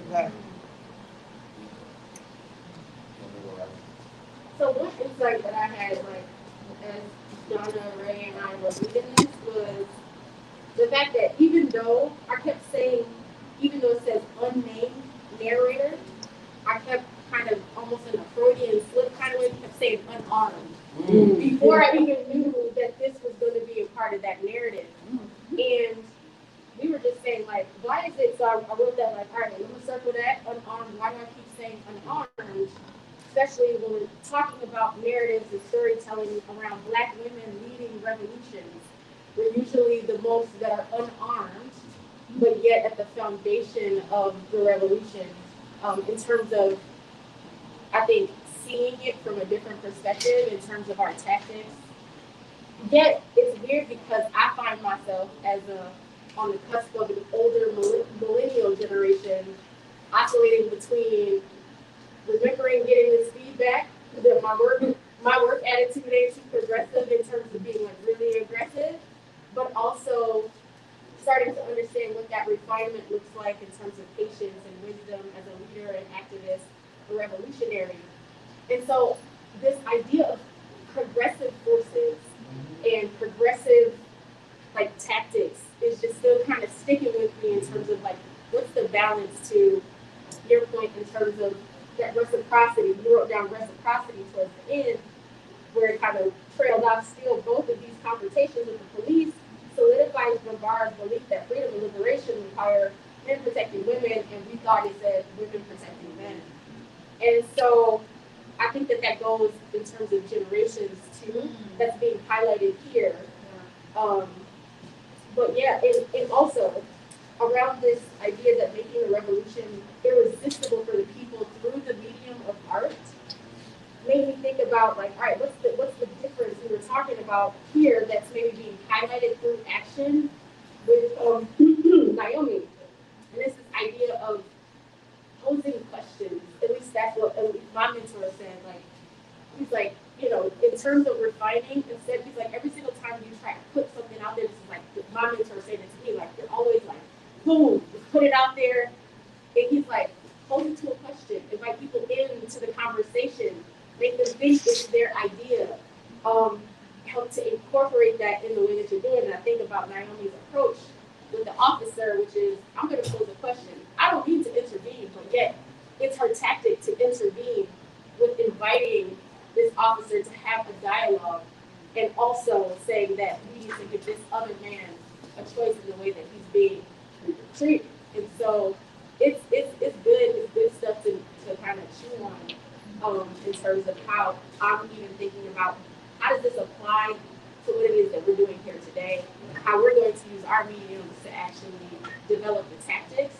Exactly. So one insight that I had, like, as Donna, Ray, and I were reading this was the fact that even though I kept saying, even though it says unnamed narrator, I kept kind of almost in a Freudian slip kind of way, kept saying unarmed. Before I even knew that this was going to be a part of that narrative. And we were just saying, like, why is it, so I wrote that, like, all right, let me circle that, unarmed, why do I keep saying unarmed? Especially when we're talking about narratives and storytelling around Black women leading revolutions. We're usually the most that are unarmed, but yet at the foundation of the revolution, in terms of, I think, seeing it from a different perspective in terms of our tactics. Yet it's weird because I find myself as on the cusp of an older millennial generation, oscillating between remembering getting this feedback that my work attitude ain't too progressive in terms of being like really aggressive, but also starting to understand what that refinement looks like in terms of patience and wisdom as a leader and activist, a revolutionary. And so this idea of progressive forces and progressive like tactics is just still kind of sticking with me in terms of like what's the balance to your point in terms of that reciprocity. You wrote down reciprocity towards the end, where it kind of trailed off still both of these confrontations with the police solidifies Brevard's belief that freedom and liberation require men protecting women, and we thought it said women protecting men. And so I think that goes in terms of generations too, that's being highlighted here. But yeah, and also around this idea that making a revolution irresistible for the people through the medium of art made me think about like, all right, what's the difference we were talking about here that's maybe being highlighted through action with Naomi, and it's this idea of posing questions. At least that's what my mentor said. Like, he's like, you know, in terms of refining, instead he's like, every single time you try to put something out there, this is like my mentor said it to me, like you're always like, boom, just put it out there, and he's like, pose it to a question, invite people into the conversation, make them think it's their idea, help to incorporate that in the way that you're doing. And I think about Naomi's approach with the officer, which is, I'm going to pose a question. I don't need to intervene, but yet it's her tactic to intervene with inviting this officer to have a dialogue and also saying that we need to give this other man a choice in the way that he's being treated. And so it's good stuff to kind of chew on in terms of how I'm even thinking about how does this apply to what it is that we're doing here today, how we're going to use our mediums to actually develop the tactics,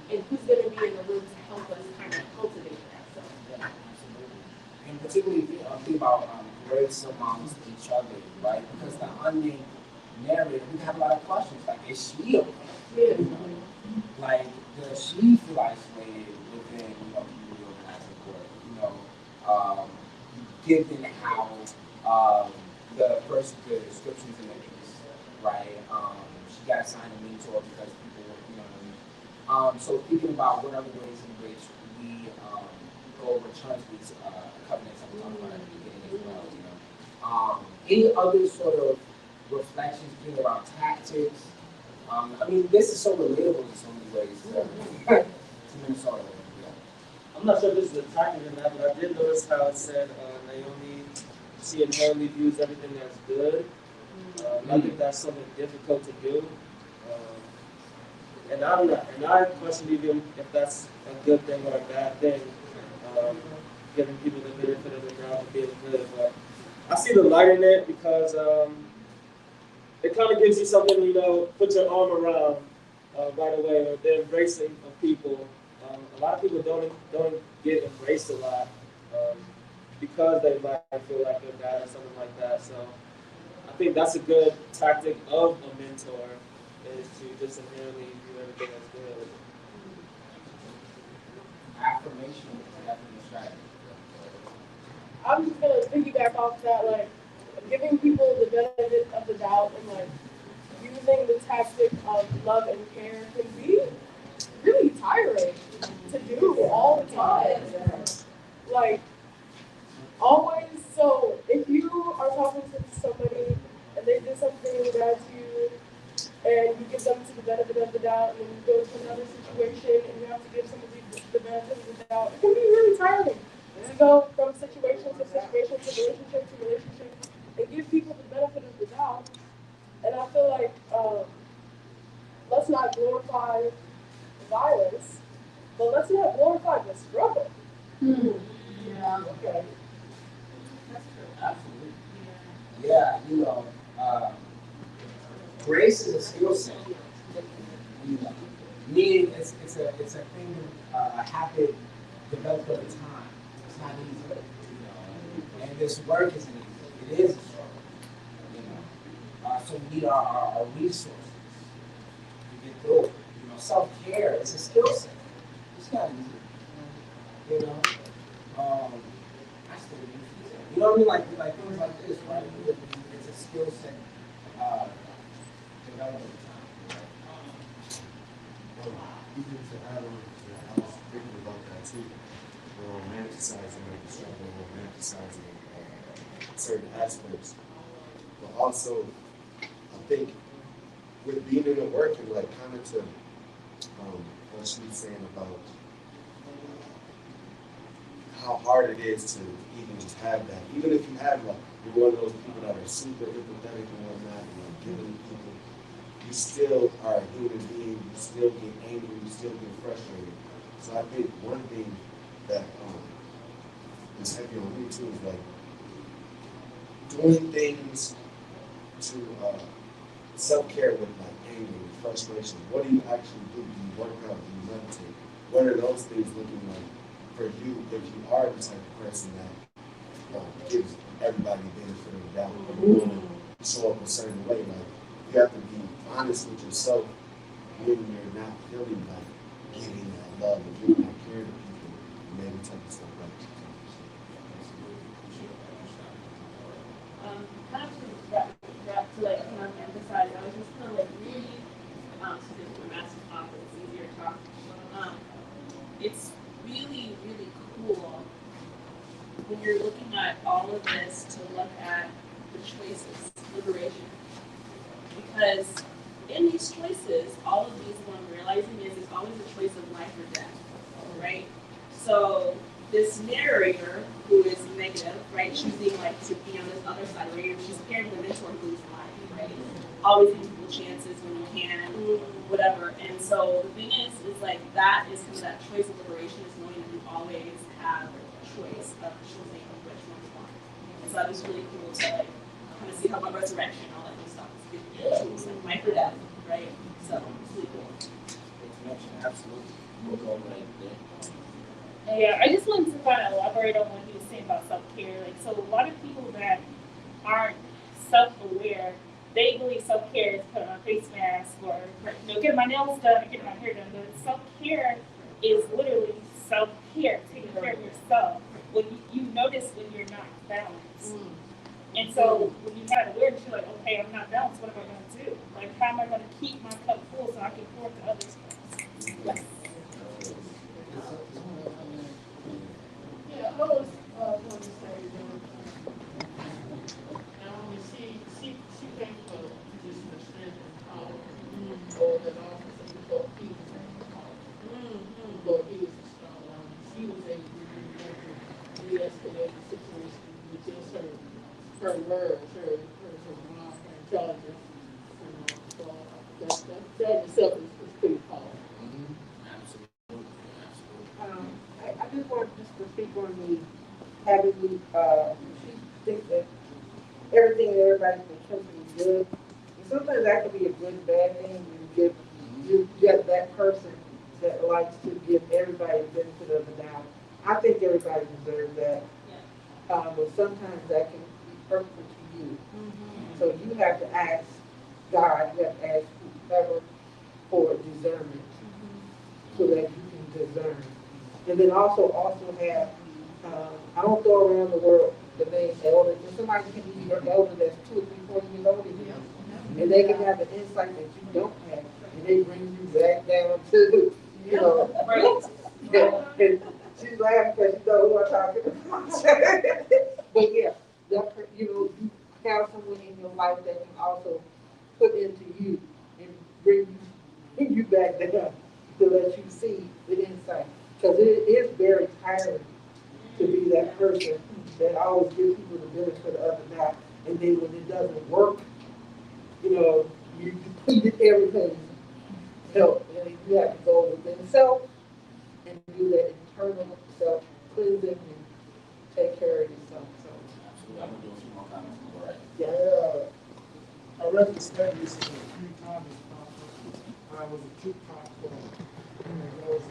and who's going to be in the room to help us kind of cultivate that. So, yeah, absolutely. And particularly think about grace amongst each other, right? Because the unnamed narrator, we have a lot of questions, like, is she okay? Yeah. Like, does she feel isolated within, community organizing work? Given how the descriptions in the piece, right? She got assigned a mentor because people were, what I mean? So thinking about what other ways in which we go return to these covenants that we talked about at the beginning as well, any other sort of reflections being around tactics? I mean, this is so relatable in so many ways to Minnesota. I'm not sure if this is a tactic or not, but I did notice how it said Naomi, she inherently views everything as good. I think that's something difficult to do. And I don't know, and I question even if that's a good thing or a bad thing, giving people the benefit of the doubt and being good. But I see the light in it because it kind of gives you something, put your arm around right away, or the embracing of people A lot of people don't get embraced a lot because they might feel like they're bad or something like that. So I think that's a good tactic of a mentor is to just inherently do everything that's good. Affirmation is definitely a strategy. I'm just gonna piggyback off that, like giving people the benefit of the doubt and like using the tactic of love and care can be really tiring to do all the time. Like always, so if you are talking to somebody and they did something bad to you and you give them to the benefit of the doubt and then you go to another situation and you have to give somebody the benefit of the doubt, it can be really tiring to go from situation to situation to relationship and give people the benefit of the doubt. And I feel like let's not glorify violence, but let's not glorify the struggle. Yeah. Okay. That's true. Absolutely. Yeah, you know, grace is a skill set. You know, meaning it's a thing, a habit developed over time. It's not easy. You know, and this work isn't easy. It is a struggle. You know, so we need our resources to get through it. You know, self-care is a skill set. It's not easy. You know, I still use it. You know what I mean? Like things like this, right? It's a skill set developed over time. Even to add on to that, I was thinking about that too. Romanticizing like the struggle, romanticizing certain aspects. But also, I think with being in the work and like kind of to what she was saying about how hard it is to even just have that. Even if you have like you're one of those people that are super empathetic and whatnot, and like giving people, you still are a human being. You still get angry. You still get frustrated. So I think one thing that is heavy on me too is like doing things to self-care with like anger and frustration. What do you actually do? Do you work out? Do you meditate? What are those things looking like for you if you are the type of person that gives everybody the benefit of the doubt or you want to show up a certain way? Like you have to be honest with yourself when you're not feeling like giving that love and giving that care to people and maybe type of stuff like that. Kind of to wrap to like kind of emphasize, I was just kind of like really, since we're massive talk, it's easier to talk. It's really, really cool when you're looking at all of this to look at the choices, liberation. Because in these choices, all of these, what I'm realizing is it's always a choice of life or death, right? So this narrator who is negative, right, choosing like to be on this other side, right? She's pairing the mentor who's life, right? Always giving people chances when you can, whatever. And so the thing is like that is kind of that choice of liberation is knowing that you always have a choice of choosing which one you want. And so that was really cool to like kind of see how my resurrection, all that good stuff is good. Choose like life or death, right? So it's really cool. Absolutely. We'll go right there. Yeah, I just wanted to kind of elaborate on what he was saying about self-care. Like, so a lot of people that aren't self-aware, they believe self-care is putting on a face mask or, getting my nails done or getting my hair done. But self-care is literally self-care, taking care of yourself. When you notice when you're not balanced. And so when you have awareness, you're like, okay, I'm not balanced. What am I going to do? Like, how am I going to keep my cup full so I can pour to others? Yes. Yeah, I was going to say she came from a position of strength and power, or an office of before he was strong. She was able to de-escalate the situation with just her words, her mind, her intelligence. So that itself is pretty powerful. I just want just to speak on the having she thinks that everything and everybody's been totally good. And sometimes that can be a good and bad thing. You get that person that likes to give everybody the benefit of the doubt. I think everybody deserves that. But sometimes that can be hurtful to you. So you have to ask God, you have to ask whoever for discernment so that you can discern. And then also have, I don't throw around the word, the name elder. And somebody can be your elder that's 2 or 3, 4 years older than you. And they can have an insight that you don't have. And they bring you back down to, you know. And she's laughing because she knows who I'm talking about. But yeah, you have someone in your life that can also put into you and bring you back down to let you see the insight. Because it is very tiring to be that person that always gives people the benefit of the doubt. And then when it doesn't work, you depleted everything. Help. And you have to go within self and do that internal self cleansing and take care of yourself. So Absolutely. I'm gonna do a few more comments. All right. Yeah. I read this study recently a few times. I was a TikTok and it goes,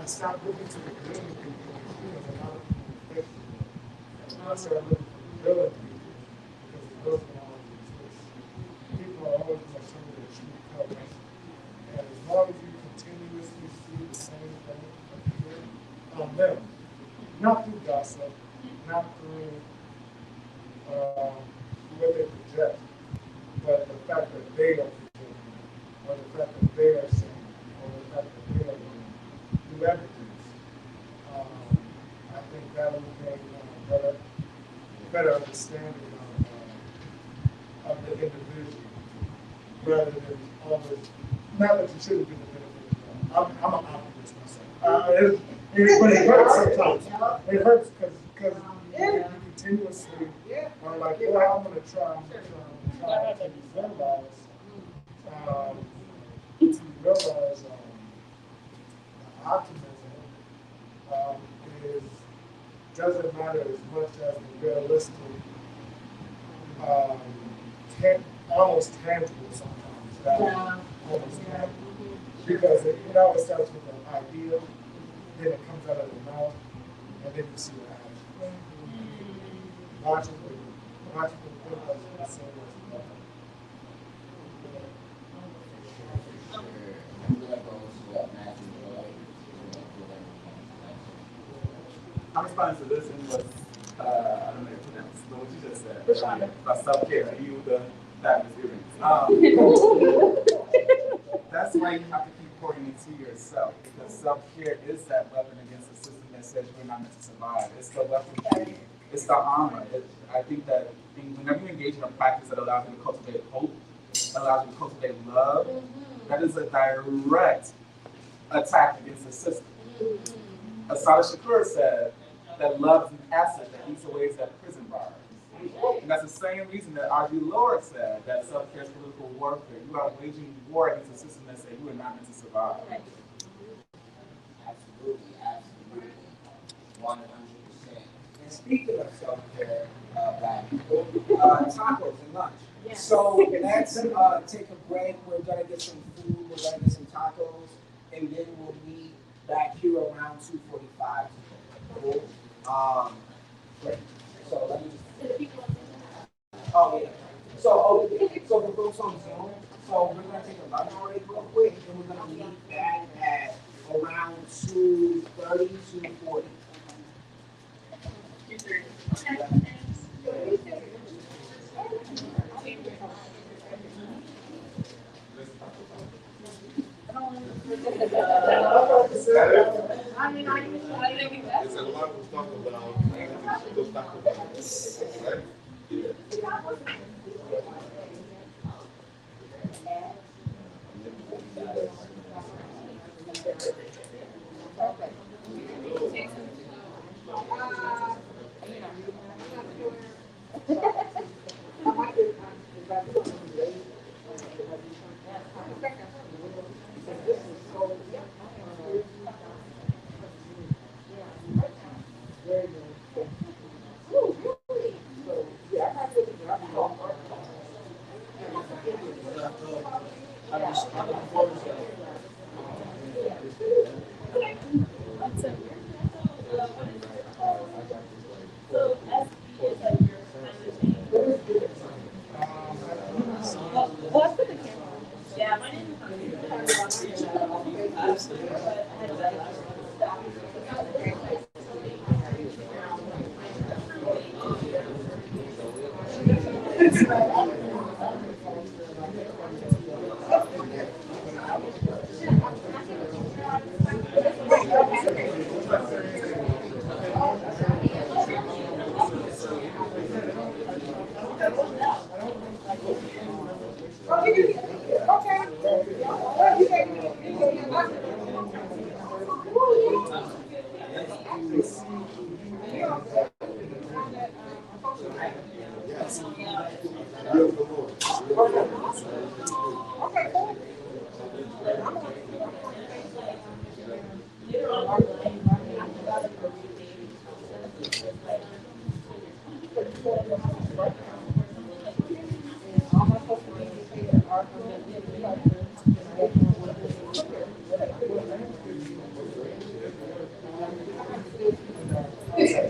I stopped looking to the good in people because a lot of people fix it. And I started looking for the good in people because the good can always exist. People are always going to show you their true colors. And as long as you continuously see the same thing appear on them, not through gossip, not through what they project, but the fact that they are projecting, or the fact that they are saying, or the fact that they are doing, through evidence, I think that will gain better understanding of the individual, rather than always, not that you shouldn't be the benefit of I'm an optimist myself. But it hurts sometimes. It hurts because you continuously are like, well, I'm going to try to realize optimism doesn't matter as much as the realistic, almost tangible sometimes. Almost tangible. Because it always starts with an idea, then it comes out of the mouth, and then you see the action. Logically think that's the same as I'm responding to this and was, I don't know what you just said. About self-care. You the fabulous earrings. That's why you have to keep pouring into yourself, because self-care is that weapon against the system that says you're not meant to survive. It's the weapon, it's the armor. I think that whenever you engage in a practice that allows you to cultivate hope, allows you to cultivate love, that is a direct attack against the system. Asada Shakur said that love is an acid that eats away at prison bars. And that's the same reason that R.G. Lord said that self-care is political warfare. You are waging war against a system that says you are not meant to survive. Absolutely. 100%. And speaking of self-care, Black people, tacos and lunch. Yeah. So let's take a break. We're gonna get some food. We're gonna get some tacos, and then we'll meet back here around 2:45. Cool. Great. So let me. Oh yeah. So for folks on Zoom, so we're gonna take a lunch break real quick, and we're gonna meet back at around 2:30, 2:40. It's a lot to talk about. We'll talk about this, right? Okay.